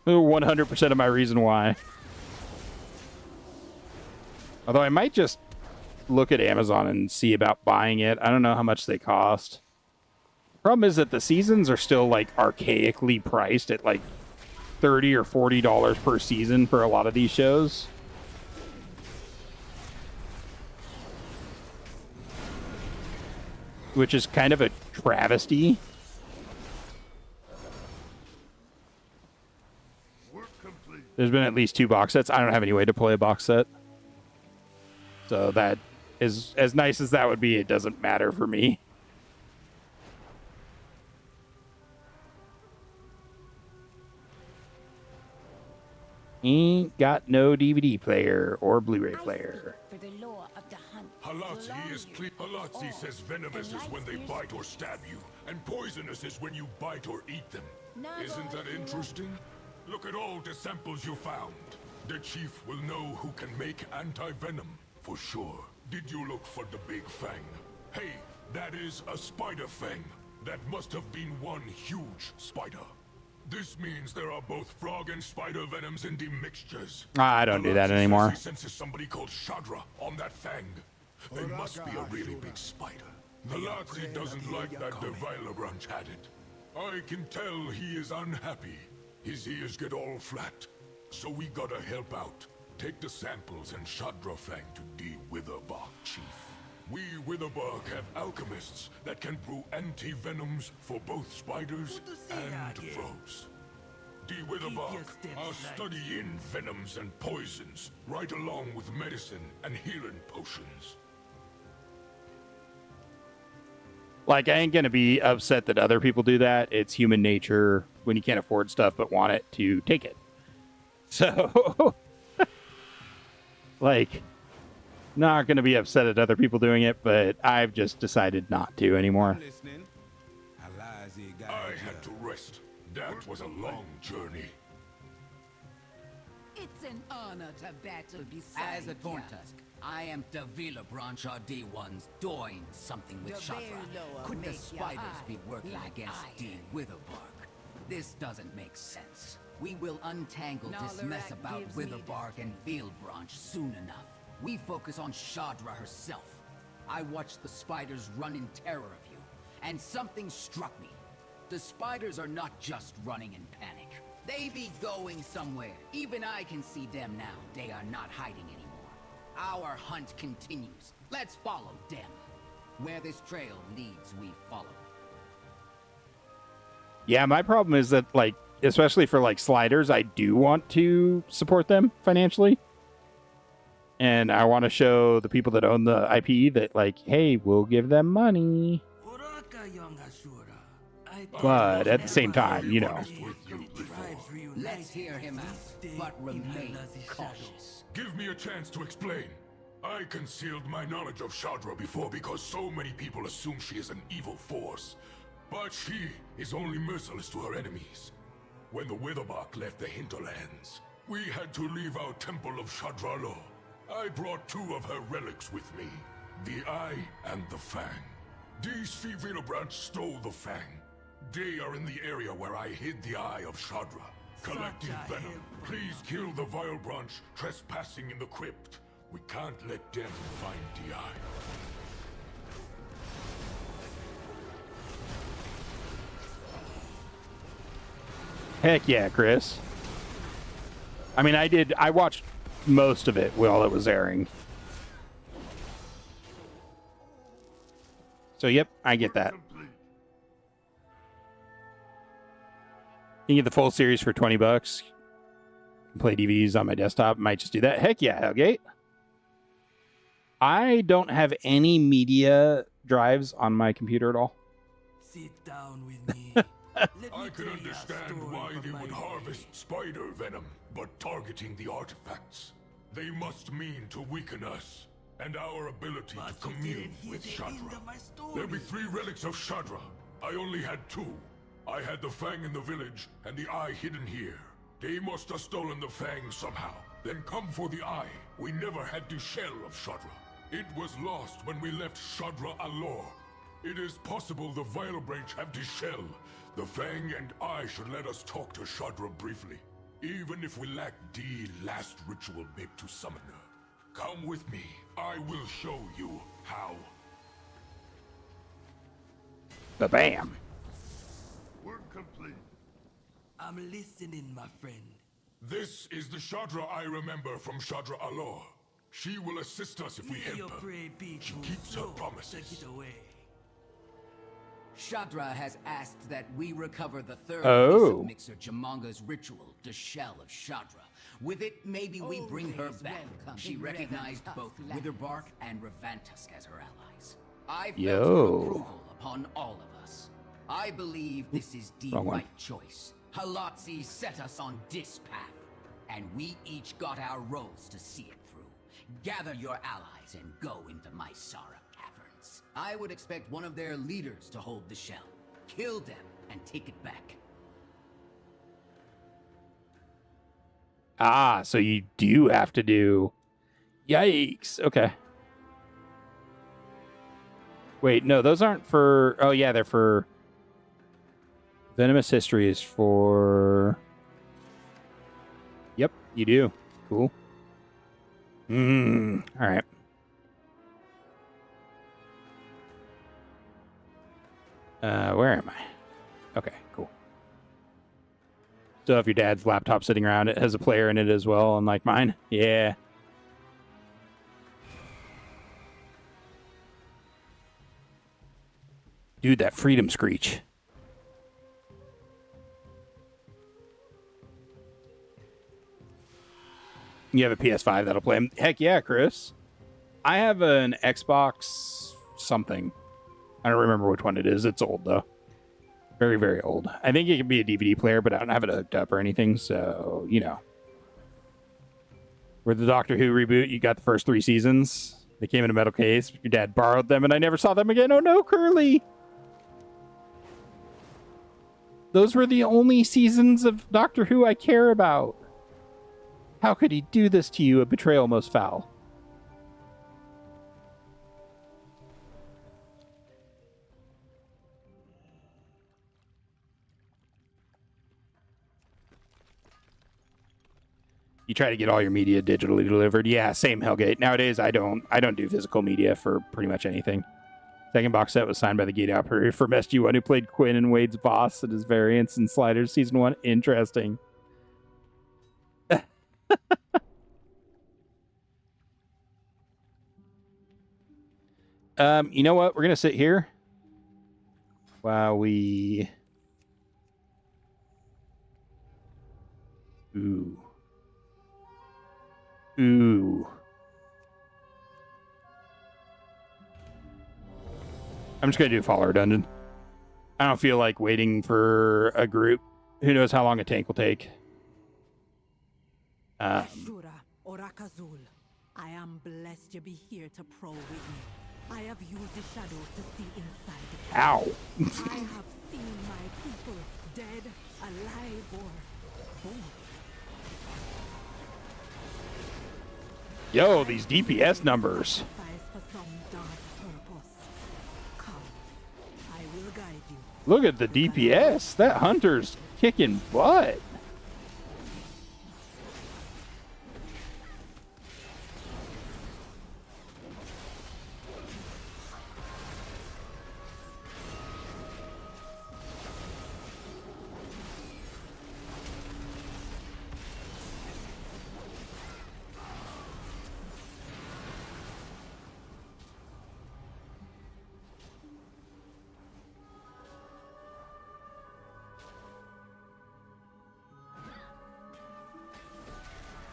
100% of my reason why. Although I might just look at Amazon and see about buying it. I don't know how much they cost. Problem is that the seasons are still like archaically priced at like $30 or $40 per season for a lot of these shows. Which is kind of a travesty. There's been at least 2 box sets. I don't have any way to play a box set. So that is, as nice as that would be, it doesn't matter for me. Ain't got no DVD player or Blu-ray player. Halazzi says venomous is when they bite or stab you, and poisonous is when you bite or eat them. Isn't that interesting? Look at all the samples you found. The chief will know who can make anti-venom, for sure. Did you look for the big fang? Hey, that is a spider fang. That must have been one huge spider. This means there are both frog and spider venoms in the mixtures. I don't do that anymore. He senses somebody called Shadra on that fang. They must be a really big spider. Halazzi doesn't like that the Viola branch had it. I can tell he is unhappy. His ears get all flat. So we gotta help out. Take the samples and Shadra fang to D. Witherbark, Chief. We Witherbark have alchemists that can brew anti-venoms for both spiders and frogs. D. Witherbark are studying venoms and poisons, right along with medicine and healing potions. Like, I ain't gonna be upset that other people do that. It's human nature when you can't afford stuff but want it to take it. So, like, not gonna be upset at other people doing it, but I've just decided not to anymore. I had to rest. That was a long journey. It's an honor to battle beside As a Tortusk, I am the Vila Branch D1's doing something with Shadra. Could the spiders be working against D. Witherbark? This doesn't make sense. We will untangle this mess about Witherbark and Veilbranch soon enough. We focus on Shadra herself. I watched the spiders run in terror of you, and something struck me. The spiders are not just running in panic. They be going somewhere. Even I can see them now. They are not hiding anymore. Our hunt continues. Let's follow them. Where this trail leads, we follow. Yeah, my problem is that, like, especially for, like, sliders, I do want to support them financially. And I want to show the people that own the IP that, like, hey, we'll give them money. But at the same time, you know. Let's hear him out, but remain cautious. Give me a chance to explain. I concealed my knowledge of Shadra before because so many people assume she is an evil force. But she is only merciless to her enemies. When the Witherbark left the hinterlands, we had to leave our temple of Shadralo. I brought 2 of her relics with me, the Eye and the Fang. These Vila stole the Fang. They are in the area where I hid the Eye of Shadra, collecting venom. Please kill the Vile Branch trespassing in the crypt. We can't let them find the Eye. Heck yeah, Chris. I mean, I watched most of it while it was airing. So, yep, I get that. You get the full series for $20. Play DVDs on my desktop. Might just do that. Heck yeah, Hellgate. I don't have any media drives on my computer at all. Sit down with me. I can understand why they would harvest spider venom, but targeting the artifacts, they must mean to weaken us and our ability to commune with Shadra. There'll be 3 relics of Shadra. I only had 2. I had the Fang in the village and the Eye hidden here. They must have stolen the Fang somehow, then come for the Eye. We never had the shell of Shadra. It was lost when we left Shadra Alor. It is possible the Vile Branch have the shell. The Fang and I should let us talk to Shadra briefly. Even if we lack the last ritual bit to summon her. Come with me. I will show you how. Ba-bam. Work complete. I'm listening, my friend. This is the Shadra I remember from Shadra Alor. She will assist us if we help her. She keeps her promises. Shadra has asked that we recover the third Oh. piece of Mixer Jamanga's ritual, the Shell of Shadra. With it, maybe we bring her back. She recognized both Witherbark and Revantusk as her allies. I felt her approval upon all of us. I believe this is the Wrong one. right choice. Halatzi set us on this path, and we each got our roles to see it through. Gather your allies and go into Mysara caverns. I would expect one of their leaders to hold the shell. Kill them and take it back. Ah, so you do have to do... Yikes. Okay. Wait, no, those aren't for... Oh, yeah, they're for... Venomous History is for... Yep, you do. Cool. All right. Where am I? Okay, cool. So if your dad's laptop sitting around, it has a player in it as well, unlike mine. Yeah. Dude, that freedom screech. You have a PS5 that'll play them. Heck yeah, Chris. I have an Xbox something. I don't remember which one it is. It's old, though. Very, very old. I think it could be a DVD player, but I don't have it hooked up or anything, so, you know. With the Doctor Who reboot, you got the first 3 seasons. They came in a metal case. Your dad borrowed them, and I never saw them again. Oh, no, Curly! Those were the only seasons of Doctor Who I care about. How could he do this to you? A betrayal most foul. You try to get all your media digitally delivered. Yeah, same Hellgate. Nowadays, I don't do physical media for pretty much anything. Second box set was signed by the Gate Operator from SG1, who played Quinn and Wade's boss at his variants in Sliders Season 1. Interesting. You know what? We're going to sit here while we... Ooh. I'm just going to do Follower Dungeon. I don't feel like waiting for a group. Who knows how long a tank will take. Shura, Orakazul, I am blessed you be here to prowl with me. I have used the shadows to see inside the Ow. I have seen my people dead, alive, or both. Yo, these DPS numbers. For some dark purpose. Come, I will guide you. Look at the DPS. That hunter's kicking butt.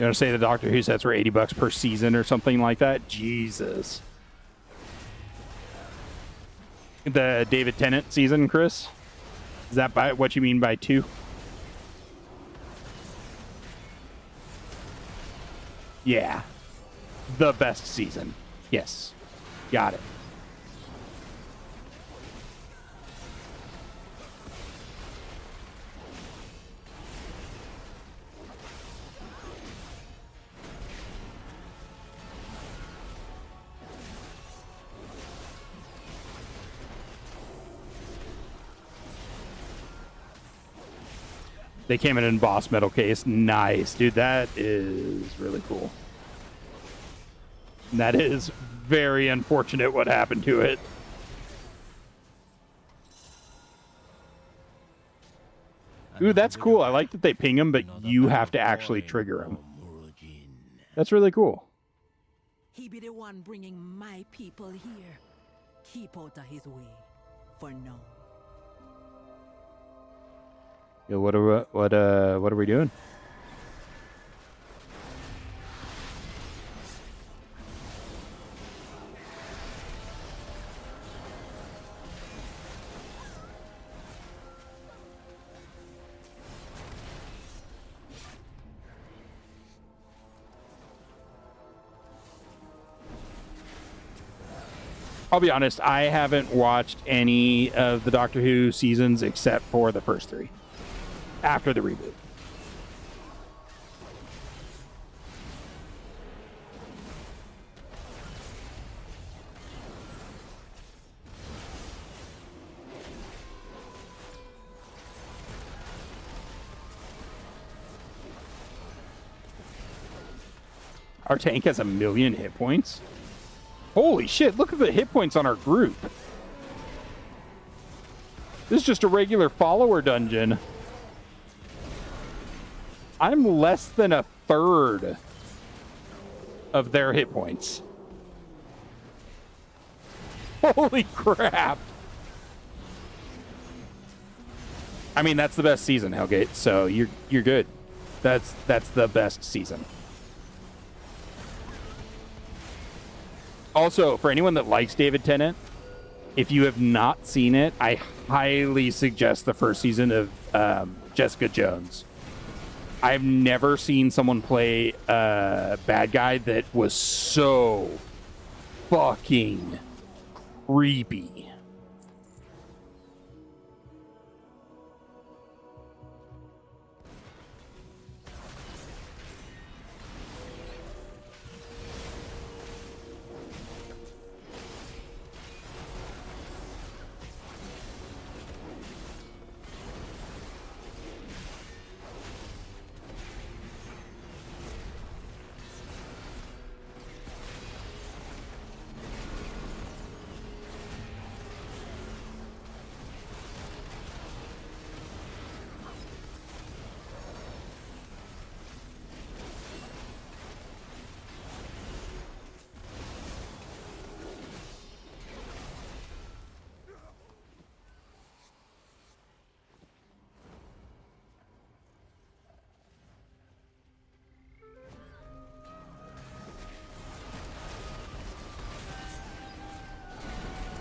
You want to say the Doctor Who sets were $80 per season or something like that? Jesus. The David Tennant season, Chris? Is that by what you mean by 2? Yeah. The best season. Yes. Got it. They came in boss metal case. Nice. Dude, that is really cool. That is very unfortunate what happened to it. Ooh, that's cool. I like that they ping him, but you have to actually trigger him. That's really cool. He be the one bringing my people here. Keep out of his way, for now. Yo, what are we doing? I'll be honest, I haven't watched any of the Doctor Who seasons except for the first 3 after the reboot. Our tank has 1 million hit points. Holy shit, look at the hit points on our group. This is just a regular follower dungeon. I'm less than 1/3 of their hit points. Holy crap. I mean, that's the best season, Hellgate, so you're good. That's the best season. Also, for anyone that likes David Tennant, if you have not seen it, I highly suggest the first season of Jessica Jones. I've never seen someone play a bad guy that was so fucking creepy.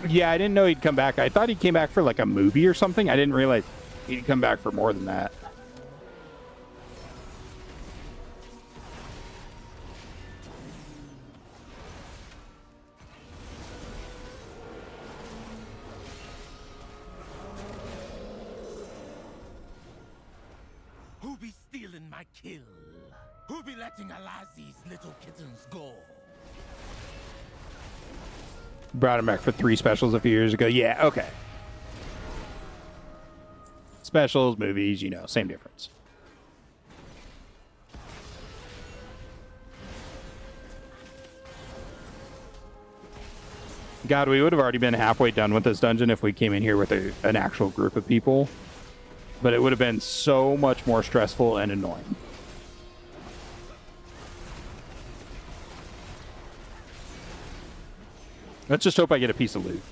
Yeah, I didn't know he'd come back. I thought he came back for like a movie or something. I didn't realize he'd come back for more than that. Who be stealing my kill? Who be letting Alazi's little kittens go? Brought him back for 3 specials a few years ago. Yeah, okay. Specials, movies, you know, same difference. God, we would have already been halfway done with this dungeon if we came in here with an actual group of people. But it would have been so much more stressful and annoying. Let's just hope I get a piece of loot.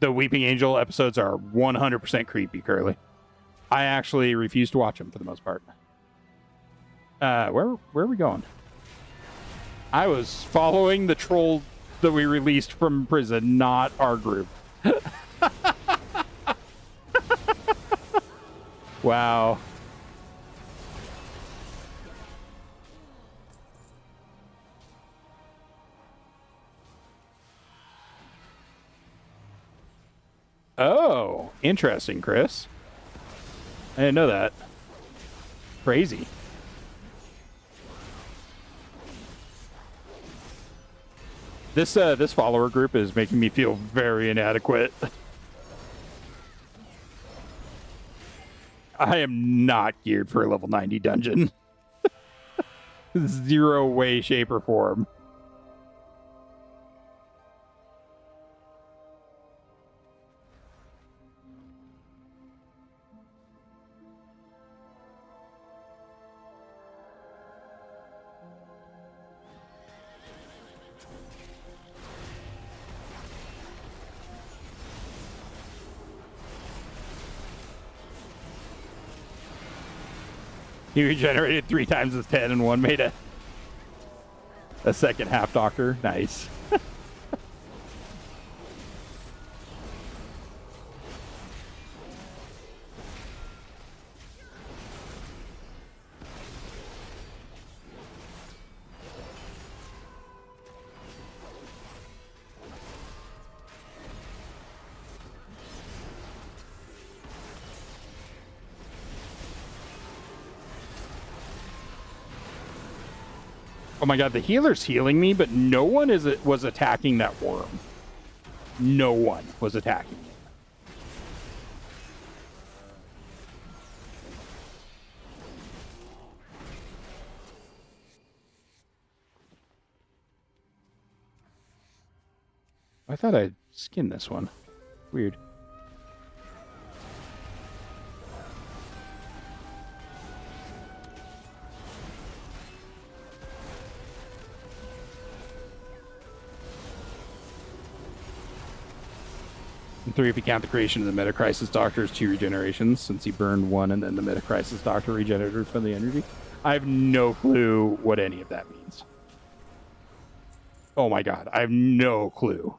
the Weeping Angel episodes are 100% creepy, Curly. I actually refuse to watch them for the most part. Where are we going? I was following the troll that we released from prison, not our group. Wow. Oh, interesting, Chris. I didn't know that. Crazy. This follower group is making me feel very inadequate. I am not geared for a level 90 dungeon. Zero way, shape, or form. He regenerated 3 times his 10 and one made a second half doctor. Nice. Oh my god, the healer's healing me, but no one was attacking that worm. No one was attacking it. I thought I'd skinned this one. Weird. And 3 if you count the creation of the Metacrisis Doctor's 2 regenerations, since he burned 1 and then the Metacrisis Doctor regenerated from the energy. I have no clue what any of that means. Oh my god, I have no clue.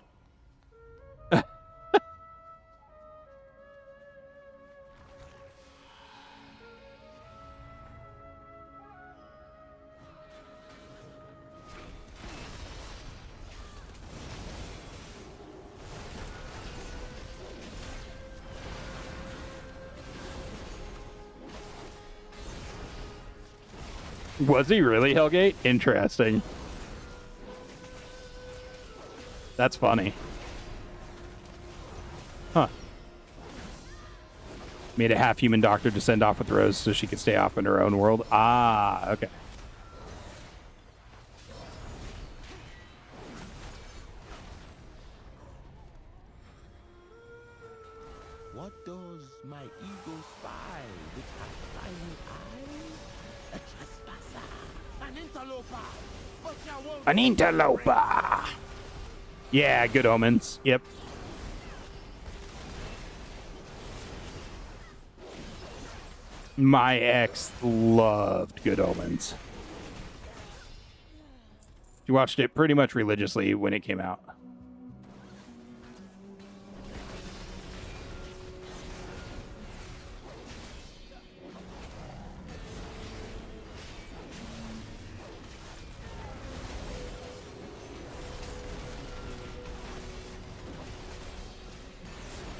Was he really, Hellgate? Interesting. That's funny. Huh. Made a half-human doctor to send off with Rose so she could stay off in her own world. Ah, okay. What does my ego spy with her silent eyes? A trespasser, an interloper, but you won't. An interloper. Yeah, good omens. Yep. My ex loved Good Omens. She watched it pretty much religiously when it came out.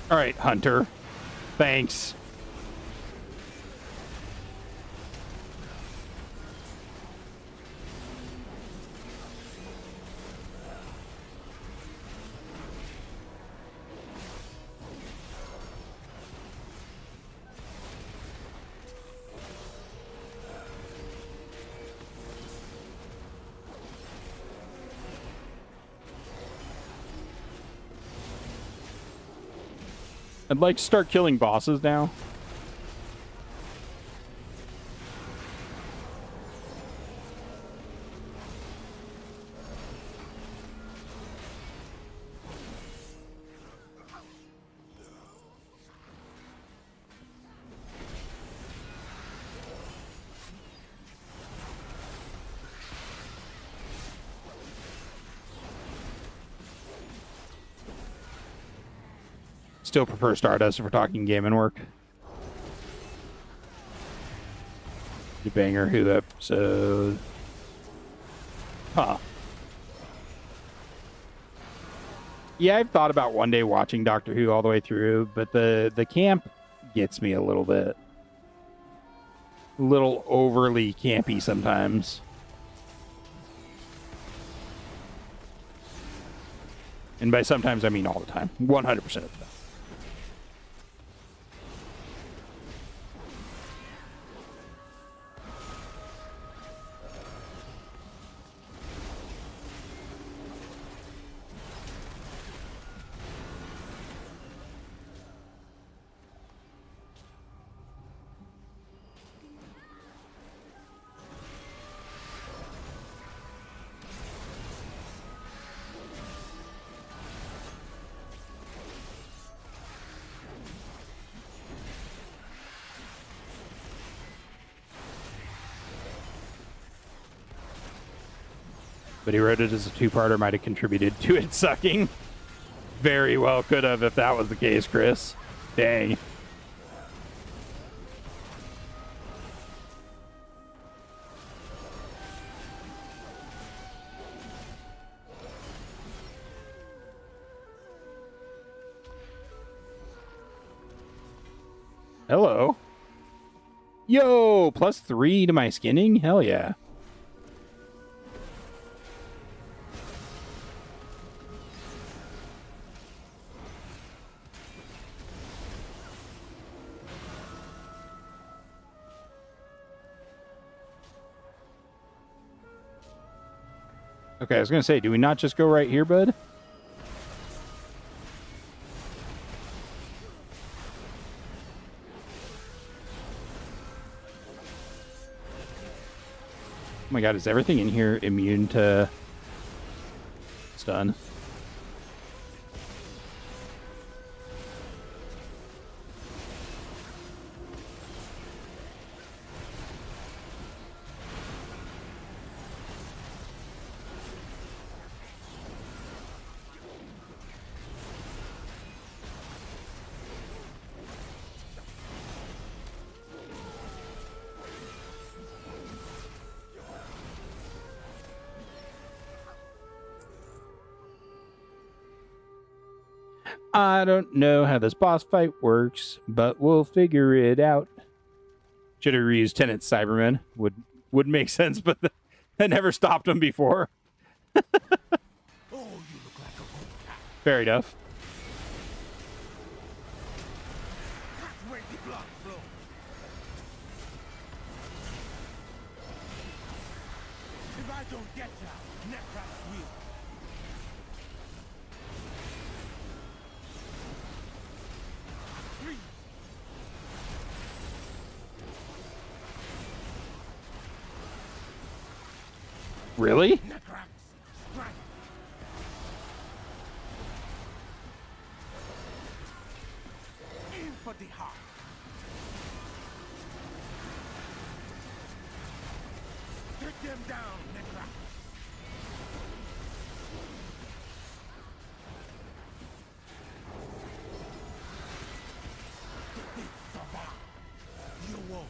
All right, Hunter. Thanks. I'd like to start killing bosses now. Still prefer Stardust if we're talking game and work. The Banger Who episode. Huh. Yeah, I've thought about one day watching Doctor Who all the way through, but the camp gets me a little bit. A little overly campy sometimes. And by sometimes, I mean all the time. 100% of the time. But he wrote it as a two-parter, might have contributed to it sucking. Very well could have if that was the case, Chris. Dang. Hello. Yo, +3 to my skinning? Hell yeah. Okay, I was going to say, do we not just go right here, bud? Oh my god, is everything in here immune to stun? I don't know how this boss fight works, but we'll figure it out. Should have reused Tenant Cyberman. Would make sense, but that never stopped him before. Fair enough. If I don't get ya, Necrox will. Really? Aim for the heart. Take them down, Necrox. You won't.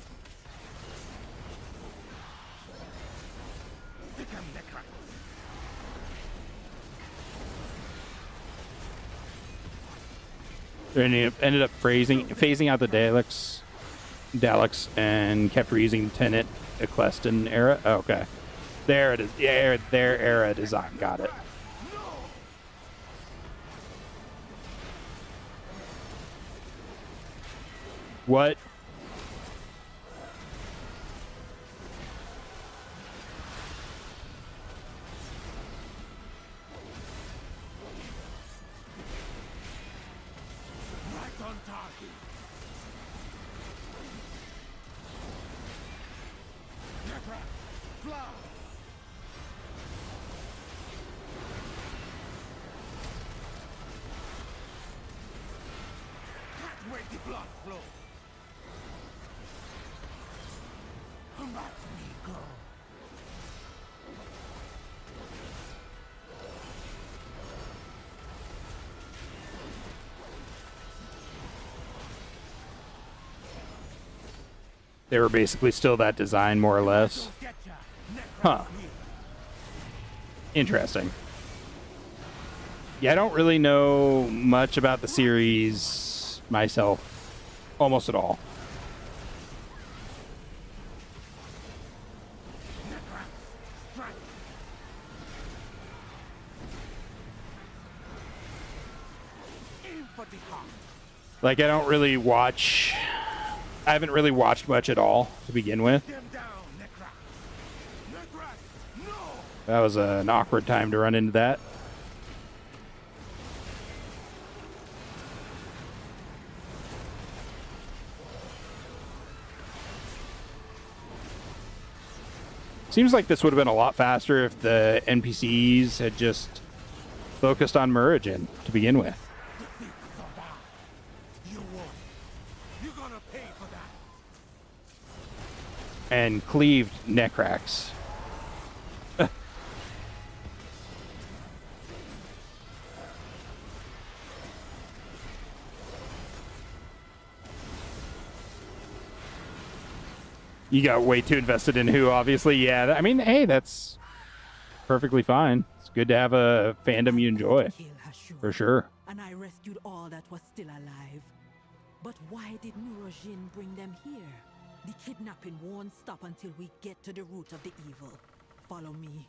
Take them, Necrox. Ended up phasing out the Daleks and kept reusing the Tenet Eccleston era. Oh, okay. There it is. Yeah, their era design. Got it. What? Right on target. Necrox, fly. Can't wait the blood flow. Come back to me, girl. They were basically still that design, more or less. Huh. Interesting. Yeah, I don't really know much about the series myself. Almost at all. Like, I don't really watch... I haven't really watched much at all to begin with. That was an awkward time to run into that. Seems like this would have been a lot faster if the NPCs had just focused on Muradin to begin with. And cleaved Necrax. You got way too invested in who, obviously. Yeah, I mean, hey, that's perfectly fine. It's good to have a fandom you enjoy. For sure. And I rescued all that was still alive. But why did Muradin bring them here? The kidnapping won't stop until we get to the root of the evil. Follow me.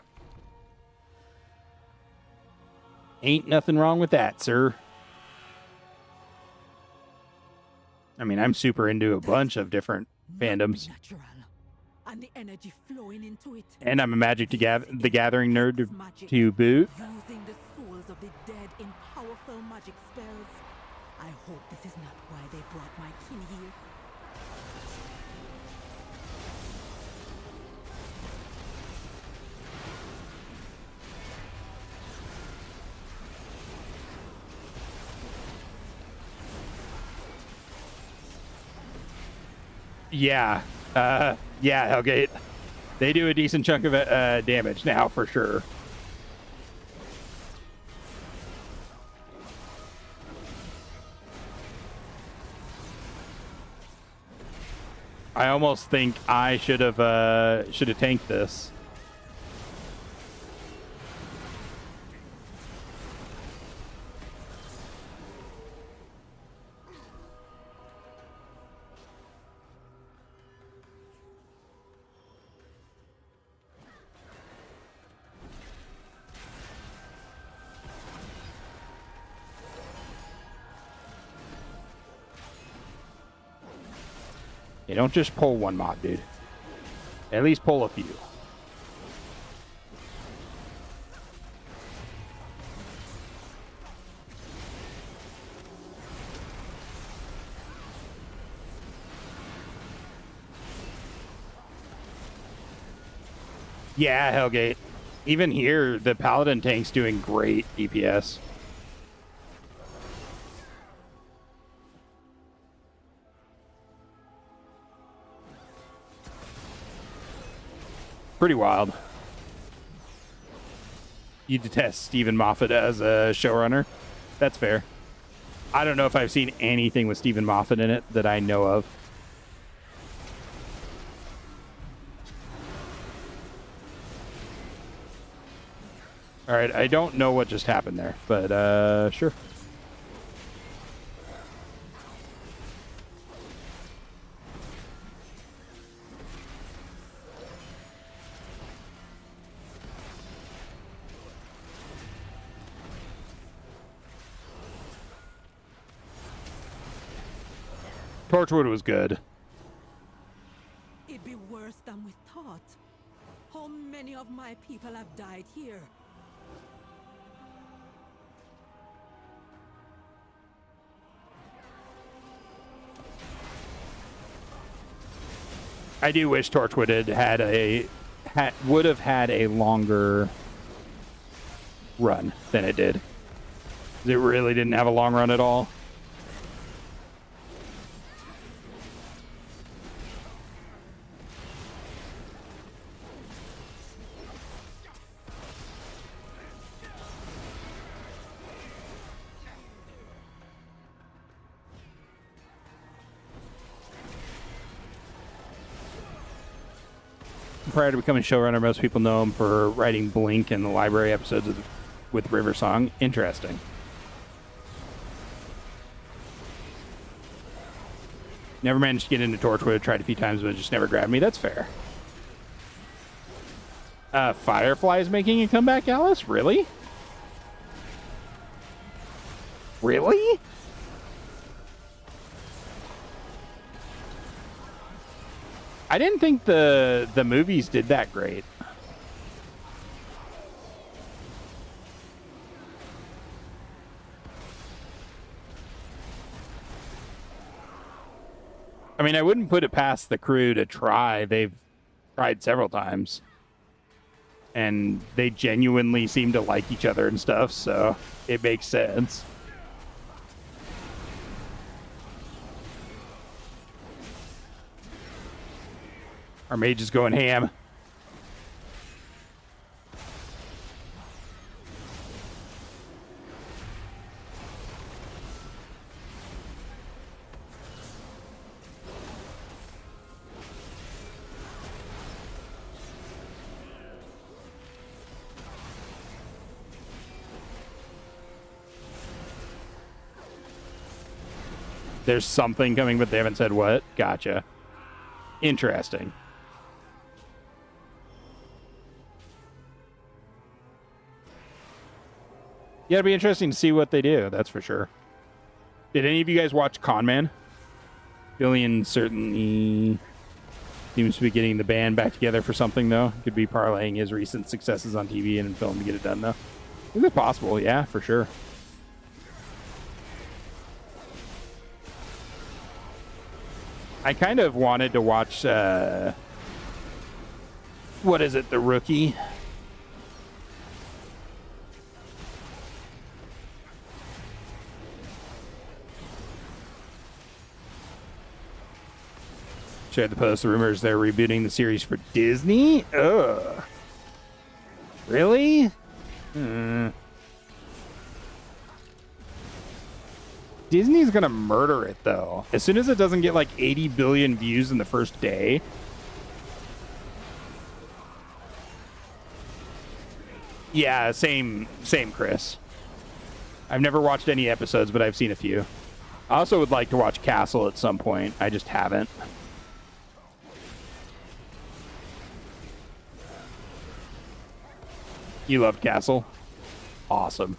Ain't nothing wrong with that, sir. I mean, I'm super into a bunch of different fandoms. And the energy flowing into it. And I'm a Magic the Gathering nerd to boot. Using the souls of the dead in powerful magic spells. I hope this is not why they brought my kin here. Yeah. Yeah, Hellgate. They do a decent chunk of damage now, for sure. I almost think I should have tanked this. You don't just pull one mob, dude. At least pull a few. Yeah, Hellgate. Even here, the Paladin tank's doing great DPS. Pretty wild. You detest Stephen Moffat as a showrunner? That's fair. I don't know if I've seen anything with Stephen Moffat in it that I know of. Alright, I don't know what just happened there, but sure. Torchwood was good. It'd be worse than we thought. How many of my people have died here? I do wish Torchwood would have had a longer run than it did. It really didn't have a long run at all. Prior to becoming showrunner, most people know him for writing Blink and the library episodes with River Song. Interesting. Never managed to get into Torchwood. Tried a few times, but it just never grabbed me. That's fair. Firefly's making a comeback, Alice? Really? Really? I didn't think the movies did that great. I mean, I wouldn't put it past the crew to try. They've tried several times. And they genuinely seem to like each other and stuff, so it makes sense. Our mage is going ham. There's something coming, but they haven't said what. Gotcha. Interesting. Yeah, it'll be interesting to see what they do, that's for sure. Did any of you guys watch Con Man? Billion certainly seems to be getting the band back together for something, though. Could be parlaying his recent successes on TV and in film to get it done, though. I think it's possible, yeah, for sure. I kind of wanted to watch, what is it, The Rookie? Shared the post. The rumors they're rebooting the series for Disney? Ugh. Really? Disney's gonna murder it, though. As soon as it doesn't get like 80 billion views in the first day. Yeah, same, Chris. I've never watched any episodes, but I've seen a few. I also would like to watch Castle at some point. I just haven't. You love Castle? Awesome.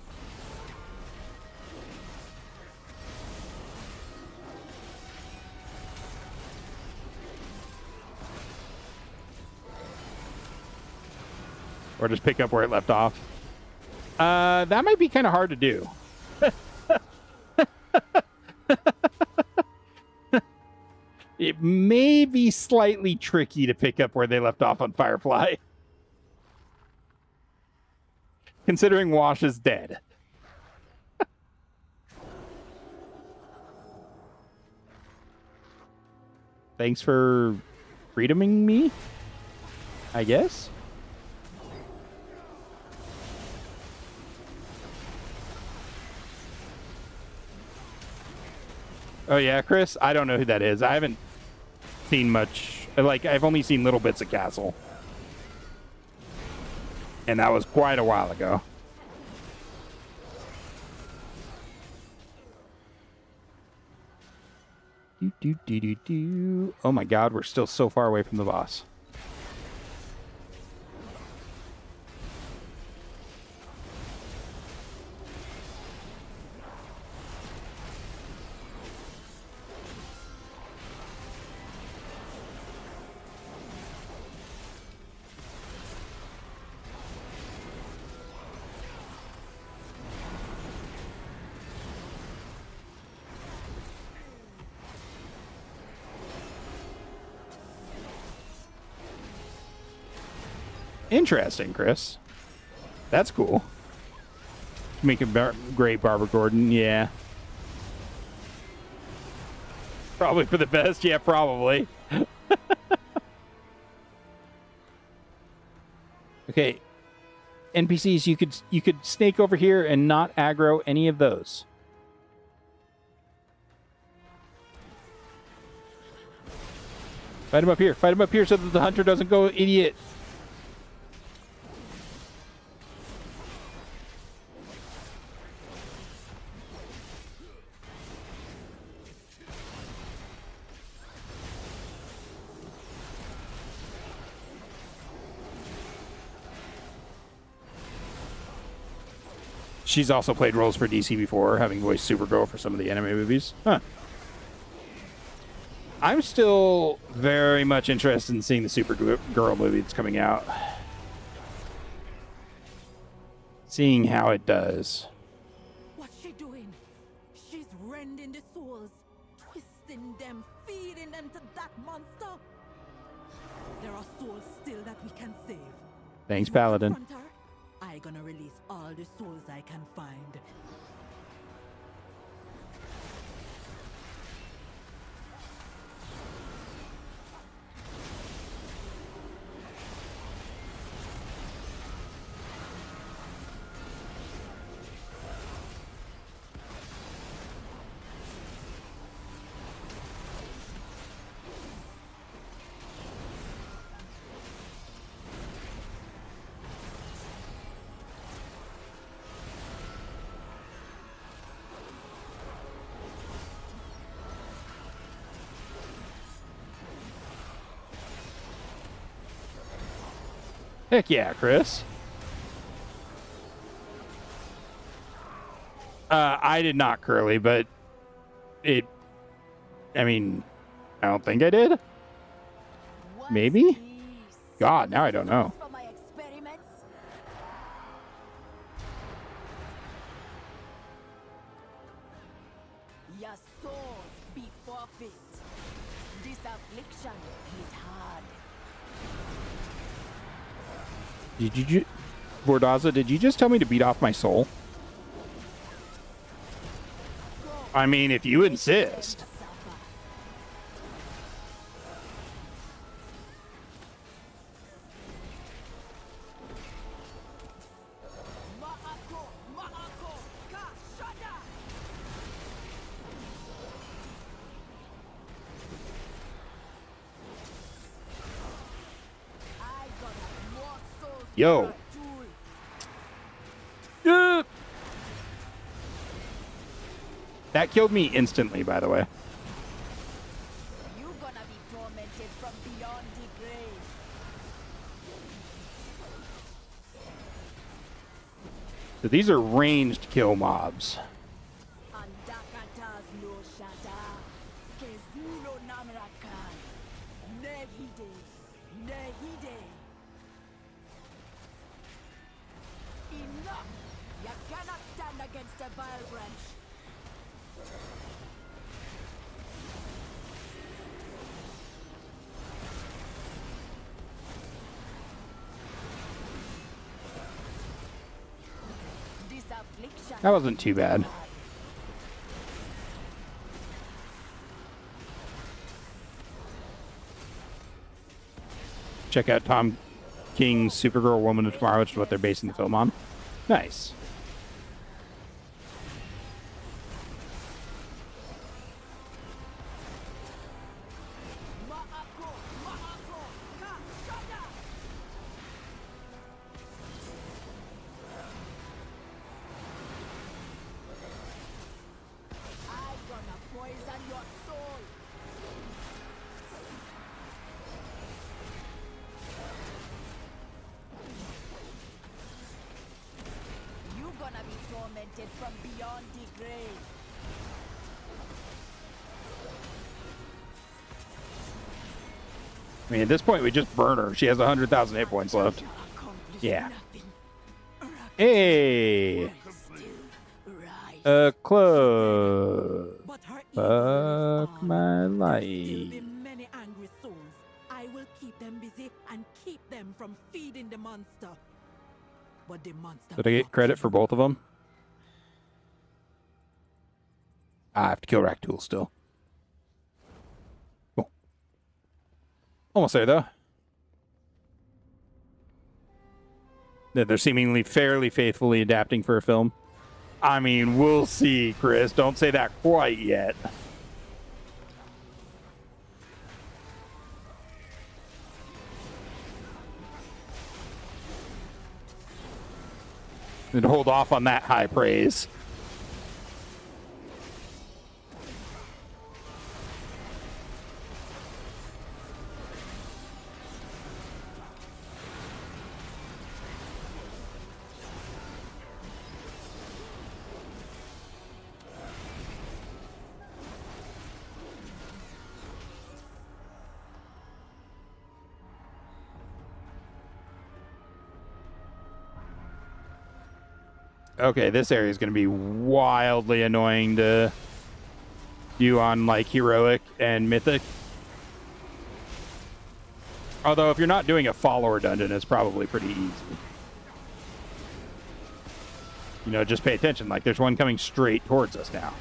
Or just pick up where it left off. That might be kind of hard to do. It may be slightly tricky to pick up where they left off on Firefly. Considering Wash is dead. Thanks for freedoming me, I guess. Oh yeah, Chris? I don't know who that is. I haven't seen much. Like, I've only seen little bits of Castle. And that was quite a while ago. Oh my god, we're still so far away from the boss. Interesting, Chris. That's cool. Make a great Barbara Gordon, yeah. Probably for the best, yeah, probably. Okay. NPCs, you could snake over here and not aggro any of those. Fight him up here. Fight him up here so that the hunter doesn't go idiot. She's also played roles for DC before, having voiced Supergirl for some of the anime movies. Huh. I'm still very much interested in seeing the Supergirl movie that's coming out. Seeing how it does. What's she doing? She's rending the souls, twisting them, feeding them to that monster. There are souls still that we can save. Thanks, Paladin. I gonna release all the souls I can find. Heck yeah, Chris. I did not, Curly, but I mean, I don't think I did. Maybe? God, now I don't know. Your soul be forfeit. This affliction hit hard. Did you, Vordaza, did you just tell me to beat off my soul? I mean, if you insist. Yo. That killed me instantly, by the way. You gonna be tormented from beyond the grave. So these are ranged kill mobs. Enough! You cannot stand against a vile branch. This affliction. That wasn't too bad. Check out Tom King's Supergirl Woman of Tomorrow, which is what they're basing the film on. Nice. From beyond the grave. I mean, at this point, we just burn her. She has 100,000 hit points left. Yeah. Hey! Close. Fuck my life. Many angry souls. I will keep them busy and keep them from feeding the monster. But the monster. Did I get credit for both of them? I have to kill Raktool still. Cool. Almost there, though. They're seemingly fairly faithfully adapting for a film. I mean, we'll see, Chris. Don't say that quite yet. And hold off on that high praise. Okay, this area is going to be wildly annoying to do on, like, heroic and mythic. Although, if you're not doing a follower dungeon, it's probably pretty easy. You know, just pay attention. Like, there's one coming straight towards us now.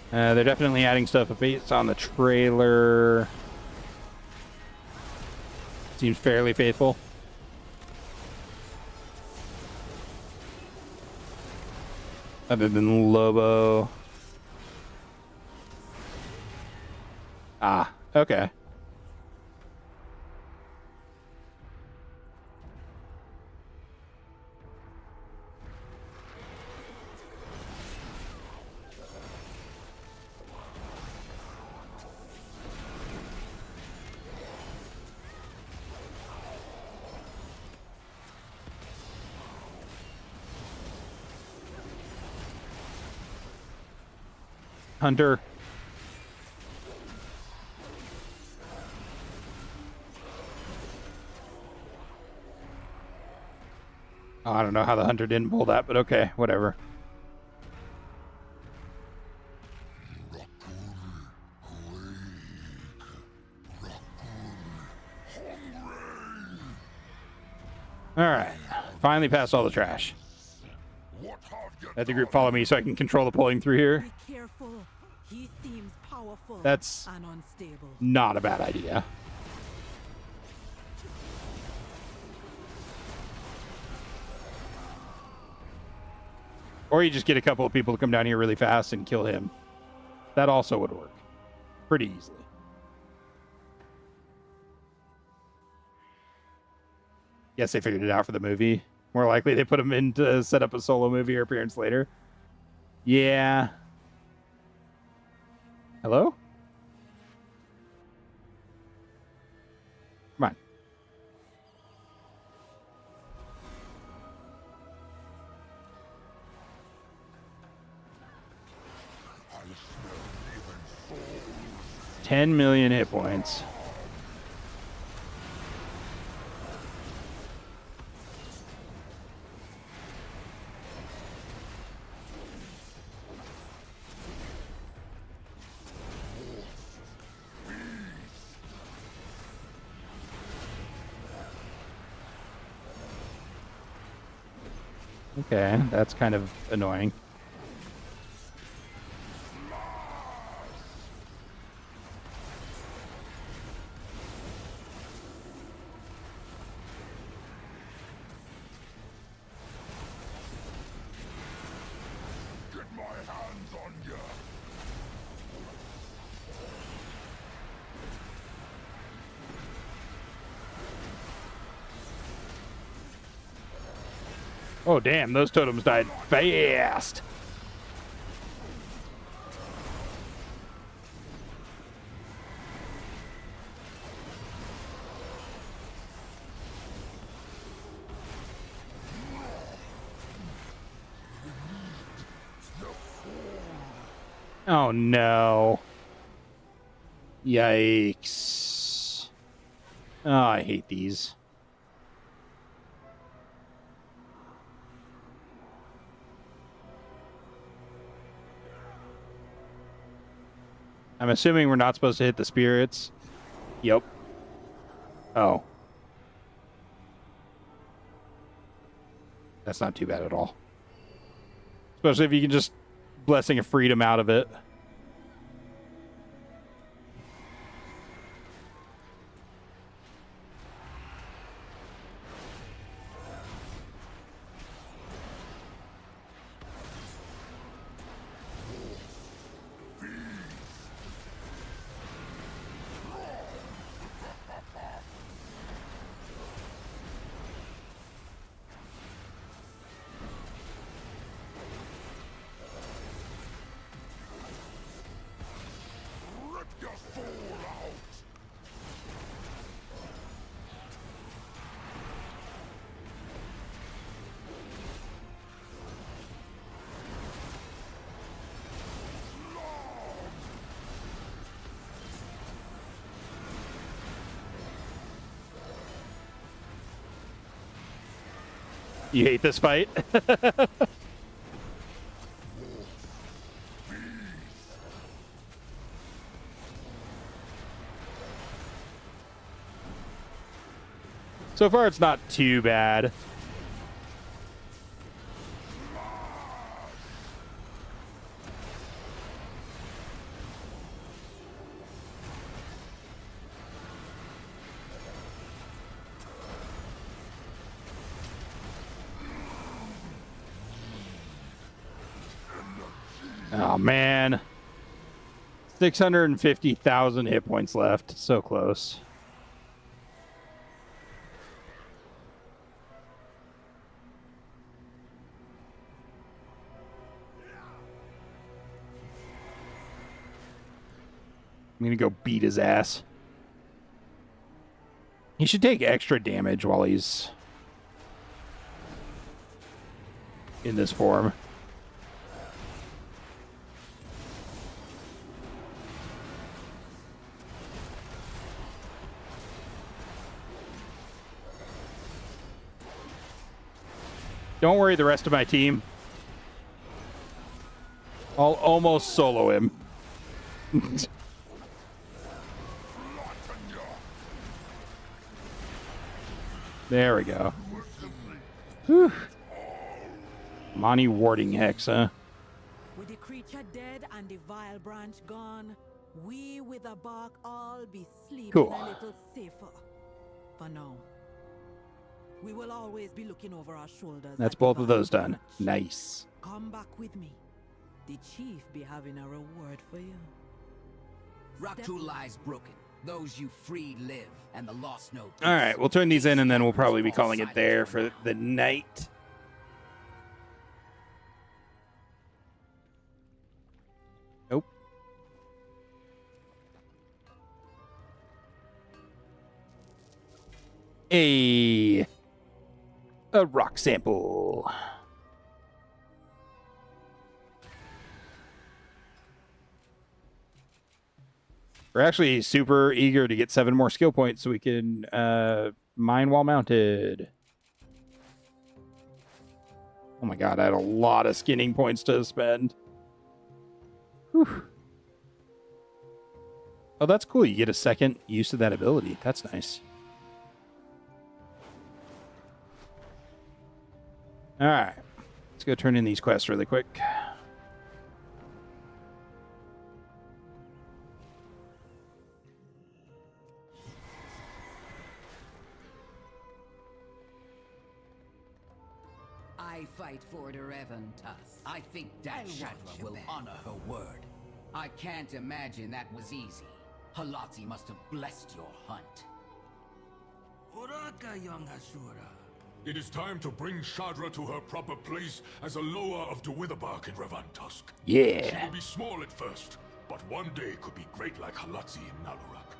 They're definitely adding stuff based on the trailer. Seems fairly faithful. Other than Lobo. Ah, okay. Hunter. Oh, I don't know how the hunter didn't pull that, but okay, whatever. Alright. Finally passed all the trash. Let the group follow me so I can control the pulling through here. Be careful. He seems powerful That's and unstable. not a bad idea. Or you just get a couple of people to come down here really fast and kill him. That also would work. Pretty easily. Guess they figured it out for the movie. More likely they put him in to set up a solo movie or appearance later. Yeah. Hello? Come on. I smell living souls. 10 million hit points. Okay, that's kind of annoying. Get my hands on you. Oh, damn, those totems died fast. Oh, no. Yikes. Oh, I hate these. I'm assuming we're not supposed to hit the spirits. Yep. Oh. That's not too bad at all. Especially if you can just Blessing of Freedom out of it. You hate this fight? So far, it's not too bad. Oh, man. 650,000 hit points left. So close. I'm going to go beat his ass. He should take extra damage while he's in this form. Don't worry, the rest of my team. I'll almost solo him. There we go. Whew. Monty Warding Hex, huh? With the creature dead and the vile branch gone, we with the bark all be sleeping Cool. a little safer. For now. We will always be looking over our shoulders. That's at the both of vile those done. branch. Nice. Come back with me. The chief be having a reward for you. Rak'tu lies broken. Those you freed live, and the lost know peace. All right, we'll turn these in, and then we'll probably be calling it there for the night. Nope. A rock sample. We're actually super eager to get 7 more skill points so we can mine while mounted. Oh my god, I had a lot of skinning points to spend. Whew. Oh, that's cool. You get a second use of that ability. That's nice. All right. Let's go turn in these quests really quick. I fight for the Reventus. I think that Shadra will honor her word. I can't imagine that was easy. Halati must have blessed your hunt. Uraka, young Asura. It is time to bring Shadra to her proper place as a lower of the Witherbark in Revantusk. Yeah. She will be small at first, but one day could be great like Halatzi in Nalurak.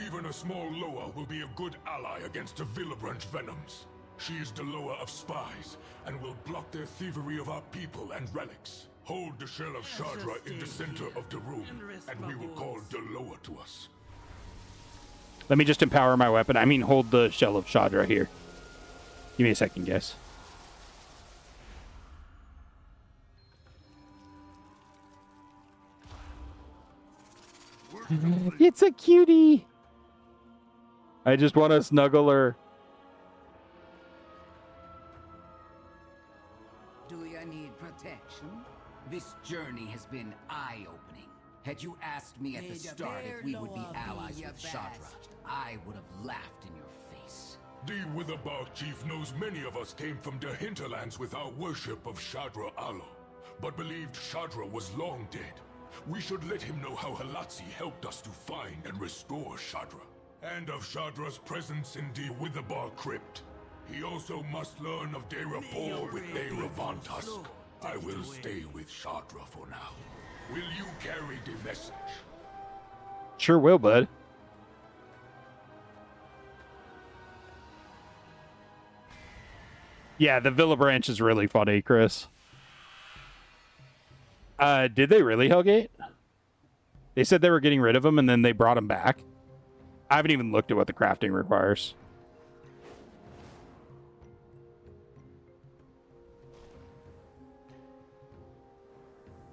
Even a small lower will be a good ally against the Villabranch venoms. She is the lower of spies, and will block their thievery of our people and relics. Hold the shell of Shadra in the center of the room, and we will call the lower to us. Let me just empower my weapon. I mean, hold the shell of Shadra here. Give me a second, guys. It's a cutie. I just want to snuggle her. Do you need protection? This journey has been eye-opening. Had you asked me at the start if we would be allies with Shadra, I would have laughed in your face. The Witherbark chief knows many of us came from the hinterlands with our worship of Shadra Alo, but believed Shadra was long dead. We should let him know how Halatsi helped us to find and restore Shadra, and of Shadra's presence in the Witherbark crypt. He also must learn of their rapport with Deravantas. I will stay with Shadra for now. Will you carry the message? Sure will, bud. Yeah, the Villa branch is really funny, Chris. Did they really, Hellgate? They said they were getting rid of him and then they brought him back. I haven't even looked at what the crafting requires.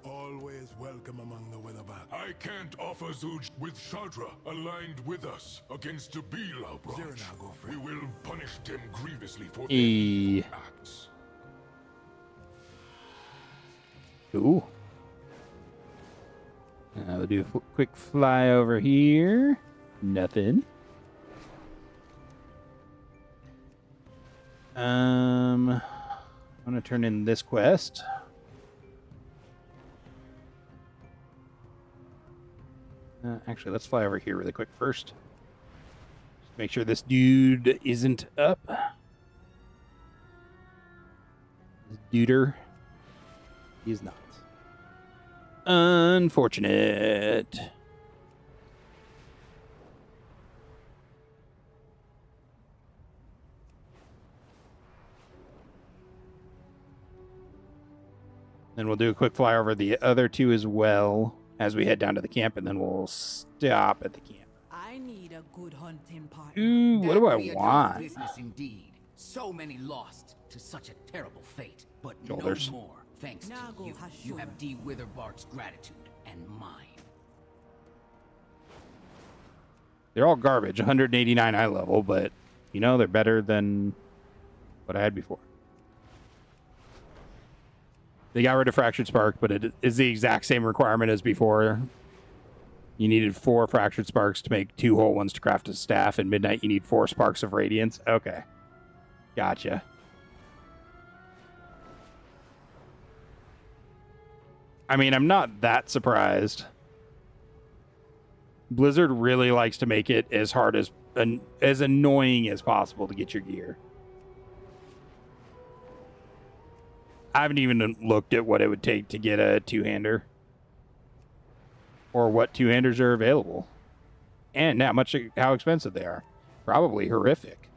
Always welcome among the Witherbark. I can't offer Zuj with Shadra aligned with us against the Bila branch. We will punish them grievously for their evil acts. Ooh. We'll do a quick fly over here. Nothing. I'm gonna turn in this quest. Actually, let's fly over here really quick first. Just make sure this dude isn't up. This duder. He's not. Unfortunate. Then we'll do a quick fly over the other two as well as we head down to the camp, and then we'll stop at the camp. I need a good hunting partner. Ooh, what do I want? Business indeed. So many lost to such a terrible fate, but Shoulders. no more. Thanks to you, you have D. Witherbark's gratitude and mine. They're all garbage, 189 eye level, but, you know, they're better than what I had before. They got rid of Fractured Spark, but it is the exact same requirement as before. You needed 4 Fractured Sparks to make 2 whole ones to craft a staff. In Midnight, you need 4 Sparks of Radiance. Okay. Gotcha. I mean, I'm not that surprised. Blizzard really likes to make it as hard as annoying as possible to get your gear. I haven't even looked at what it would take to get a 2-hander. Or what 2-handers are available. And how expensive they are. Probably horrific.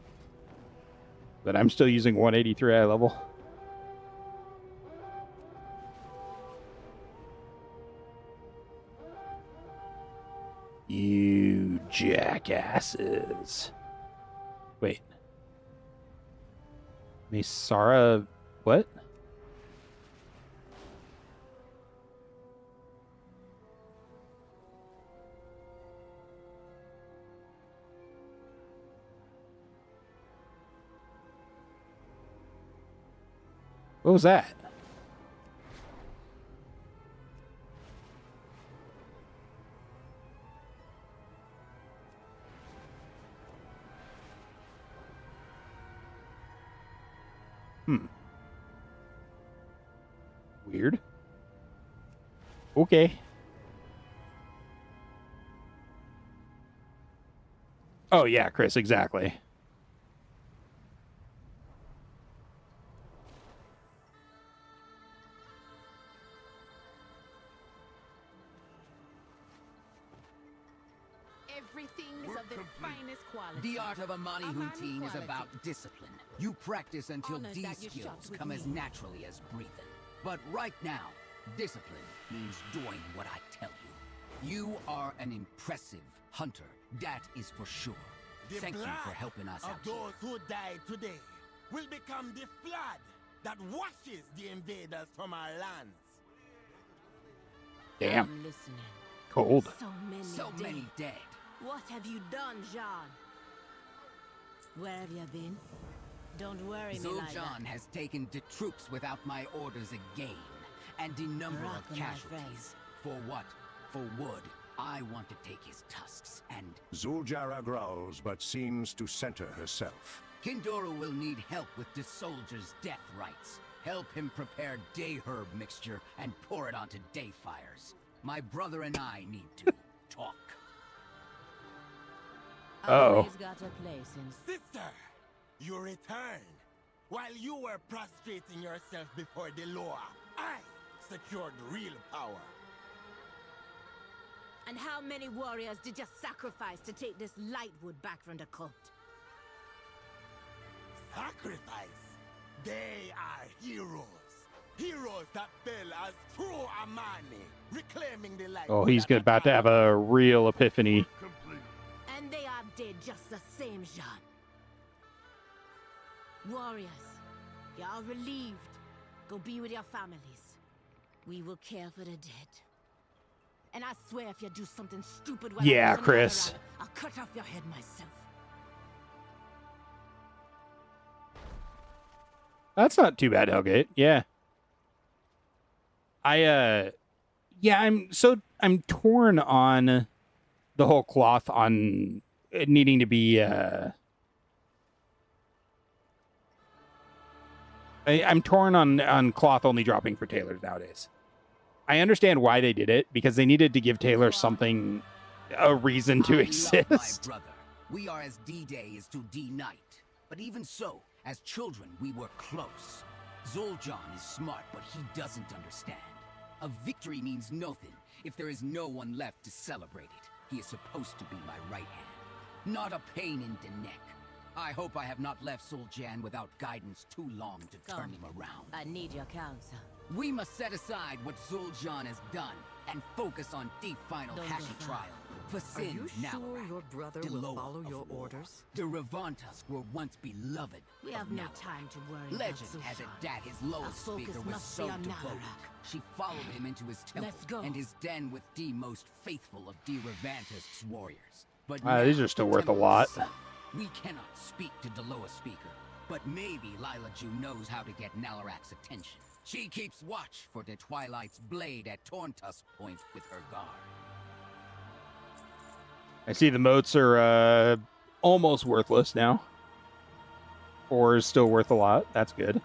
But I'm still using 183 eye level. You jackasses. Wait. Mesara... What? What was that? Weird. Okay. Oh, yeah, Chris, exactly. Everything is of the finest quality. The art of a Hunteen is about discipline. You practice until Honors these that you shot skills with come as me. naturally as breathing. But right now, discipline means doing what I tell you. You are an impressive hunter, that is for sure. The Thank you blood for helping us of out those here. who died today will become the flood that washes the invaders from our lands. Damn. I'm listening. Cold. So many So many dead. What have you done, Jean? Where have you been? Don't worry me like that. Zul'Jan has taken the troops without my orders again, and the number Rock of my casualties. For what? For wood. I want to take his tusks, and... Zuljara growls, but seems to center herself. Kindora will need help with the soldiers' death rites. Help him prepare day herb mixture and pour it onto day fires. My brother and I need to talk. Always got a place in... Sister, you return. While you were prostrating yourself before the law, I secured real power. And how many warriors did you sacrifice to take this lightwood back from the cult? Sacrifice? They are heroes. Heroes that fell as true Amani, reclaiming the light. Oh, he's about to have a real epiphany. And they are dead just the same, Jean. Warriors, you are relieved. Go be with your families. We will care for the dead. And I swear if you do something stupid when yeah, I was Chris. around, I'll cut off your head myself. That's not too bad, Hellgate. Yeah. I'm torn on the whole cloth on it needing to be I'm torn on cloth only dropping for tailors nowadays. I understand why they did it, because they needed to give Taylor something, a reason to exist. My brother. We are as D-Day is to D-Night. But even so, as children, we were close. Zul'Jan is smart, but he doesn't understand. A victory means nothing if there is no one left to celebrate it. He is supposed to be my right hand, not a pain in the neck. I hope I have not left Zul'Jan without guidance too long to turn him around. I need your counsel. We must set aside what Zul'Jan has done and focus on the final Hashi trial. For sin, Are you sure your brother will follow your orders? The Revantusk were once beloved. We have no time to worry. Legend has it that his lowest speaker was so devoted. She followed him into his temple and his den with the most faithful of the Revantusk's warriors. But these are still worth a lot. We cannot speak to the lowest speaker, but maybe Lila Ju knows how to get Nalarak's attention. She keeps watch for the Twilight's blade at Torntusk Point with her guard. I see the moats are almost worthless now. 4 is still worth a lot. That's good.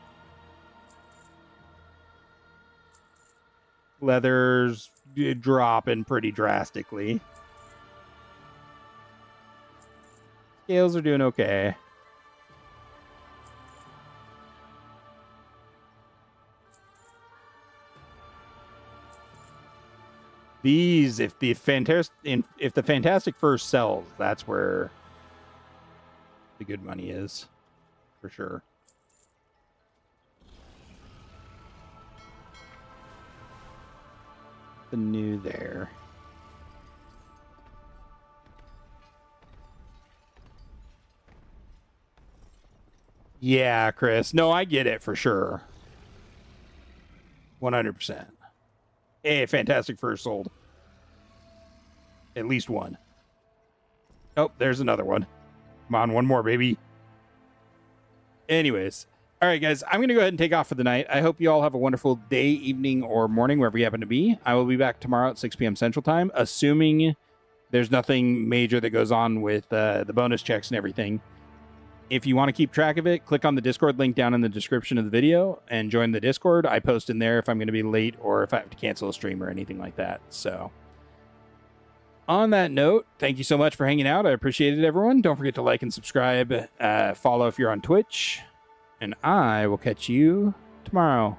Leather's dropping pretty drastically. Scales are doing okay. These, if the Fantastic Fur sells, that's where the good money is, for sure. The new there. Yeah, Chris. No, I get it for sure. 100%. Hey, Fantastic Fur sold. At least one. Oh, there's another one. Come on, one more, baby. Anyways. All right, guys. I'm going to go ahead and take off for the night. I hope you all have a wonderful day, evening, or morning, wherever you happen to be. I will be back tomorrow at 6 p.m. Central Time, assuming there's nothing major that goes on with the bonus checks and everything. If you want to keep track of it, click on the Discord link down in the description of the video and join the Discord. I post in there if I'm going to be late or if I have to cancel a stream or anything like that. So, on that note, thank you so much for hanging out. I appreciate it, everyone. Don't forget to like and subscribe. Follow if you're on Twitch. And I will catch you tomorrow.